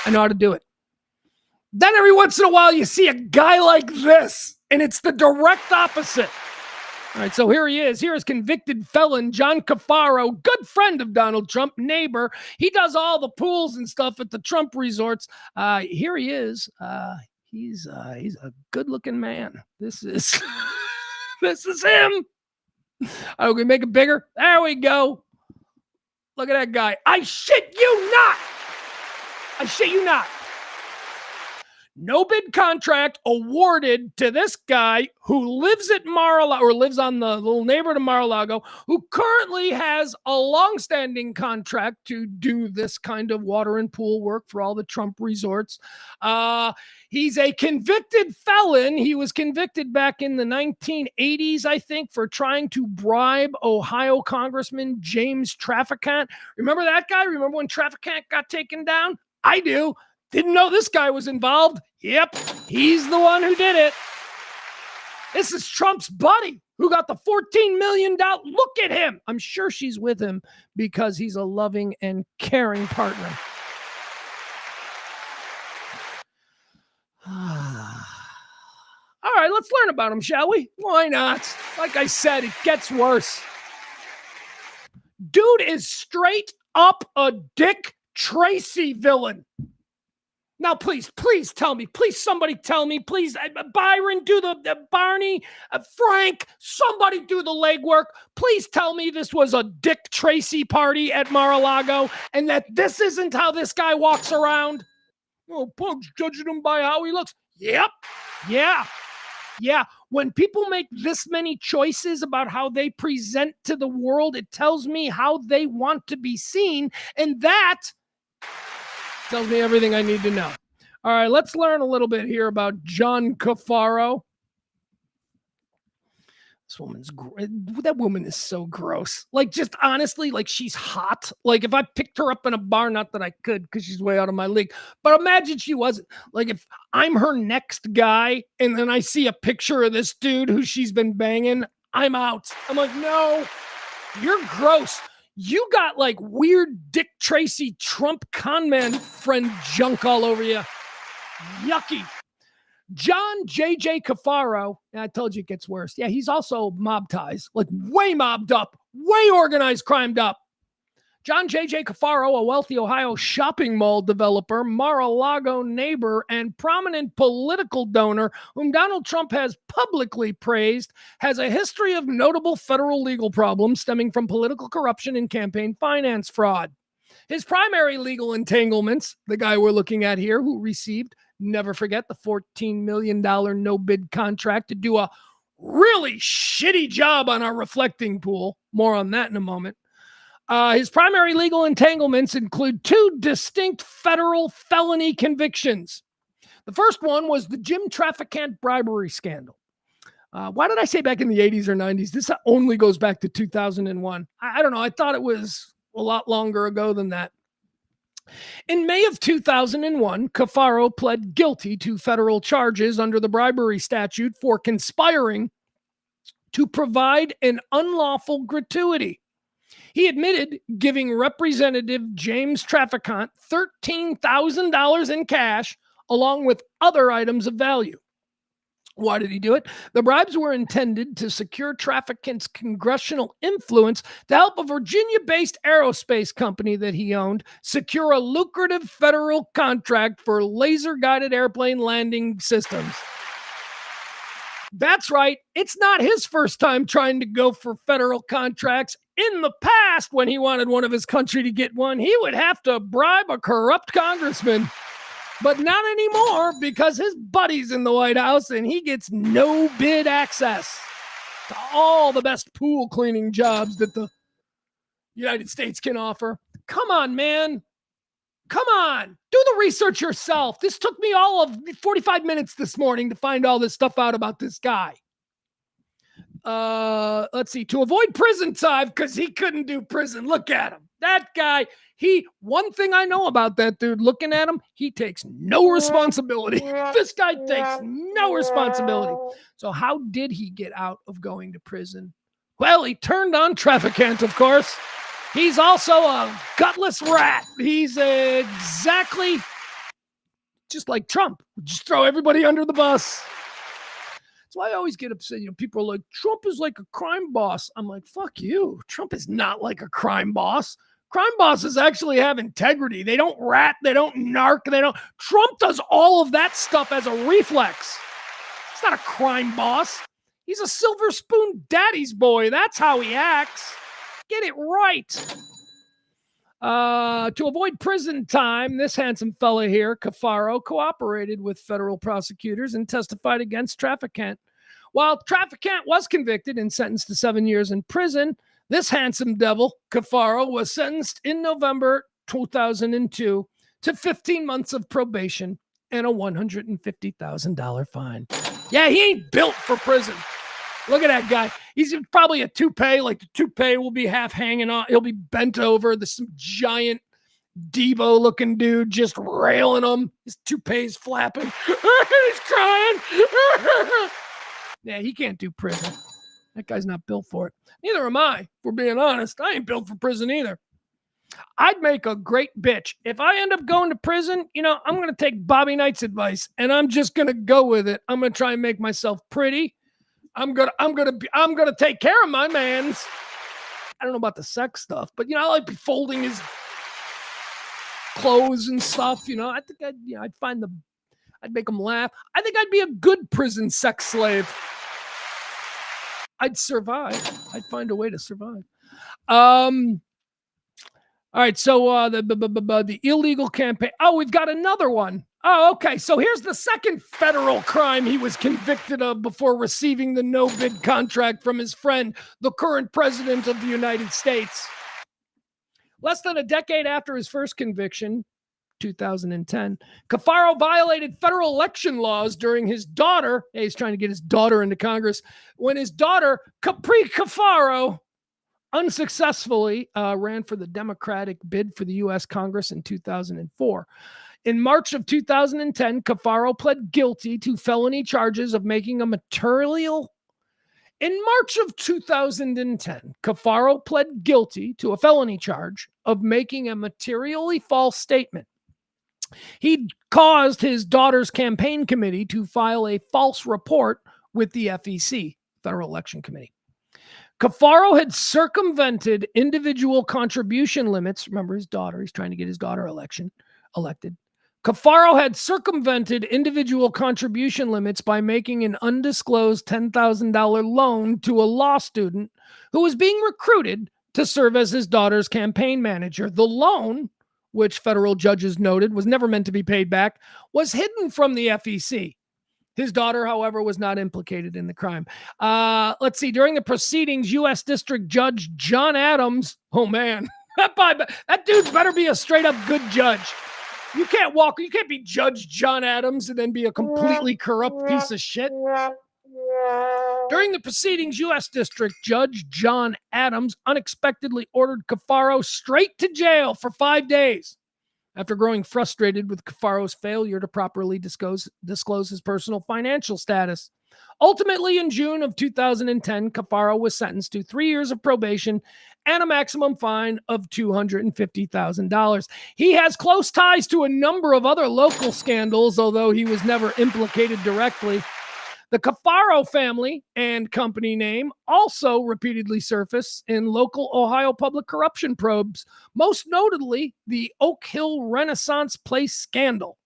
I know how to do it. Then every once in a while, you see a guy like this, and it's the direct opposite. All right, so here he is. Here is convicted felon John Cafaro, good friend of Donald Trump, neighbor. He does all the pools and stuff at the Trump resorts. Here he is. He's a good-looking man. This is this is him. Oh, we make it bigger. There we go. Look at that guy. I shit you not. I shit you not. No bid contract awarded to this guy who lives at Mar-a-Lago, or lives on the little neighborhood of Mar-a-Lago, who currently has a long-standing contract to do this kind of water and pool work for all the Trump resorts. He's a convicted felon. He was convicted back in the 1980s, I think, for trying to bribe Ohio Congressman James Traficant. Remember that guy? Remember when Traficant got taken down? I do. Didn't know this guy was involved. Yep, he's the one who did it. This is Trump's buddy who got the $14 million. Look at him. I'm sure she's with him because he's a loving and caring partner. All right, let's learn about him, shall we? Why not? Like I said, it gets worse. Dude is straight up a Dick Tracy villain. Now, please tell me. Please, somebody tell me. Please, Byron, do the Barney, Frank, somebody do the legwork. Please tell me this was a Dick Tracy party at Mar-a-Lago and that this isn't how this guy walks around. Oh, Pug's judging him by how he looks. Yep. Yeah. When people make this many choices about how they present to the world, it tells me how they want to be seen. And that tells me everything I need to know. All right, let's learn a little bit here about John Cafaro. That woman is so gross. Like, just honestly, like, she's hot. Like, if I picked her up in a bar, not that I could because she's way out of my league, but imagine she wasn't. Like, if I'm her next guy and then I see a picture of this dude who she's been banging, I'm out. I'm like, no, you're gross. You got like weird Dick Tracy Trump conman friend junk all over you. Yucky. John J.J. Cafaro, and I told you it gets worse. Yeah, he's also mob ties, like way mobbed up, way organized crimed up. John J.J. Cafaro, a wealthy Ohio shopping mall developer, Mar-a-Lago neighbor, and prominent political donor whom Donald Trump has publicly praised, has a history of notable federal legal problems stemming from political corruption and campaign finance fraud. His primary legal entanglements, the guy we're looking at here, who received, never forget, the $14 million no-bid contract to do a really shitty job on our reflecting pool. More on that in a moment. His primary legal entanglements include two distinct federal felony convictions. The first one was the Jim Traficant bribery scandal. Why did I say back in the 80s or 90s? This only goes back to 2001. I don't know. I thought it was a lot longer ago than that. In May of 2001, Cafaro pled guilty to federal charges under the bribery statute for conspiring to provide an unlawful gratuity. He admitted giving Representative James Traficant $13,000 in cash, along with other items of value. Why did he do it? The bribes were intended to secure Traficant's congressional influence to help a Virginia-based aerospace company that he owned secure a lucrative federal contract for laser-guided airplane landing systems. That's right. It's not his first time trying to go for federal contracts. In the past, when he wanted one of his country to get one, he would have to bribe a corrupt congressman. But not anymore, because his buddy's in the White House and he gets no bid access to all the best pool cleaning jobs that the United States can offer. Come on, man. Come on. Do the research yourself. This took me all of 45 minutes this morning to find all this stuff out about this guy. Let's see. To avoid prison time, because he couldn't do prison. Look at him. That guy, one thing I know about that dude, looking at him, he takes no responsibility. This guy takes no responsibility. So how did he get out of going to prison? Well, he turned on Traficant, of course. He's also a gutless rat. He's exactly just like Trump. Just throw everybody under the bus. That's why I always get upset. People are like, Trump is like a crime boss. I'm like, fuck you. Trump is not like a crime boss. Crime bosses actually have integrity. They don't rat. They don't narc. Trump does all of that stuff as a reflex. He's not a crime boss. He's a silver spoon daddy's boy. That's how he acts. Get it right. To avoid prison time, this handsome fella here, Cafaro, cooperated with federal prosecutors and testified against Traficant. While Traficant was convicted and sentenced to 7 years in prison, this handsome devil, Cafaro, was sentenced in November 2002 to 15 months of probation and a $150,000 fine. Yeah, he ain't built for prison. Look at that guy. He's probably a toupee. Like the toupee will be half hanging on. He'll be bent over. There's some giant Devo-looking dude just railing him. His toupee's flapping. He's crying. Yeah, he can't do prison. That guy's not built for it. Neither am I, if we're being honest. I ain't built for prison either. I'd make a great bitch. If I end up going to prison, I'm going to take Bobby Knight's advice, and I'm just going to go with it. I'm going to try and make myself pretty. I'm gonna take care of my mans. I don't know about the sex stuff, but I like folding his clothes and stuff. I think I'd make him laugh. I think I'd be a good prison sex slave. I'd survive. I'd find a way to survive. All right. So the illegal campaign. Oh, we've got another one. Oh, okay. So here's the second federal crime he was convicted of before receiving the no-bid contract from his friend, the current president of the United States. Less than a decade after his first conviction, 2010, Cafaro violated federal election laws during his daughter. He's trying to get his daughter into Congress. When his daughter, Capri Cafaro, unsuccessfully ran for the Democratic bid for the U.S. Congress in 2004. In March of 2010, Cafaro pled guilty to felony charges of making a material. In March of 2010, Cafaro pled guilty to a felony charge of making a materially false statement. He caused his daughter's campaign committee to file a false report with the FEC, Federal Election Committee. Cafaro had circumvented individual contribution limits. Remember his daughter. He's trying to get his daughter elected. Cafaro had circumvented individual contribution limits by making an undisclosed $10,000 loan to a law student who was being recruited to serve as his daughter's campaign manager. The loan, which federal judges noted was never meant to be paid back, was hidden from the FEC. His daughter, however, was not implicated in the crime. Let's see. During the proceedings, U.S. District Judge John Adams, oh man, that dude better be a straight up good judge. You can't be Judge John Adams and then be a completely corrupt piece of shit. During the proceedings, U.S. District Judge John Adams unexpectedly ordered Cafaro straight to jail for 5 days. after growing frustrated with Cafaro's failure to properly disclose his personal financial status. Ultimately, in June of 2010, Cafaro was sentenced to 3 years of probation and a maximum fine of $250,000. He has close ties to a number of other local scandals, although he was never implicated directly. The Cafaro family and company name also repeatedly surface in local Ohio public corruption probes, most notably the Oak Hill Renaissance Place scandal.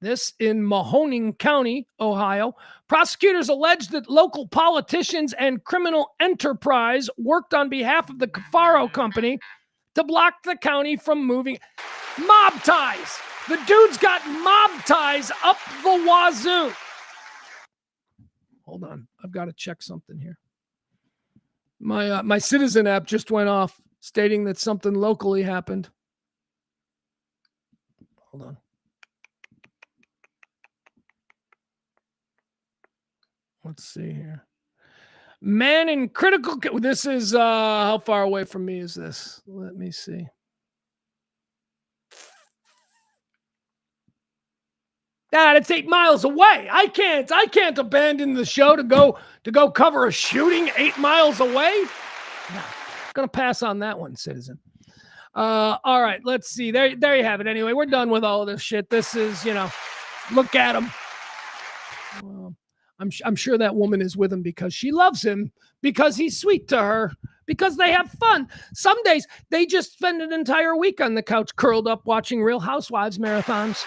This in Mahoning County, Ohio. Prosecutors alleged that local politicians and criminal enterprise worked on behalf of the Cafaro company to block the county from moving. Mob ties. The dude's got mob ties up the wazoo. Hold on. I've got to check something here. My Citizen app just went off stating that something locally happened. Hold on. Let's see here. Man in critical. This is how far away from me is this? Let me see. It's 8 miles away. I can't abandon the show to go cover a shooting 8 miles away. No, gonna pass on that one, Citizen. All right, let's see. There you have it. Anyway, we're done with all of this shit. This is, look at him. Well, I'm sure that woman is with him because she loves him, because he's sweet to her, because they have fun. Some days they just spend an entire week on the couch curled up watching Real Housewives marathons.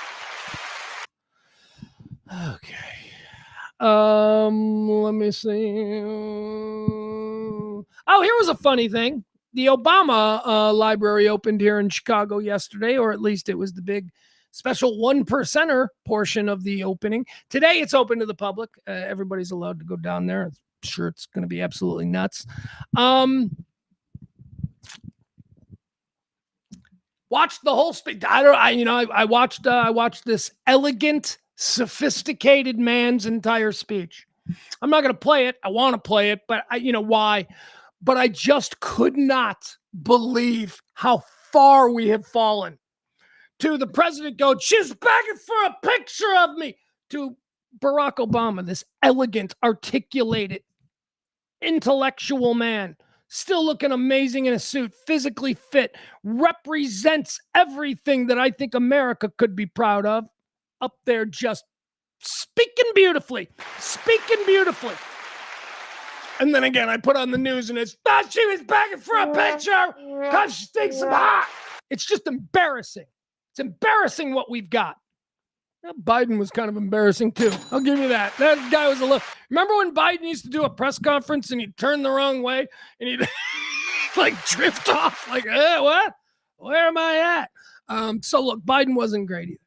Okay. Let me see. Oh, here was a funny thing. The Obama library opened here in Chicago yesterday, or at least it was the big special 1%er portion of the opening. Today it's open to the public. Everybody's allowed to go down there. I'm sure it's going to be absolutely nuts. Watched the whole speech. I watched this elegant, sophisticated man's entire speech. I'm not going to play it. I want to play it, but why? But I just could not believe how far we have fallen. To the president going, she's begging for a picture of me. To Barack Obama, this elegant, articulated, intellectual man, still looking amazing in a suit, physically fit, represents everything that I think America could be proud of. Up there just speaking beautifully. And then again, I put on the news and it's, she was begging for a picture because she thinks I'm hot. It's just embarrassing. It's embarrassing what we've got. Biden was kind of embarrassing too. I'll give you that. That guy was a little. Remember when Biden used to do a press conference and he'd turn the wrong way and he'd like drift off like, what? Where am I at? So look, Biden wasn't great either.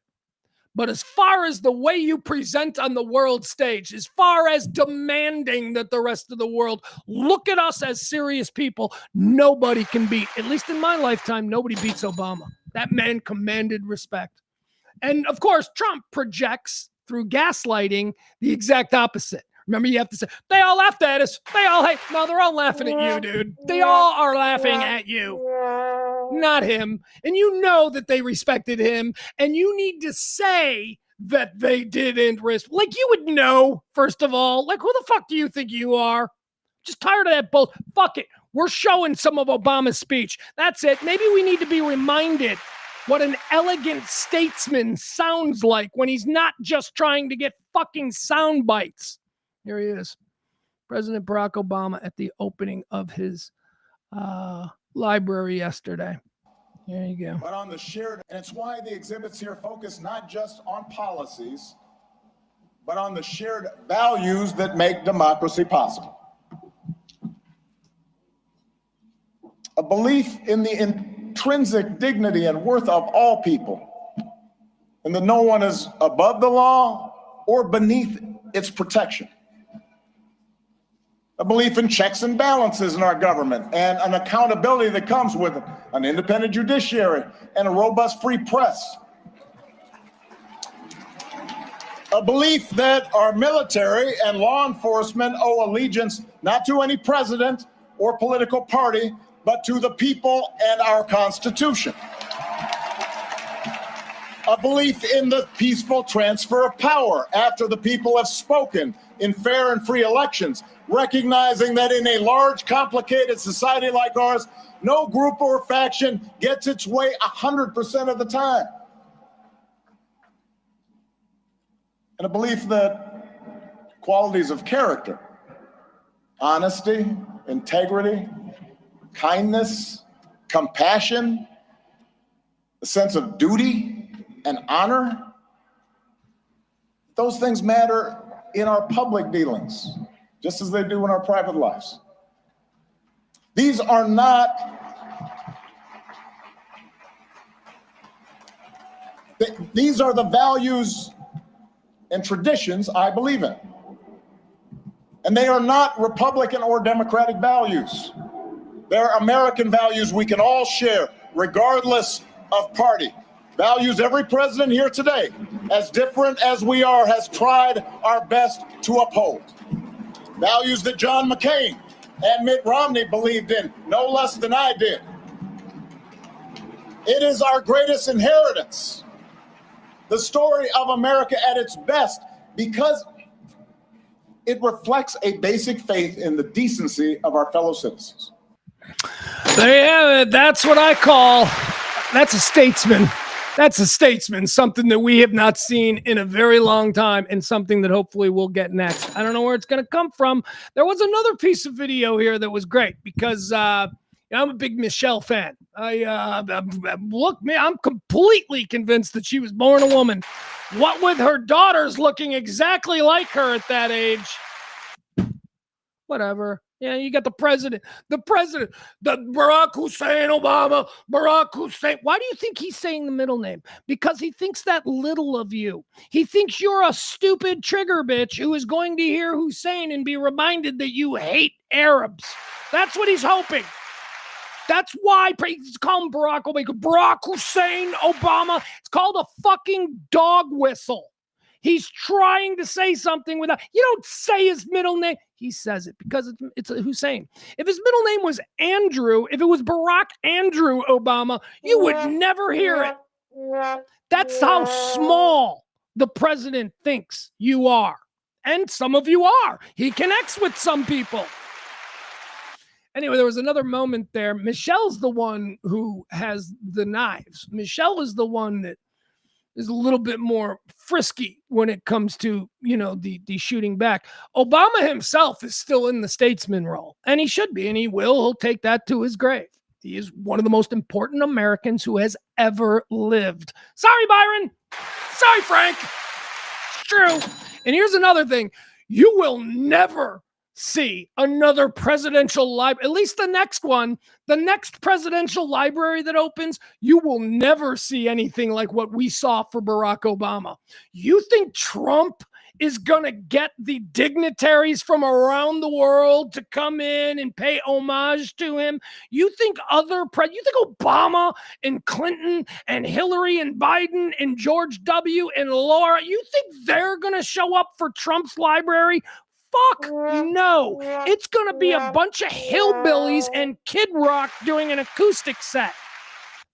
But as far as the way you present on the world stage, as far as demanding that the rest of the world look at us as serious people, nobody can beat, at least in my lifetime, nobody beats Obama. That man commanded respect. And of course, Trump projects through gaslighting the exact opposite. Remember, you have to say, they all laughed at us. No, they're all laughing at you, dude. They all are laughing at you, not him. And you know that they respected him. And you need to say that they didn't respect. Like, you would know, first of all. Like, who the fuck do you think you are? Just tired of that bull. Fuck it. We're showing some of Obama's speech. That's it. Maybe we need to be reminded what an elegant statesman sounds like when he's not just trying to get fucking sound bites. Here he is, President Barack Obama at the opening of his library yesterday. There you go. But on the shared, and it's why the exhibits here focus not just on policies, but on the shared values that make democracy possible. A belief in the intrinsic dignity and worth of all people, and that no one is above the law or beneath its protection. A belief in checks and balances in our government and an accountability that comes with it, an independent judiciary and a robust free press. A belief that our military and law enforcement owe allegiance not to any president or political party, but to the people and our Constitution. A belief in the peaceful transfer of power after the people have spoken in fair and free elections, recognizing that in a large, complicated society like ours, no group or faction gets its way 100% of the time. And a belief that qualities of character, honesty, integrity, kindness, compassion, a sense of duty and honor, those things matter in our public dealings, just as they do in our private lives. These are not, these are the values and traditions I believe in. And they are not Republican or Democratic values. They're American values we can all share, regardless of party. Values every president here today, as different as we are, has tried our best to uphold. Values that John McCain and Mitt Romney believed in, no less than I did. It is our greatest inheritance, the story of America at its best, because it reflects a basic faith in the decency of our fellow citizens. There you have it. That's what I call, that's a statesman. That's a statesman, something that we have not seen in a very long time and something that hopefully we'll get next. I don't know where it's going to come from. There was another piece of video here that was great because I'm a big Michelle fan. Look, man, I'm completely convinced that she was born a woman. What with her daughters looking exactly like her at that age. Whatever. Yeah, you got the president, the Barack Hussein Obama, Barack Hussein. Why do you think he's saying the middle name? Because he thinks that little of you. He thinks you're a stupid trigger bitch who is going to hear Hussein and be reminded that you hate Arabs. That's what he's hoping. That's why he's calling Barack Obama, Barack Hussein Obama. It's called a fucking dog whistle. He's trying to say something without, you don't say his middle name. He says it because it's a Hussein. If his middle name was Andrew, if it was Barack Andrew Obama, you would never hear it. That's how small the president thinks you are. And some of you are. He connects with some people. Anyway, there was another moment there. Michelle's the one who has the knives. Michelle is the one that is a little bit more frisky when it comes to, the shooting back. Obama himself is still in the statesman role, and he should be, and he will. He'll take that to his grave. He is one of the most important Americans who has ever lived. Sorry, Byron. Sorry, Frank. It's true. And here's another thing. You will never see another presidential library, at least the next one, the next presidential library that opens, you will never see anything like what we saw for Barack Obama. You think Trump is going to get the dignitaries from around the world to come in and pay homage to him? You think you think Obama and Clinton and Hillary and Biden and George W. and Laura, you think they're going to show up for Trump's library? Fuck no. It's going to be a bunch of hillbillies and Kid Rock doing an acoustic set.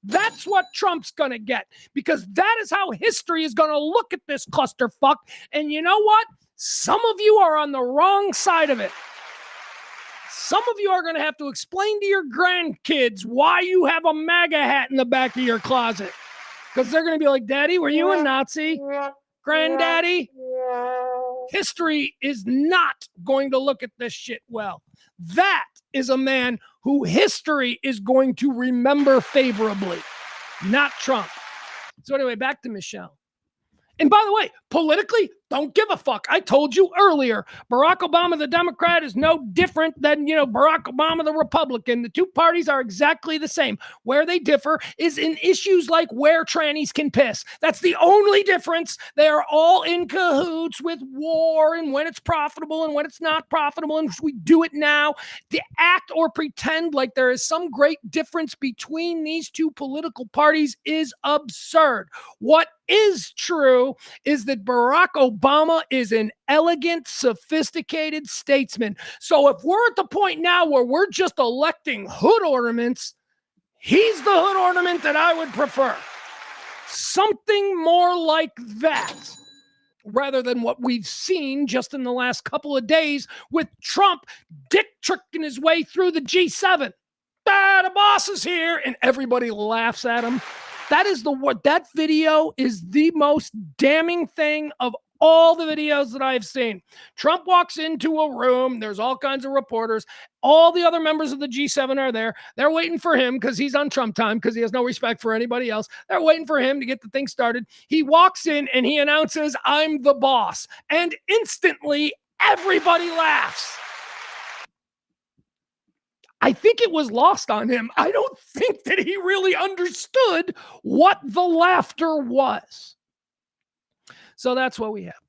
That's what Trump's going to get, because that is how history is going to look at this clusterfuck. And you know what? Some of you are on the wrong side of it. Some of you are going to have to explain to your grandkids why you have a MAGA hat in the back of your closet. Because they're going to be like, Daddy, were you a Nazi? Granddaddy? History is not going to look at this shit well. That is a man who history is going to remember favorably, not Trump. So anyway, back to Michelle. And by the way, politically, don't give a fuck. I told you earlier, Barack Obama, the Democrat, is no different than, Barack Obama, the Republican. The two parties are exactly the same. Where they differ is in issues like where trannies can piss. That's the only difference. They are all in cahoots with war and when it's profitable and when it's not profitable, and we do it now. To act or pretend like there is some great difference between these two political parties is absurd. What is true is that Barack Obama is an elegant, sophisticated statesman. So if we're at the point now where we're just electing hood ornaments, he's the hood ornament that I would prefer. something more like that, rather than what we've seen just in the last couple of days with Trump dick tricking his way through the G7. The boss is here, and everybody laughs at him. That video is the most damning thing of all the videos that I've seen. Trump walks into a room. There's all kinds of reporters. All the other members of the G7 are there. They're waiting for him because he's on Trump time, because he has no respect for anybody else. They're waiting for him to get the thing started. He walks in and he announces, "I'm the boss." And instantly, everybody laughs. I think it was lost on him. I don't think that he really understood what the laughter was. So that's what we have.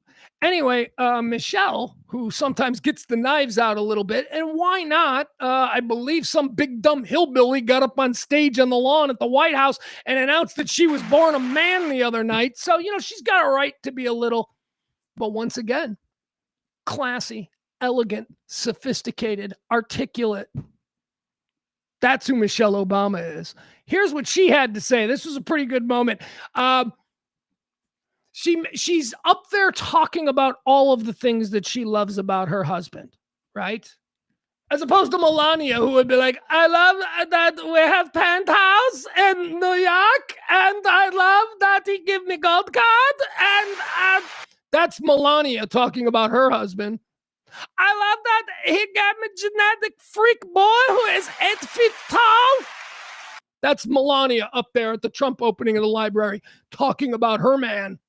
Anyway, Michelle, who sometimes gets the knives out a little bit, and why not? I believe some big dumb hillbilly got up on stage on the lawn at the White House and announced that she was born a man the other night. So, she's got a right to be a little, but once again, classy, elegant, sophisticated, articulate. That's who Michelle Obama is. Here's what she had to say. This was a pretty good moment. She's up there talking about all of the things that she loves about her husband, right? As opposed to Melania, who would be like, "I love that we have penthouse in New York, and I love that he give me gold card." And that's Melania talking about her husband. "I love that he gave me genetic freak boy who is 8 feet tall." That's Melania up there at the Trump opening of the library talking about her man.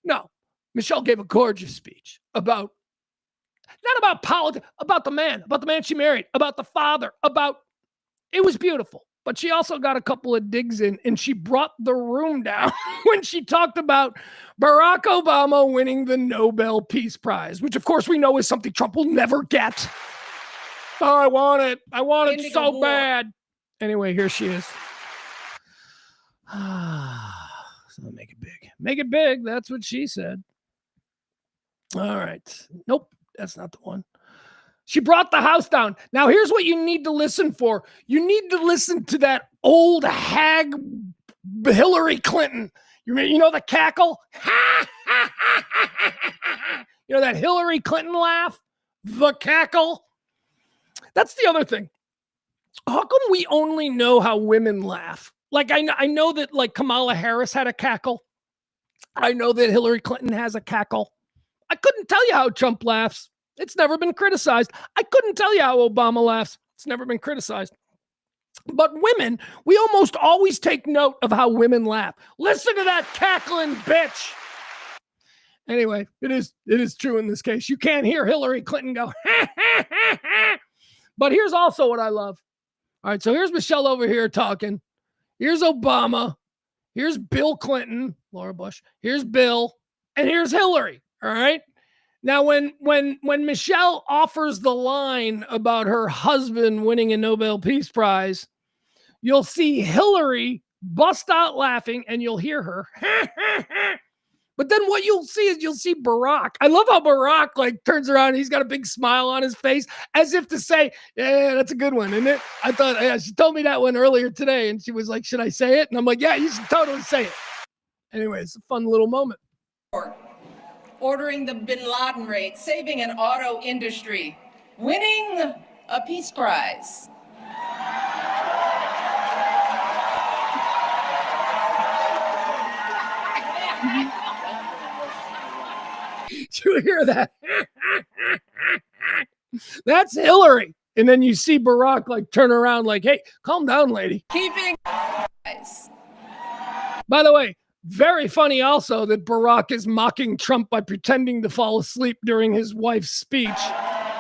No, Michelle gave a gorgeous speech not about politics, about the man she married, about the father, it was beautiful. But she also got a couple of digs in, and she brought the room down when she talked about Barack Obama winning the Nobel Peace Prize, which of course we know is something Trump will never get. Oh, I want it. I want it so bad. Anyway, here she is. So make it big. Make it big. That's what she said. All right. Nope, that's not the one. She brought the house down. Now, here's what you need to listen for. You need to listen to that old hag Hillary Clinton. You know the cackle? You know that Hillary Clinton laugh? The cackle? That's the other thing. How come we only know how women laugh? Like, I know that, like, Kamala Harris had a cackle. I know that Hillary Clinton has a cackle. I couldn't tell you how Trump laughs. It's never been criticized. I couldn't tell you how Obama laughs. It's never been criticized. But women, we almost always take note of how women laugh. Listen to that cackling bitch. Anyway, it is true in this case. You can't hear Hillary Clinton go, ha, ha, ha, ha. But here's also what I love. All right, so here's Michelle over here talking. Here's Obama. Here's Bill Clinton, Laura Bush. Here's Bill. And here's Hillary. All right. Now, when Michelle offers the line about her husband winning a Nobel Peace Prize, you'll see Hillary bust out laughing, and you'll hear her. But then what you'll see is Barack. I love how Barack like turns around and he's got a big smile on his face as if to say, "Yeah, that's a good one, isn't it?" I thought, yeah, she told me that one earlier today, and she was like, "Should I say it?" And I'm like, "Yeah, you should totally say it." Anyway, it's a fun little moment. Ordering the bin Laden raid, saving an auto industry, winning a Peace Prize. Did you hear that? That's Hillary. And then you see Barack like turn around like, "Hey, calm down, lady." Keeping. By the way, very funny also that Barack is mocking Trump by pretending to fall asleep during his wife's speech.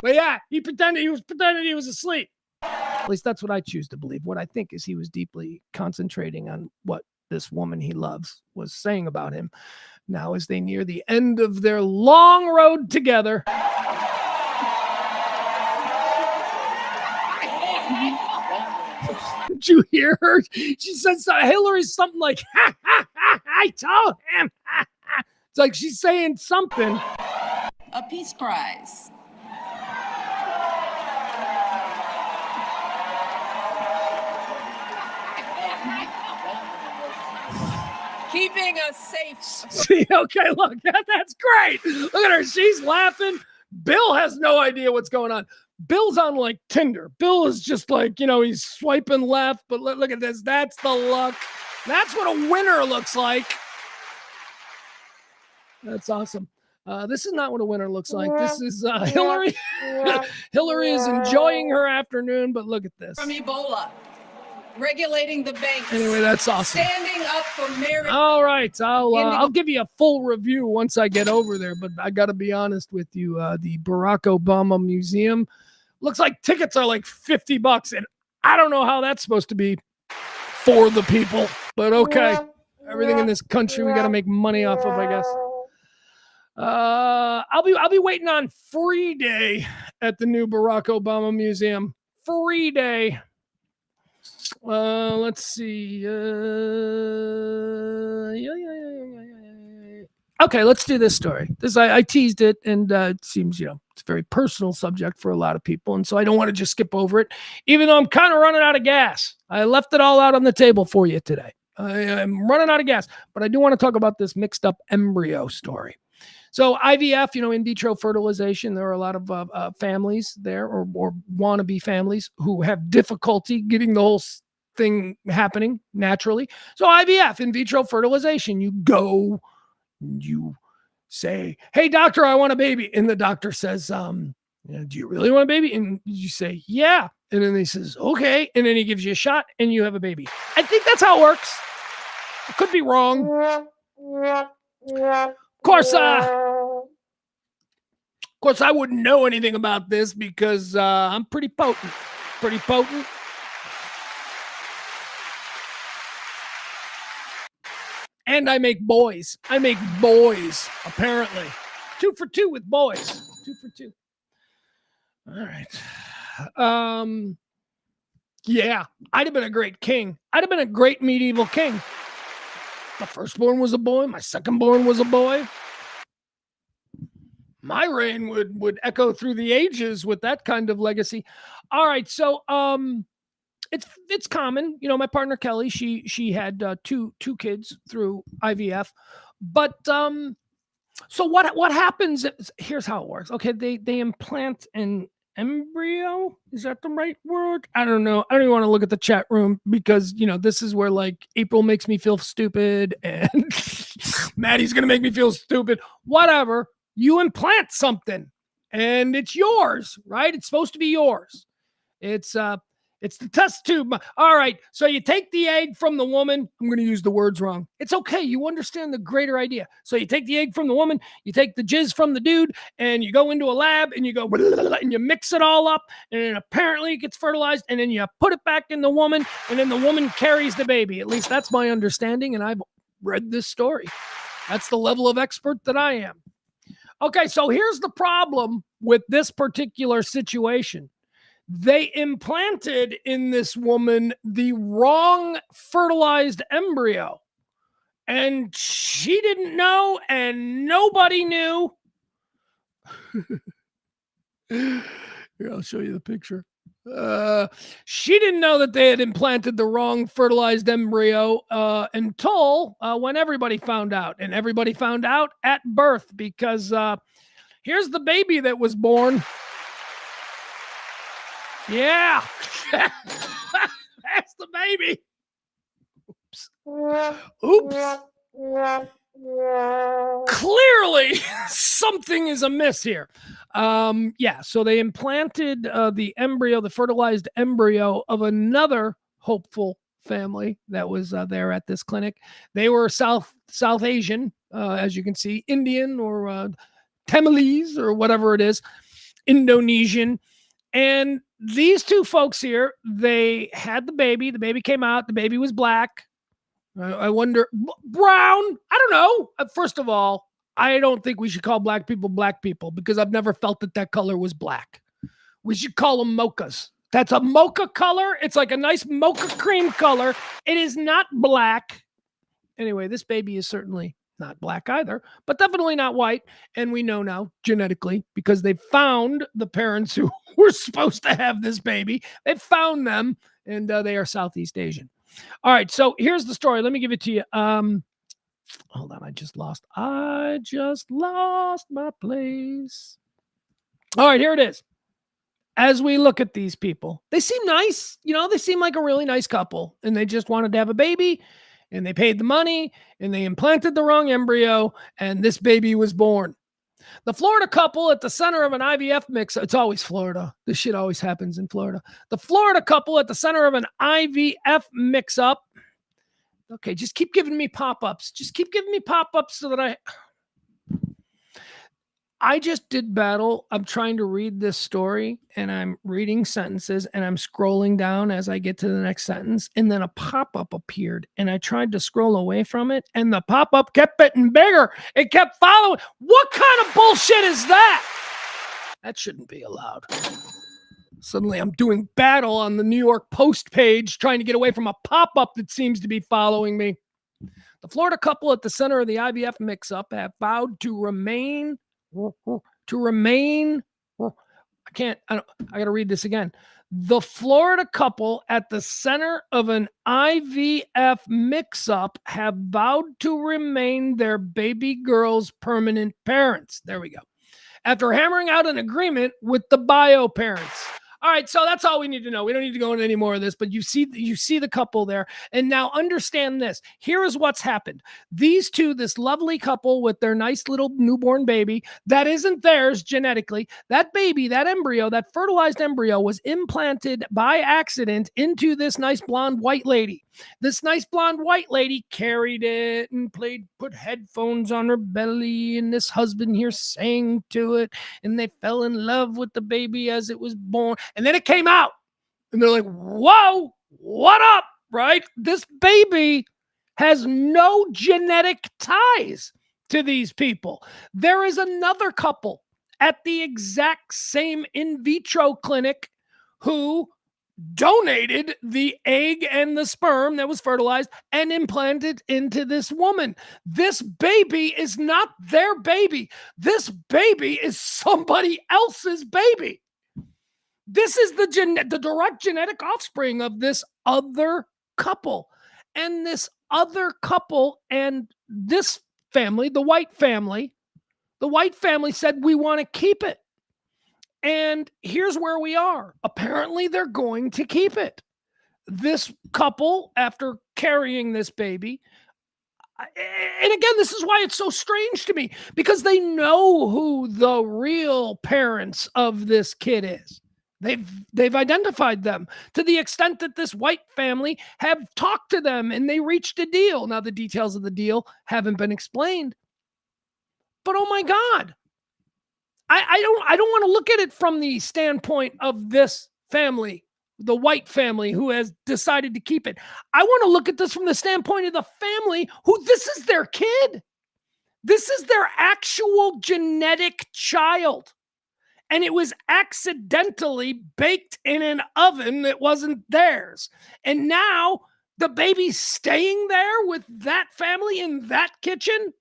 But yeah, he was pretending he was asleep. At least that's what I choose to believe. What I think is he was deeply concentrating on what this woman he loves was saying about him. Now, as they near the end of their long road together. Did you hear her? She said Hillary's something like, "Ha, ha, ha, I told him." It's like she's saying something. A Peace Prize. keeping us safe. See, okay, look, that's great. Look at her. She's laughing. Bill has no idea what's going on. Bill's on like Tinder. Bill is just like, he's swiping left, but look at this. That's the look. That's what a winner looks like. That's awesome. This is not what a winner looks like. This is Hillary. Hillary is enjoying her afternoon, but look at this. From Ebola, regulating the banks. Anyway, that's awesome. Standing up for marriage. All right, I'll give you a full review once I get over there, but I got to be honest with you. The Barack Obama Museum looks like tickets are like $50, and I don't know how that's supposed to be for the people, but okay. Everything in this country we got to make money off of, I guess. I'll be waiting on free day at the new Barack Obama Museum. Free day. Let's see. Okay, let's do this story. I teased it, and it seems it's a very personal subject for a lot of people, and so I don't want to just skip over it, even though I'm kind of running out of gas. I left it all out on the table for you today. I'm running out of gas, but I do want to talk about this mixed up embryo story. So IVF, in vitro fertilization, there are a lot of families there or wannabe families who have difficulty getting the whole thing happening naturally. So IVF, in vitro fertilization, you go, you say, hey, doctor, I want a baby. And the doctor says, do you really want a baby? And you say, yeah. And then he says, okay. And then he gives you a shot and you have a baby. I think that's how it works. I could be wrong. Of course, I wouldn't know anything about this because I'm pretty potent. And I make boys. Apparently. 2 for 2 with boys. 2 for 2. All right. Yeah, I'd have been a great king. I'd have been a great medieval king. My firstborn was a boy. My secondborn was a boy. My reign would echo through the ages with that kind of legacy. All right, so it's common. My partner Kelly, she had two kids through IVF, but so what happens? Here's how it works. Okay, they implant an embryo. Is that the right word? I don't know. I don't even want to look at the chat room because this is where like April makes me feel stupid and Maddie's gonna make me feel stupid. Whatever. You implant something and it's yours, right? It's supposed to be yours. It's the test tube. All right. So you take the egg from the woman. I'm going to use the words wrong. It's okay. You understand the greater idea. So you take the egg from the woman, you take the jizz from the dude, and you go into a lab and you go and you mix it all up, and then apparently it gets fertilized, and then you put it back in the woman, and then the woman carries the baby. At least that's my understanding, and I've read this story. That's the level of expert that I am. Okay, so here's the problem with this particular situation. They implanted in this woman the wrong fertilized embryo, and she didn't know, and nobody knew. Here, I'll show you the picture. She didn't know that they had implanted the wrong fertilized embryo until when everybody found out, and everybody found out at birth because here's the baby that was born. Yeah, that's the baby. Oops. Clearly, something is amiss here. So they implanted the embryo, the fertilized embryo of another hopeful family that was there at this clinic. They were South Asian, as you can see, Indian or Tamilese or whatever it is, Indonesian. And these two folks here, they had the baby. The baby came out. The baby was black. I wonder, brown? I don't know. First of all, I don't think we should call black people because I've never felt that color was black. We should call them mochas. That's a mocha color. It's like a nice mocha cream color. It is not black. Anyway, this baby is certainly not black either, but definitely not white. And we know now genetically because they found the parents who were supposed to have this baby. They found them, and they are Southeast Asian. All right, so here's the story. Let me give it to you. Hold on, I just lost my place. All right, here it is. As we look at these people, they seem nice. They seem like a really nice couple, and they just wanted to have a baby, and they paid the money, and they implanted the wrong embryo, and this baby was born. The Florida couple at the center of an IVF mix. It's always Florida. This shit always happens in Florida. The Florida couple at the center of an IVF mix-up. Okay, just keep giving me pop-ups. Just keep giving me pop-ups so that I just did battle. I'm trying to read this story, and I'm reading sentences, and I'm scrolling down as I get to the next sentence, and then a pop-up appeared, and I tried to scroll away from it, and the pop-up kept getting bigger. It kept following. What kind of bullshit is that? That shouldn't be allowed. Suddenly, I'm doing battle on the New York Post page, trying to get away from a pop-up that seems to be following me. The Florida couple at the center of the IVF mix-up have vowed to remain. I got to read this again. The Florida couple at the center of an IVF mix-up have vowed to remain their baby girl's permanent parents. There we go. After hammering out an agreement with the bio parents. All right, so that's all we need to know. We don't need to go into any more of this, but you see the couple there. And now understand this. Here is what's happened. These two, this lovely couple with their nice little newborn baby, that isn't theirs genetically. That baby, that embryo, that fertilized embryo was implanted by accident into this nice blonde white lady. This nice blonde white lady carried it and put headphones on her belly, and this husband here sang to it, and they fell in love with the baby as it was born. And then it came out, and they're like, whoa, what up, right? This baby has no genetic ties to these people. There is another couple at the exact same in vitro clinic who donated the egg and the sperm that was fertilized and implanted into this woman. This baby is not their baby. This baby is somebody else's baby. This is the direct genetic offspring of this other couple. And this other couple and this family, the white family said, we want to keep it. And here's where we are. Apparently, they're going to keep it. This couple, after carrying this baby, and again, this is why it's so strange to me, because they know who the real parents of this kid is. They've identified them to the extent that this white family have talked to them and they reached a deal. Now, the details of the deal haven't been explained. But oh my God. I don't want to look at it from the standpoint of this family, the white family who has decided to keep it. I want to look at this from the standpoint of the family who this is their kid. This is their actual genetic child. And it was accidentally baked in an oven that wasn't theirs. And now the baby's staying there with that family in that kitchen.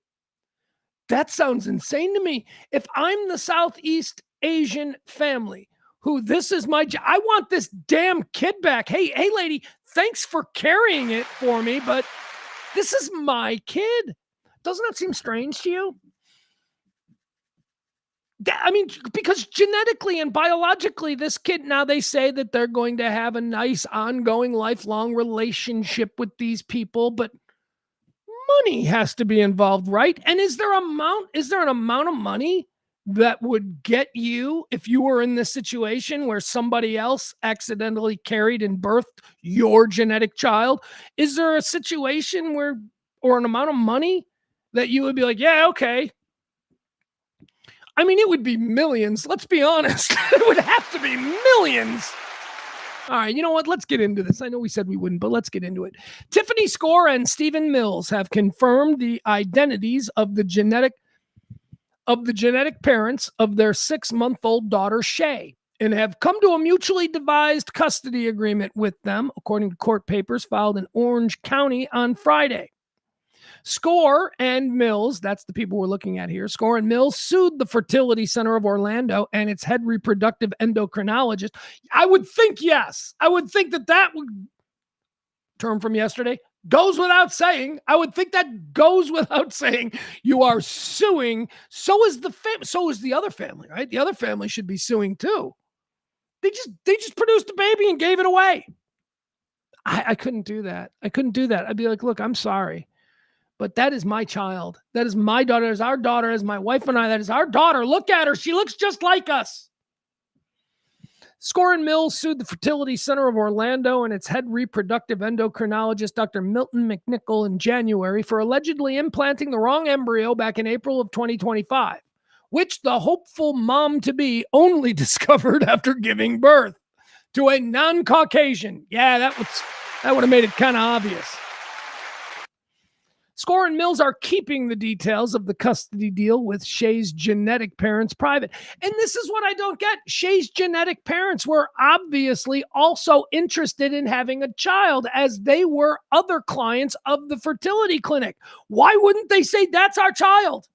That sounds insane to me. If I'm the Southeast Asian family who this is I want this damn kid back. Hey, lady, thanks for carrying it for me, but this is my kid. Doesn't that seem strange to you? I mean, because genetically and biologically, this kid, now they say that they're going to have a nice ongoing lifelong relationship with these people, but money has to be involved, right? And is there an amount of money that would get you if you were in this situation where somebody else accidentally carried and birthed your genetic child? Is there a situation or an amount of money that you would be like, yeah, okay. I mean, it would be millions. Let's be honest. It would have to be millions. All right, you know what? Let's get into this. I know we said we wouldn't, but let's get into it. Tiffany Score and Stephen Mills have confirmed the identities of the genetic parents of their 6-month-old daughter, Shay, and have come to a mutually devised custody agreement with them, according to court papers filed in Orange County on Friday. Score and Mills, that's the people we're looking at here, Score and Mills sued the Fertility Center of Orlando and its head reproductive endocrinologist. I would think yes. I would think that would term from yesterday. Goes without saying. I would think that goes without saying. You are suing. So is the other family, right? The other family should be suing too. They just produced a baby and gave it away. I couldn't do that. I'd be like, look, I'm sorry, but that is my child. That is my daughter. That is our daughter. As my wife and I, that is our daughter. Look at her. She looks just like us. Score & Mills sued the Fertility Center of Orlando and its head reproductive endocrinologist, Dr. Milton McNichol, in January for allegedly implanting the wrong embryo back in April of 2025, which the hopeful mom-to-be only discovered after giving birth to a non-Caucasian. Yeah, that would have made it kind of obvious. Score & Mills are keeping the details of the custody deal with Shay's genetic parents private. And this is what I don't get. Shay's genetic parents were obviously also interested in having a child, as they were other clients of the fertility clinic. Why wouldn't they say, that's our child?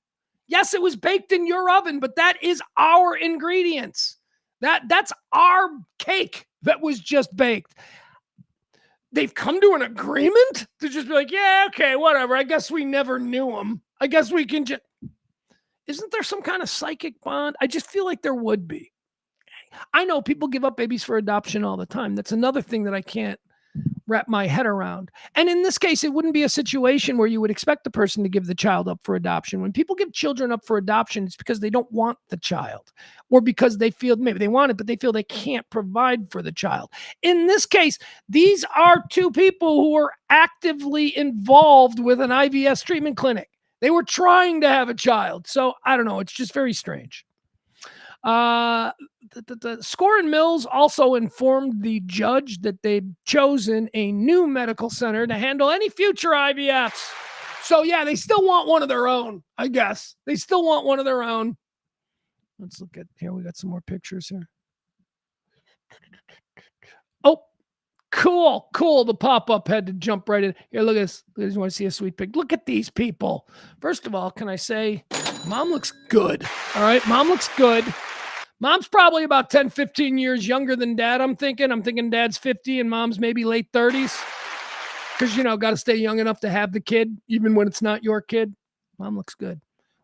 Yes, it was baked in your oven, but that is our ingredients. That's our cake that was just baked. They've come to an agreement to just be like, yeah, okay, whatever. I guess we never knew them. I guess we can just... Isn't there some kind of psychic bond? I just feel like there would be. I know people give up babies for adoption all the time. That's another thing that I can't wrap my head around. And in this case, it wouldn't be a situation where you would expect the person to give the child up for adoption. When people give children up for adoption, it's because they don't want the child, or because they feel maybe they want it, but they feel they can't provide for the child. In this case, these are two people who are actively involved with an IVF treatment clinic. They were trying to have a child. So I don't know. It's just very strange. The Score & Mills also informed the judge that they'd chosen a new medical center to handle any future IVFs. So yeah, they still want one of their own, I guess. They still want one of their own. Let's look at here. We got some more pictures here. Oh, cool. The pop-up had to jump right in. Here, look at this. You want to see a sweet pic? Look at these people. First of all, can I say, mom looks good. All right, mom looks good. Mom's probably about 10, 15 years younger than dad, I'm thinking dad's 50 and mom's maybe late 30s. Because, got to stay young enough to have the kid, even when it's not your kid. Mom looks good.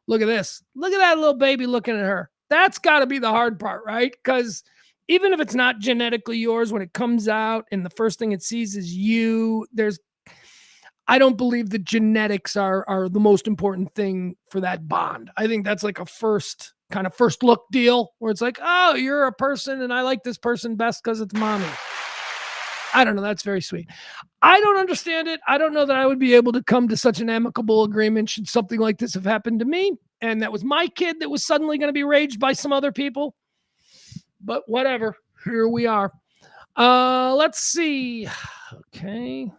Look at this. Look at that little baby looking at her. That's got to be the hard part, right? Because even if it's not genetically yours, when it comes out and the first thing it sees is you, I don't believe that genetics are the most important thing for that bond. I think that's like a first look deal where it's like, oh, you're a person and I like this person best because it's mommy. I don't know. That's very sweet. I don't understand it. I don't know that I would be able to come to such an amicable agreement should something like this have happened to me. And that was my kid that was suddenly going to be raised by some other people. But whatever. Here we are. Let's see. Okay.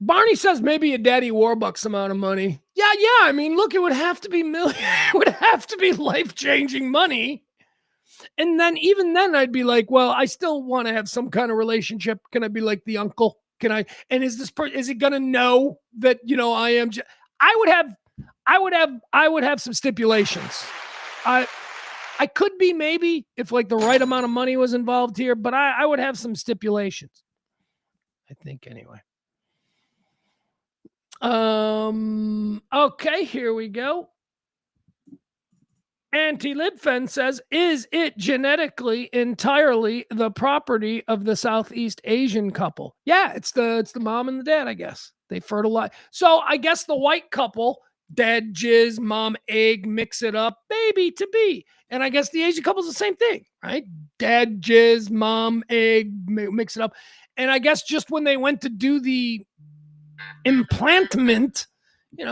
Barney says maybe a Daddy Warbucks amount of money. Yeah. I mean, look, it would have to be it would have to be life-changing money. And then even then I'd be like, well, I still want to have some kind of relationship. Can I be like the uncle? Can I? And is he going to know that, I am? I would have some stipulations. I could be maybe if like the right amount of money was involved here, but I would have some stipulations. I think anyway. Okay, here we go. Anti-Libfen says, is it genetically entirely the property of the Southeast Asian couple? Yeah, it's the mom and the dad, I guess. They fertilize. So I guess the white couple, dad jizz, mom egg, mix it up, baby to be. And I guess the Asian couple's the same thing, right? Dad jizz, mom egg, mix it up. And I guess just when they went to do the implantment,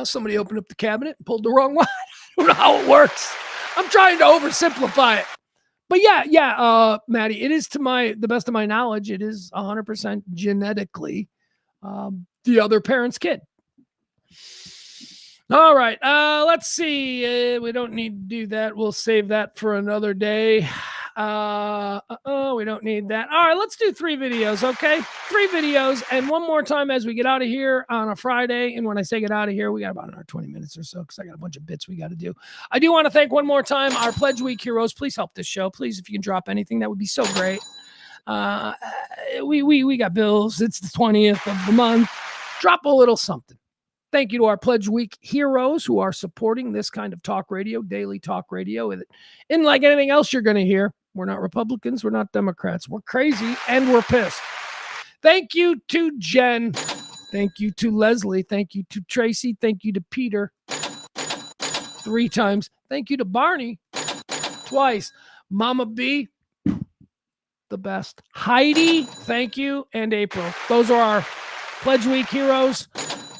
somebody opened up the cabinet and pulled the wrong one. I don't know how it works. I'm trying to oversimplify it. But yeah, Maddie, it is the best of my knowledge, it is 100% genetically the other parent's kid. All right, let's see. We don't need to do that. We'll save that for another day. We don't need that. All right, let's do 3 videos, okay? 3 videos, and one more time as we get out of here on a Friday. And when I say get out of here, we got about another 20 minutes or so because I got a bunch of bits we got to do. I do want to thank one more time our Pledge Week heroes. Please help this show. Please, if you can drop anything, that would be so great. We got bills. It's the 20th of the month. Drop a little something. Thank you to our Pledge Week heroes who are supporting this kind of talk radio, daily talk radio. And like anything else you're going to hear, we're not Republicans, we're not Democrats. We're crazy and we're pissed. Thank you to Jen. Thank you to Leslie. Thank you to Tracy. Thank you to Peter. 3 times. Thank you to Barney. Twice. Mama B, the best. Heidi, thank you. And April. Those are our Pledge Week heroes.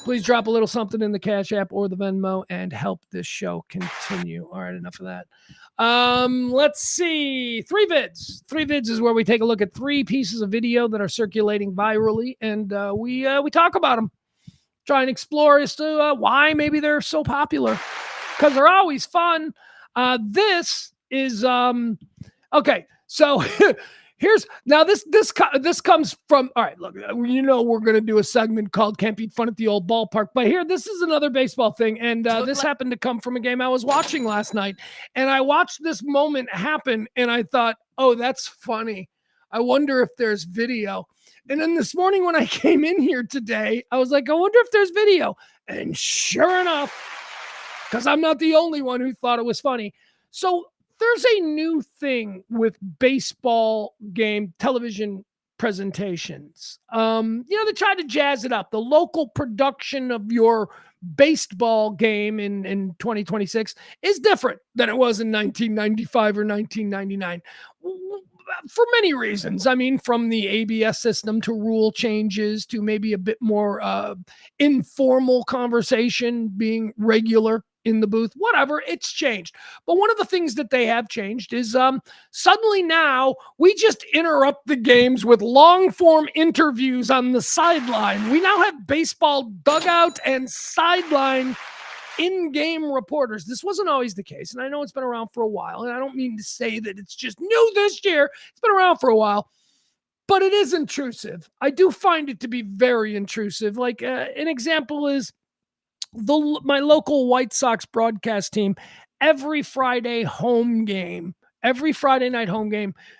Please drop a little something in the Cash App or the Venmo and help this show continue. All right, enough of that. Let's see. 3 vids. 3 vids is where we take a look at 3 pieces of video that are circulating virally, and we talk about them. Try and explore as to why maybe they're so popular, because they're always fun. This is okay. So this comes from, all right, look, we're going to do a segment called Can't Beat Fun at the Old Ballpark, but here, this is another baseball thing. And this happened to come from a game I was watching last night. And I watched this moment happen and I thought, oh, that's funny. I wonder if there's video. And then this morning when I came in here today, I was like, I wonder if there's video. And sure enough, because I'm not the only one who thought it was funny. So there's a new thing with baseball game television presentations. They try to jazz it up. The local production of your baseball game in 2026 is different than it was in 1995 or 1999. For many reasons. I mean, from the ABS system to rule changes to maybe a bit more informal conversation being regular in the booth, whatever, it's changed. But one of the things that they have changed is suddenly now we just interrupt the games with long form interviews on the sideline. We now have baseball dugout and sideline in-game reporters. This wasn't always the case, and I know it's been around for a while, and I don't mean to say that it's just new this year. It's been around for a while, but it is intrusive. I do find it to be very intrusive. Like an example is my local White Sox broadcast team. Every Friday night home game,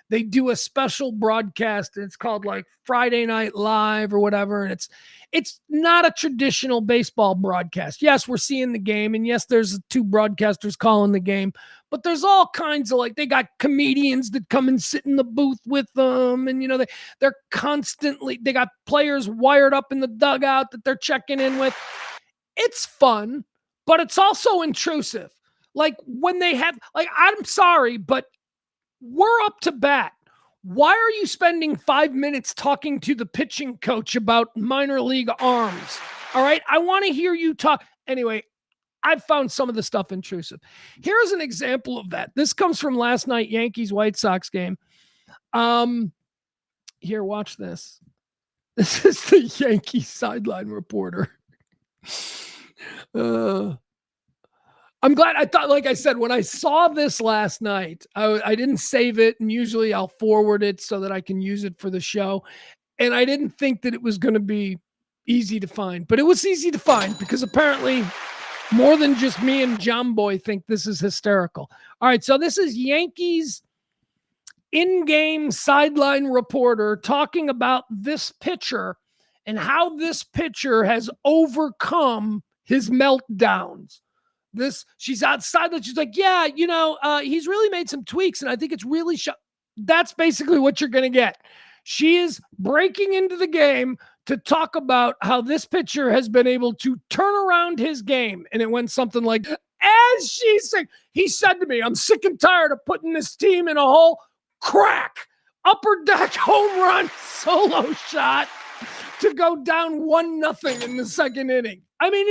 they do a special broadcast. It's called like Friday Night Live or whatever. And it's not a traditional baseball broadcast. Yes, we're seeing the game. And yes, there's 2 broadcasters calling the game, but there's all kinds of, like, they got comedians that come and sit in the booth with them. And, they're constantly, they got players wired up in the dugout that they're checking in with. It's fun, but it's also intrusive. Like when they have, like, I'm sorry, but we're up to bat. Why are you spending 5 minutes talking to the pitching coach about minor league arms? All right. I want to hear you talk. Anyway, I found some of the stuff intrusive. Here's an example of that. This comes from last night, Yankees White Sox game. Here, watch this. This is the Yankees sideline reporter. I'm glad. I thought, like I said, when I saw this last night, I didn't save it, and usually I'll forward it so that I can use it for the show. And I didn't think that it was going to be easy to find, but it was easy to find because apparently more than just me and John Boy think this is hysterical. All right, so this is Yankees in-game sideline reporter talking about this pitcher and how this pitcher has overcome his meltdowns. She's outside, she's like, yeah, he's really made some tweaks, and I think it's really that's basically what you're going to get. She is breaking into the game to talk about how this pitcher has been able to turn around his game. And it went something like, as she said, he said to me, I'm sick and tired of putting this team in a hole. Crack, upper deck home run, solo shot to go down 1-0 in the second inning. I mean,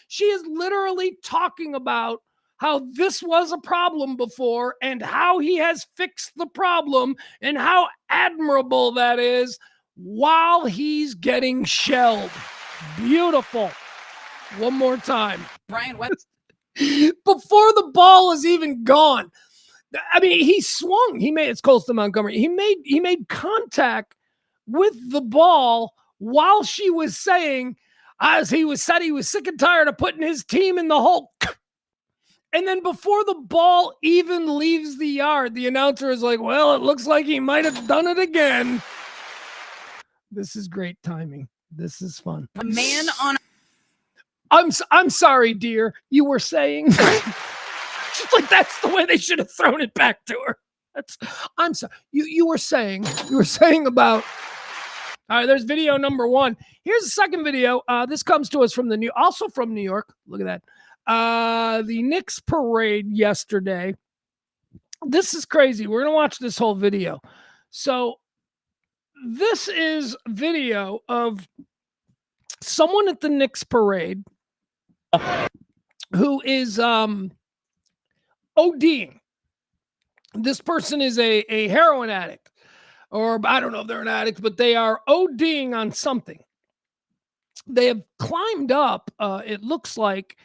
she is literally talking about how this was a problem before and how he has fixed the problem and how admirable that is while he's getting shelled. Beautiful. One more time. Brian, what? Before the ball is even gone. I mean, he swung. It's close to Montgomery. He made contact with the ball while she was saying, as he said he was sick and tired of putting his team in the hole. And then before the ball even leaves the yard, the announcer is like, well, it looks like he might have done it again. This is great timing. This is fun. A man on. I'm sorry, dear. You were saying. She's like, that's the way they should have thrown it back to her. I'm sorry. You were saying about. All right, there's video number 1. Here's the second video. This comes to us from also from New York. Look at that. The Knicks parade yesterday. This is crazy. We're going to watch this whole video. So this is video of someone at the Knicks parade who is ODing. This person is a heroin addict, or I don't know if they're an addict, but they are ODing on something. They have climbed up. It looks like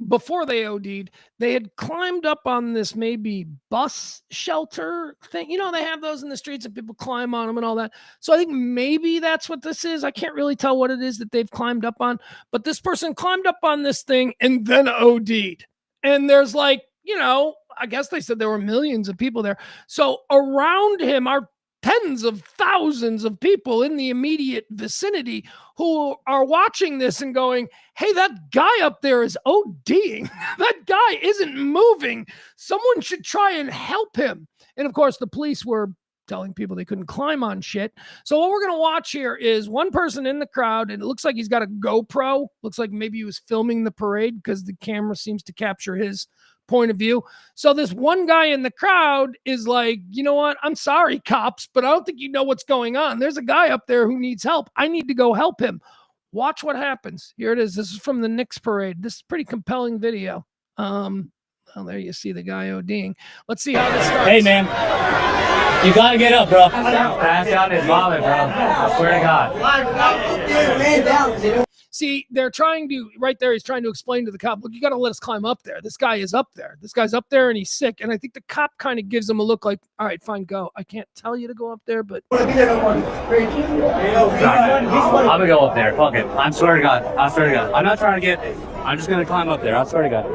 before they OD'd, they had climbed up on this maybe bus shelter thing. You know, they have those in the streets and people climb on them and all that. So I think maybe that's what this is. I can't really tell what it is that they've climbed up on, but this person climbed up on this thing and then OD'd. And there's like, you know, I guess they said there were millions of people there. So around him are tens of thousands of people in the immediate vicinity who are watching this and going, hey, that guy up there is ODing. That guy isn't moving. Someone should try and help him. And of course, the police were telling people they couldn't climb on shit. So what we're going to watch here is one person in the crowd, and it looks like he's got a GoPro. Looks like maybe he was filming the parade because the camera seems to capture his point of view. So this one guy in the crowd is like, you know what? I'm sorry, cops, but I don't think you know what's going on. There's a guy up there who needs help. I need to go help him. Watch what happens. Here it is. This is from the Knicks parade. This is a pretty compelling video. Well, there you see the guy ODing. Let's see how this starts. Hey, man. You gotta get up, bro. Pass out his wallet, bro. I swear to God. See, they're trying to, right there, he's trying to explain to the cop, look, you got to let us climb up there. This guy is up there. This guy's up there and he's sick. And I think the cop kind of gives him a look like, all right, fine, go. I can't tell you to go up there, but. I'm gonna go up there. Fuck it. I swear to God. I'm not trying to I'm just gonna climb up there. I swear to God.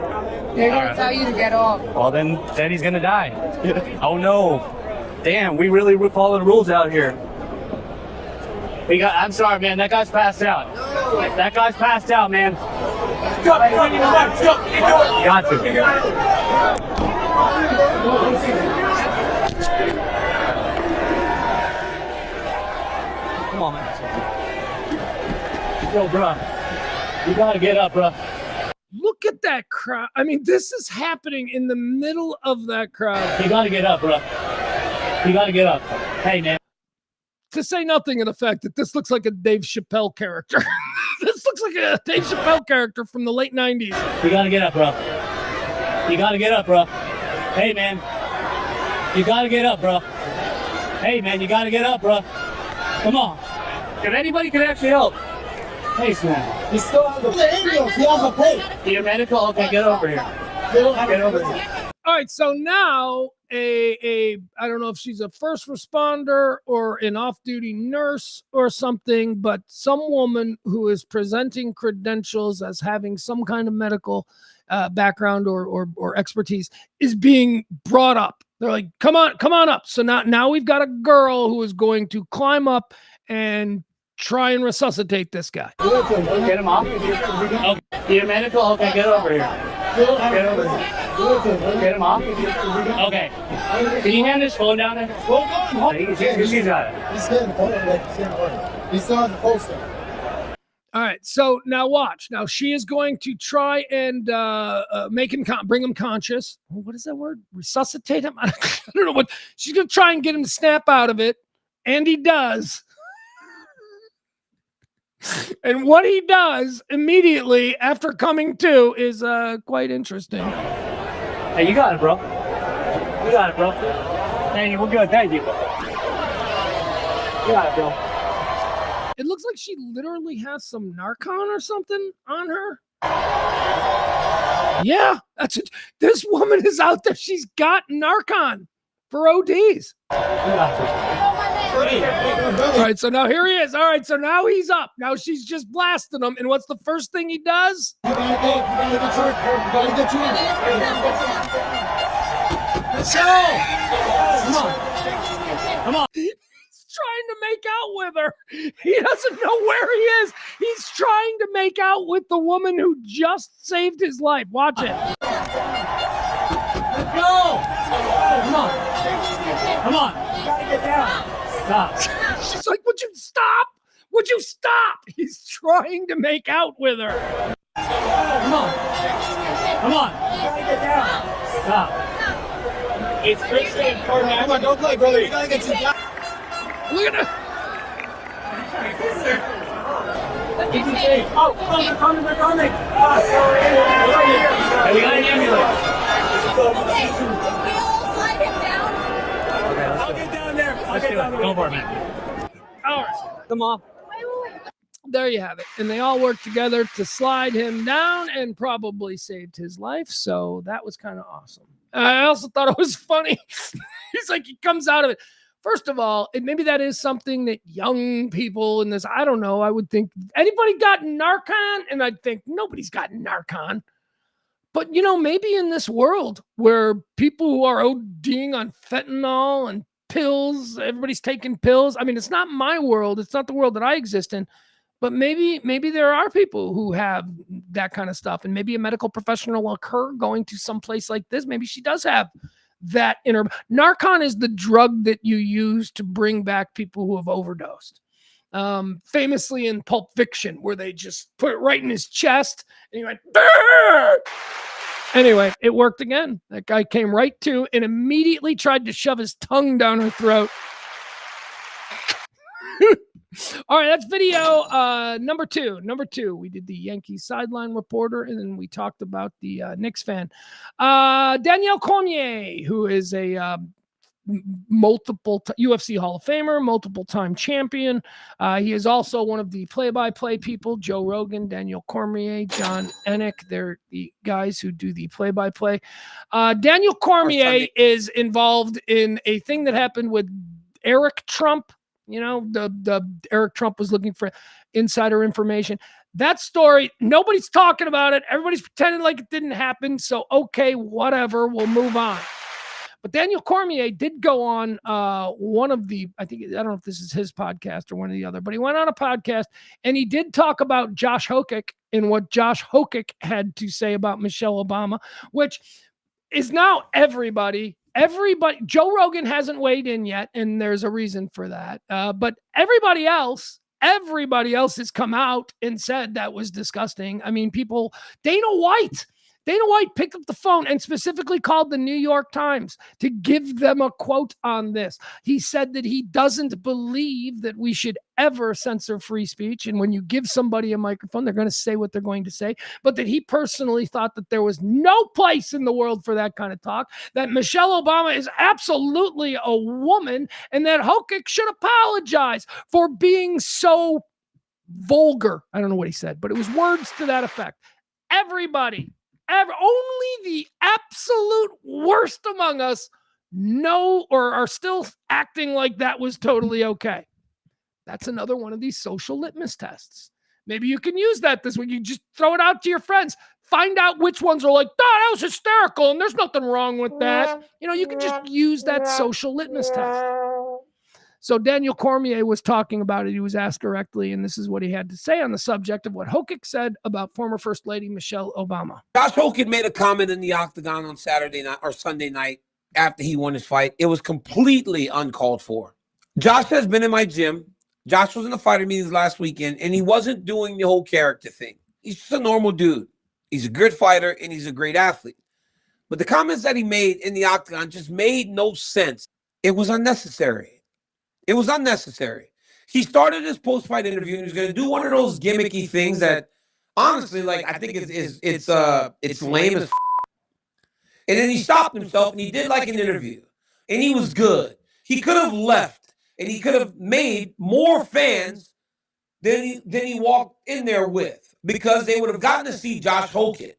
They're gonna tell you to get off. Well, then he's gonna die. Oh, no. Damn, we really follow the rules out here. I'm sorry, man. That guy's passed out. That guy's passed out, man. Got to. Come on, man. Yo, bro. You gotta get up, bro. Look at that crowd. I mean, this is happening in the middle of that crowd. You gotta get up, bro. You gotta get up. Hey, man. To say nothing of the fact that this looks like a Dave Chappelle character. This looks like a Dave Chappelle character from the late 90s. You gotta get up, bro. You gotta get up, bro. Hey, man. You gotta get up, bro. Hey, man, you gotta get up, bro. Come on. If anybody can actually help. Hey, man. He still has a ambulance. He has a pay. You're medical? Okay, get over here. Get over here. All right, so now I don't know if she's a first responder or an off-duty nurse or something, but some woman who is presenting credentials as having some kind of medical background or expertise is being brought up. They're like, come on up. So now we've got a girl who is going to climb up and try and resuscitate this guy. Get him off. Okay. You're medical? Okay, get over here. Get over here. Get him off. Okay. Can you hand this phone down there? She's got it. He's getting the phone. He's still on the poster. All right. So now watch. Now she is going to try and make him bring him conscious. What is that word? Resuscitate him? I don't know what. She's going to try and get him to snap out of it. And he does. And what he does immediately after coming to is quite interesting. Hey, you got it, bro. You got it, bro. Hey, we're good. Thank you. You got it, bro. It looks like she literally has some Narcan or something on her. Yeah, that's it. This woman is out there. She's got Narcan for ODs. All right, so now here he is. All right, so now he's up. Now she's just blasting him. And what's the first thing he does? Let's go. Come on. He's trying to make out with her. He doesn't know where he is. He's trying to make out with the woman who just saved his life. Watch it. Let's go. Come on. Come on. You gotta get down. Stop. She's like, would you stop? Would you stop? He's trying to make out with her. Come on. Come on. You gotta get down. Stop. It's critically important. Come on, don't play, brother. You gotta get your down. Look at her. Oh, they're coming. Hey, we got an ambulance. I'll get down there. Go for it, man. All right. Come on. There you have it. And they all worked together to slide him down and probably saved his life. So that was kind of awesome. I also thought it was funny. He's like, he comes out of it. First of all, and maybe that is something that young people in this, I don't know, I would think, anybody got Narcan? And I'd think nobody's got Narcan. But, you know, maybe in this world where people who are ODing on fentanyl and pills, everybody's taking pills. I mean, it's not my world. It's not the world that I exist in. But maybe there are people who have that kind of stuff. And maybe a medical professional like her going to some place like this, maybe she does have that inner. Narcan is the drug that you use to bring back people who have overdosed. Famously in Pulp Fiction, where they just put it right in his chest and he went, "Burr!" Anyway, it worked again. That guy came right to and immediately tried to shove his tongue down her throat. All right, that's video number two. We did the Yankees sideline reporter, and then we talked about the Knicks fan. Daniel Cormier, who is a multiple UFC Hall of Famer, multiple-time champion. He is also one of the play-by-play people, Joe Rogan, Daniel Cormier, John Enick. They're the guys who do the play-by-play. Daniel Cormier is involved in a thing that happened with Eric Trump. You know, the Eric Trump was looking for insider information. That story, nobody's talking about it. Everybody's pretending like it didn't happen. So, okay, whatever, we'll move on. But Daniel Cormier did go on one of the, I don't know if this is his podcast or one or the other, but he went on a podcast and he did talk about Josh Hokek and what Josh Hokek had to say about Michelle Obama, which is now everybody, Joe Rogan hasn't weighed in yet, and there's a reason for that. But everybody else has come out and said that was disgusting. I mean, Dana White picked up the phone and specifically called the New York Times to give them a quote on this. He said that he doesn't believe that we should ever censor free speech. And when you give somebody a microphone, they're going to say what they're going to say. But that he personally thought that there was no place in the world for that kind of talk, that Michelle Obama is absolutely a woman, and that Hokek should apologize for being so vulgar. I don't know what he said, but it was words to that effect. Everybody, only the absolute worst among us know or are still acting like that was totally okay. That's another one of these social litmus tests. Maybe you can use that this week. You just throw it out to your friends. Find out which ones are like, that was hysterical and there's nothing wrong with that. You know, you can just use that social litmus test. So Daniel Cormier was talking about it. He was asked directly, and this is what he had to say on the subject of what Hokek said about former First Lady Michelle Obama. Josh Hokek made a comment in the octagon on Saturday night or Sunday night after he won his fight. It was completely uncalled for. Josh has been in my gym. Josh was in the fighter meetings last weekend, and he wasn't doing the whole character thing. He's just a normal dude. He's a good fighter, and he's a great athlete. But the comments that he made in the octagon just made no sense. It was unnecessary. It was unnecessary. He started his post-fight interview, and he was going to do one of those gimmicky things that, honestly, like, I think it's lame as And then he stopped himself, and he did like an interview, and he was good. He could have left, and he could have made more fans than he walked in there with, because they would have gotten to see Josh Hokek.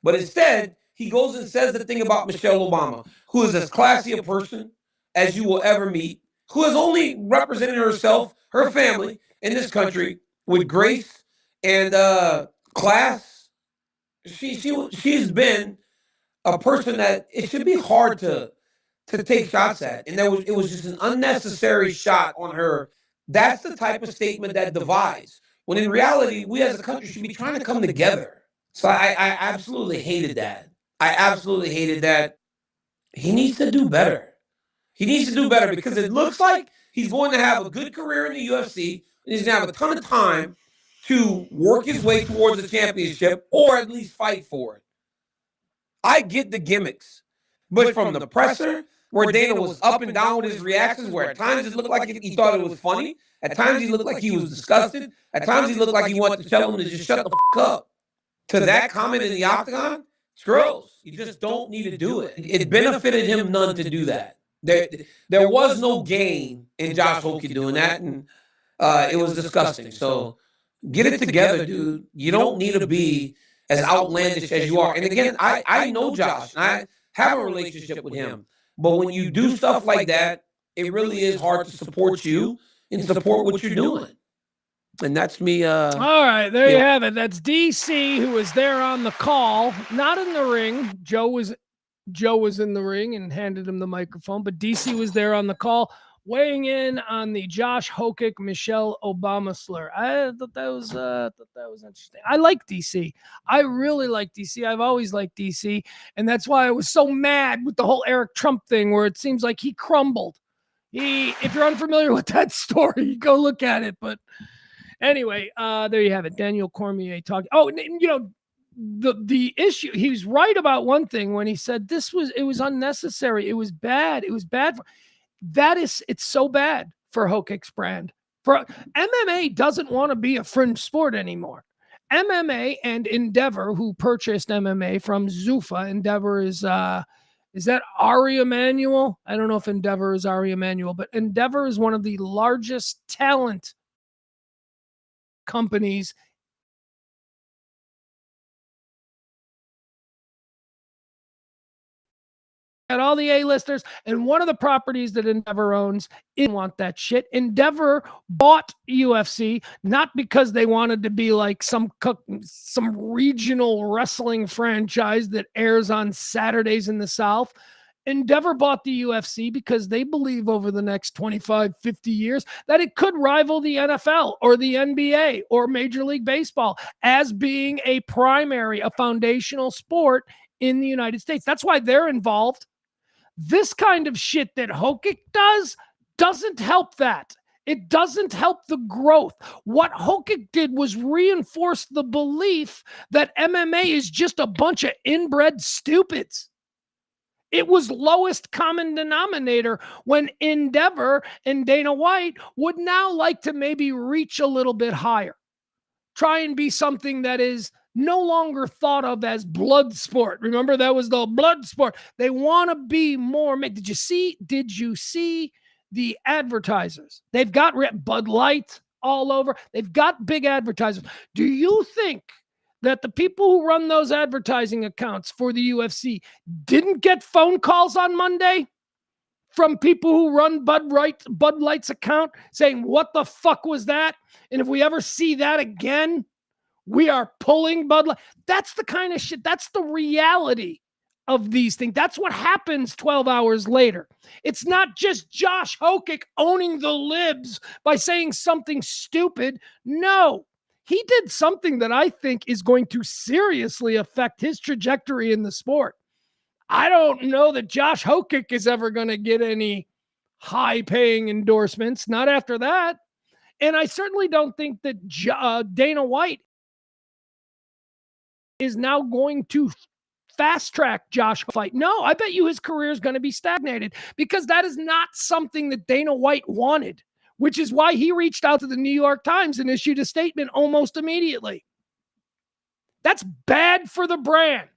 But instead, he goes and says the thing about Michelle Obama, who is as classy a person as you will ever meet, who has only represented herself, her family in this country with grace and class. She's been a person that it should be hard to take shots at, and it was just an unnecessary shot on her. That's the type of statement that divides. When in reality, we as a country should be trying to come together. So I absolutely hated that. I absolutely hated that. He needs to do better. He needs to do better because it looks like he's going to have a good career in the UFC, and he's going to have a ton of time to work his way towards a championship or at least fight for it. I get the gimmicks, but from the presser, where Dana was up and down with his reactions, where at times it looked like he thought it was funny, at times he looked like he was disgusted, at times he looked like he wanted to tell him to just shut the f up. To that comment in the octagon, it's gross. You just don't need to do it. It benefited him none to do that. There was no gain in Josh Hoke doing that, and it was disgusting. So get it together, dude. You don't need to be as outlandish as you are. And again, I know Josh, and I have a relationship with him. But when you do stuff like that, it really is hard to support you and support what you're doing. And that's me. All right, there you have it. That's DC, who was there on the call, not in the ring. Joe was in the ring and handed him the microphone, but DC was there on the call, weighing in on the Josh Hokic Michelle Obama slur. I thought that was interesting. I like DC. I really like DC. I've always liked DC, and that's why I was so mad with the whole Eric Trump thing, where it seems like he crumbled. If you're unfamiliar with that story, go look at it. But anyway, there you have it. Daniel Cormier talking. Oh, you know, the issue, he was right about one thing when he said it was unnecessary. It was bad. It was bad. It's so bad for Hokic's brand. For MMA doesn't want to be a fringe sport anymore. MMA and Endeavor, who purchased MMA from Zuffa. Endeavor is that Ari Emanuel? I don't know if Endeavor is Ari Emanuel, but Endeavor is one of the largest talent companies at all the A-listers, and one of the properties that Endeavor owns didn't want that shit. Endeavor bought UFC not because they wanted to be like some regional wrestling franchise that airs on Saturdays in the South. Endeavor bought the UFC because they believe over the next 25, 50 years that it could rival the NFL or the NBA or Major League Baseball as being a foundational sport in the United States. That's why they're involved. This kind of shit that Hokic doesn't help that. It doesn't help the growth. What Hokic did was reinforce the belief that MMA is just a bunch of inbred stupids. It was lowest common denominator when Endeavor and Dana White would now like to maybe reach a little bit higher. Try and be something that is no longer thought of as blood sport. Remember, that was the blood sport. They want to be more. Did you see the advertisers? They've got Bud Light all over. They've got big advertisers. Do you think that the people who run those advertising accounts for the UFC didn't get phone calls on Monday from people who run Bud Light's account saying, what the fuck was that? And if we ever see that again, we are pulling Bud Light. That's the kind of shit. That's the reality of these things. That's what happens 12 hours later. It's not just Josh Hokic owning the libs by saying something stupid. No, he did something that I think is going to seriously affect his trajectory in the sport. I don't know that Josh Hokic is ever going to get any high-paying endorsements. Not after that. And I certainly don't think that Dana White is now going to fast-track Josh fight. No, I bet you his career is going to be stagnated because that is not something that Dana White wanted, which is why he reached out to the New York Times and issued a statement almost immediately. That's bad for the brand.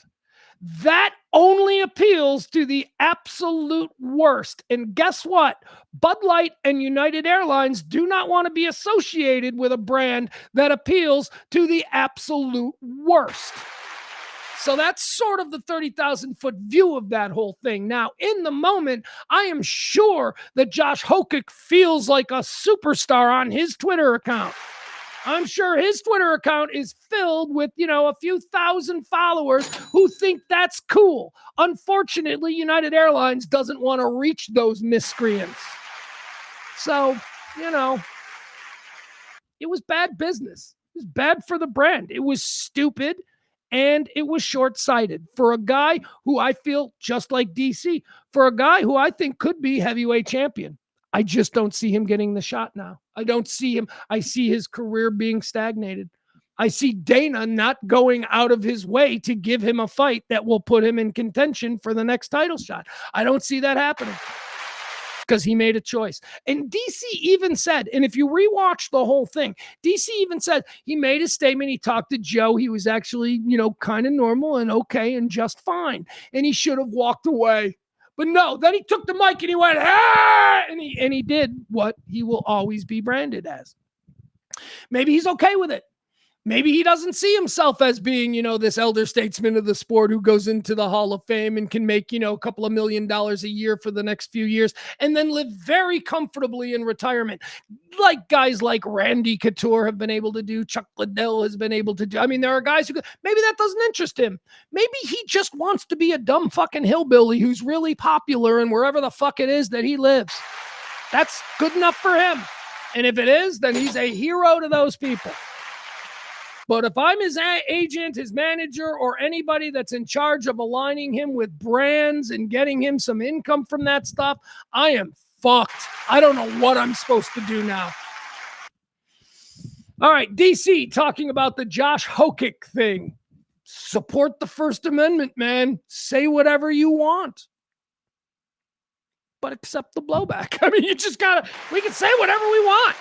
That only appeals to the absolute worst. And guess what? Bud Light and United Airlines do not want to be associated with a brand that appeals to the absolute worst. So that's sort of the 30,000-foot view of that whole thing. Now, in the moment, I am sure that Josh Hokick feels like a superstar on his Twitter account. I'm sure his Twitter account is filled with, a few thousand followers who think that's cool. Unfortunately, United Airlines doesn't want to reach those miscreants. So, it was bad business. It was bad for the brand. It was stupid and it was short-sighted for a guy who I feel just like DC, for a guy who I think could be heavyweight champion. I just don't see him getting the shot now. I don't see him. I see his career being stagnated. I see Dana not going out of his way to give him a fight that will put him in contention for the next title shot. I don't see that happening because he made a choice. And DC even said, and if you rewatch the whole thing, DC even said he made a statement. He talked to Joe. He was actually, kind of normal and okay and just fine. And he should have walked away. But no, then he took the mic and he went, ah! And he did what he will always be branded as. Maybe he's okay with it. Maybe he doesn't see himself as being, this elder statesman of the sport who goes into the Hall of Fame and can make, a couple of $1 million a year for the next few years and then live very comfortably in retirement. Like guys like Randy Couture have been able to do, Chuck Liddell has been able to do. I mean, there are guys who, maybe that doesn't interest him. Maybe he just wants to be a dumb fucking hillbilly who's really popular in wherever the fuck it is that he lives. That's good enough for him. And if it is, then he's a hero to those people. But if I'm his agent, his manager, or anybody that's in charge of aligning him with brands and getting him some income from that stuff, I am fucked. I don't know what I'm supposed to do now. All right, DC talking about the Josh Hokick thing. Support the First Amendment, man. Say whatever you want, but accept the blowback. I mean, we can say whatever we want.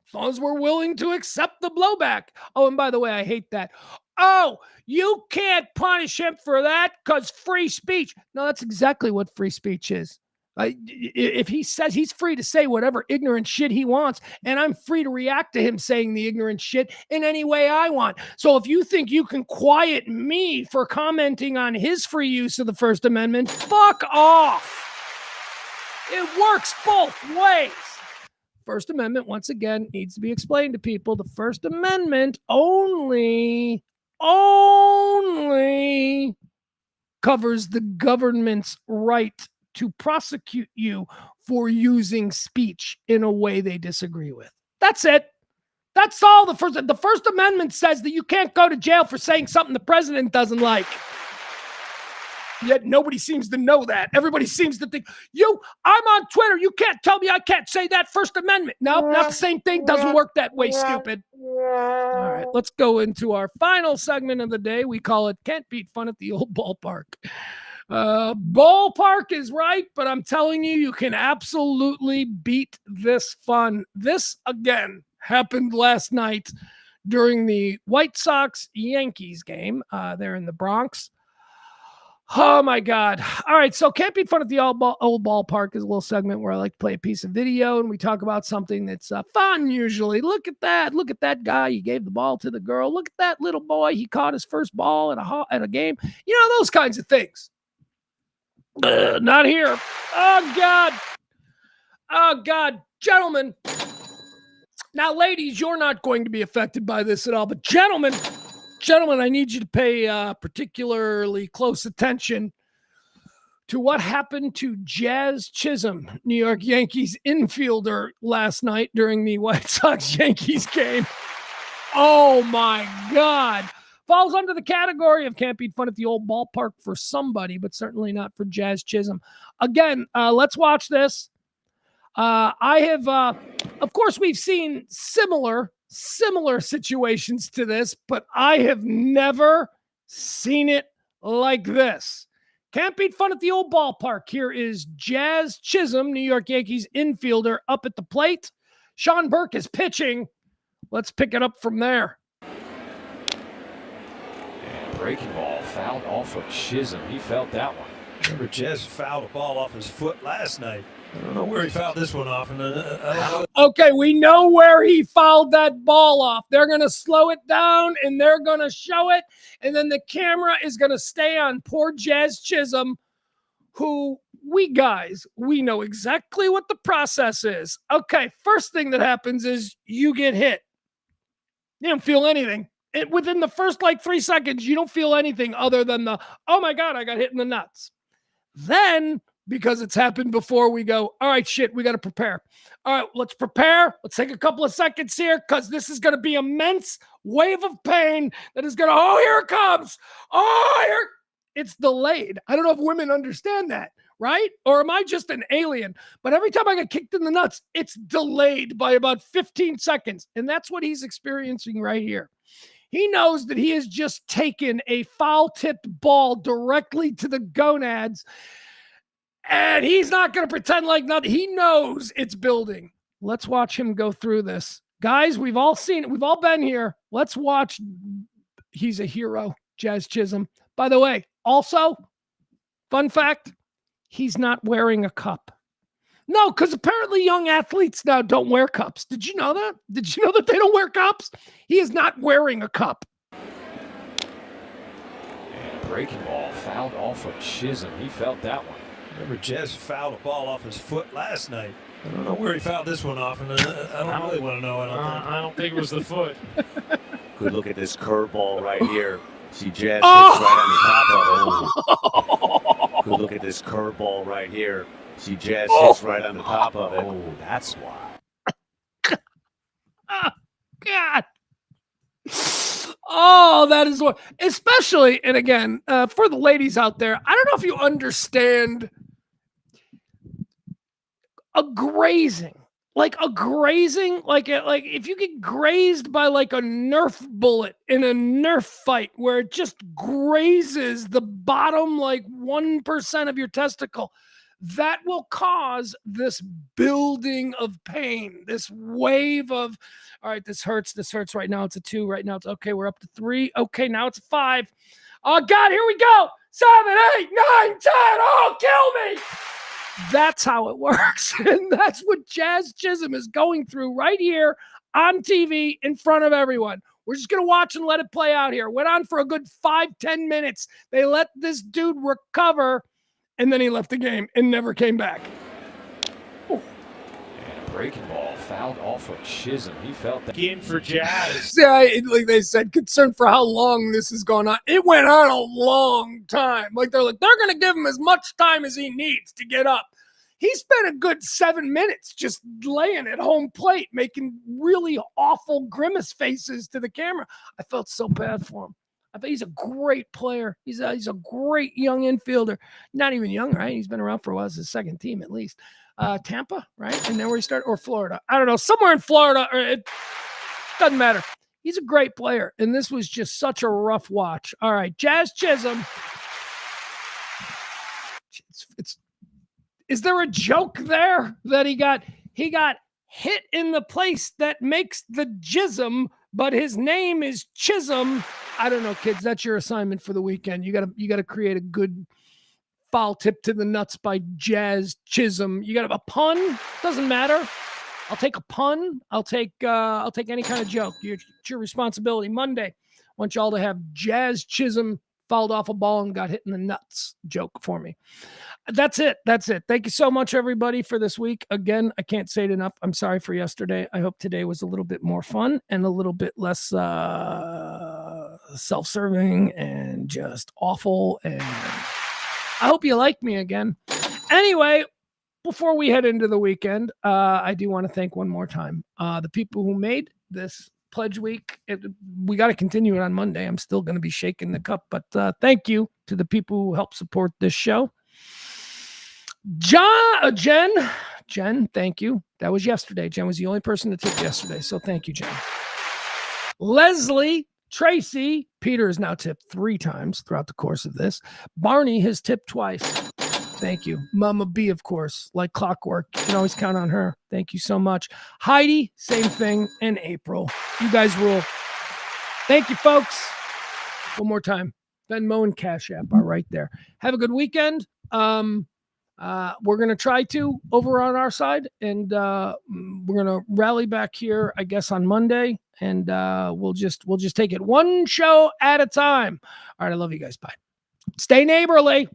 As long as we're willing to accept the blowback. Oh, and by the way, I hate that. Oh, you can't punish him for that because free speech. No, that's exactly what free speech is. If he says he's free to say whatever ignorant shit he wants, and I'm free to react to him saying the ignorant shit in any way I want. So if you think you can quiet me for commenting on his free use of the First Amendment, fuck off. It works both ways. First Amendment, once again, needs to be explained to people. The First Amendment only covers the government's right to prosecute you for using speech in a way they disagree with. That's it. That's all. The First Amendment says that you can't go to jail for saying something the president doesn't like. Yet nobody seems to know that. Everybody seems to think, I'm on Twitter. You can't tell me I can't say that First Amendment. No, not the same thing. Doesn't work that way, stupid. All right, let's go into our final segment of the day. We call it Can't Beat Fun at the Old Ballpark. Ballpark is right, but I'm telling you, you can absolutely beat this fun. This, again, happened last night during the White Sox-Yankees game. There in the Bronx. Oh, my God. All right, so Can't Beat Fun at the Old Ballpark is a little segment where I like to play a piece of video, and we talk about something that's fun usually. Look at that. Look at that guy. He gave the ball to the girl. Look at that little boy. He caught his first ball at a game. Those kinds of things. Not here. Oh, God. Oh, God. Gentlemen. Now, ladies, you're not going to be affected by this at all, but gentlemen, I need you to pay particularly close attention to what happened to Jazz Chisholm, New York Yankees infielder, last night during the White Sox-Yankees game. Oh, my God. Falls under the category of Can't Beat Fun at the Old Ballpark for somebody, but certainly not for Jazz Chisholm. Again, let's watch this. Of course, we've seen similar situations to this, but I have never seen it like this. Can't Beat Fun at the Old Ballpark. Here is Jazz Chisholm, New York Yankees infielder, up at the plate. Sean Burke is pitching. Let's pick it up from there. And breaking ball fouled off of Chisholm. He felt that one. Remember, Jez fouled a ball off his foot last night. I don't know where he fouled this one off. And Okay, we know where he fouled that ball off. They're going to slow it down, and they're going to show it, and then the camera is going to stay on poor Jazz Chisholm, who we know exactly what the process is. Okay, first thing that happens is you get hit. You don't feel anything. Within the first 3 seconds, you don't feel anything other than oh my God, I got hit in the nuts. Then, because it's happened before, we go, all right, shit, we got to prepare. All right, let's prepare. Let's take a couple of seconds here because this is going to be an immense wave of pain that is going to, oh, here it comes. Oh, here. It's delayed. I don't know if women understand that, right? Or am I just an alien? But every time I get kicked in the nuts, it's delayed by about 15 seconds. And that's what he's experiencing right here. He knows that he has just taken a foul-tipped ball directly to the gonads, and he's not going to pretend like nothing. He knows it's building. Let's watch him go through this. Guys, we've all seen it. We've all been here. Let's watch. He's a hero, Jazz Chisholm. By the way, also, fun fact, he's not wearing a cup. No, because apparently young athletes now don't wear cups. Did you know that? Did you know that they don't wear cups? He is not wearing a cup. And breaking ball fouled off of Chisholm. He felt that one. Remember, Jez fouled a ball off his foot last night. I don't know where he fouled this one off, and I don't really want to know. I don't think it was the foot. Good look at this curveball right here. See Jez hits right on the top of it. Good look at this curveball right here. See Jazz hits right on the top of it. Oh, that's why. Oh, God. Oh, that is what, especially, and again, for the ladies out there, I don't know if you understand a grazing. Like if you get grazed by a Nerf bullet in a Nerf fight where it just grazes the bottom 1% of your testicle, that will cause this building of pain, this wave of, all right, this hurts right now. It's a 2 right now. It's okay. We're up to 3. Okay, now it's 5. Oh God, here we go. 7, 8, 9, 10. Oh, kill me. That's how it works. And that's what Jazz Chisholm is going through right here on TV in front of everyone. We're just going to watch and let it play out here. Went on for a good 5-10 minutes. They let this dude recover, and then he left the game and never came back. And a breaking ball fouled off of Chisholm. He felt that. In for Jazz. Yeah, like they said, concerned for how long this is going on. It went on a long time. They're going to give him as much time as he needs to get up. He spent a good 7 minutes just laying at home plate, making really awful grimace faces to the camera. I felt so bad for him. I bet he's a great player. He's a great young infielder. Not even young, right? He's been around for a while. It's his second team at least. Tampa, right? And then where he started, or Florida. I don't know. Somewhere in Florida. It doesn't matter. He's a great player. And this was just such a rough watch. All right. Jazz Chisholm. Is there a joke there that he got hit in the place that makes the jism, but his name is Chisholm? I don't know, kids. That's your assignment for the weekend. You gotta create a good foul tip to the nuts by Jazz Chisholm. You got a pun? Doesn't matter. I'll take a pun. I'll take any kind of joke. It's your responsibility. Monday, I want y'all to have Jazz Chisholm fouled off a ball and got hit in the nuts joke for me. That's it. Thank you so much, everybody, for this week. Again, I can't say it enough. I'm sorry for yesterday. I hope today was a little bit more fun and a little bit less self-serving and just awful. And I hope you like me again. Anyway, before we head into the weekend, I do want to thank one more time the people who made this Pledge Week. We got to continue it on Monday. I'm still going to be shaking the cup, but thank you to the people who help support this show. Jen, thank you. That was yesterday. Jen was the only person to tip yesterday, so thank you, Jen. Leslie, Tracy, Peter has now tipped 3 times throughout the course of this. Barney has tipped twice. Thank you. Mama B, of course, like clockwork. You can always count on her. Thank you so much. Heidi, same thing. And April. You guys rule. Thank you, folks. One more time. Venmo and Cash App are right there. Have a good weekend. We're going to try to over on our side, and we're going to rally back here, I guess, on Monday, and we'll just take it one show at a time. All right. I love you guys. Bye. Stay neighborly.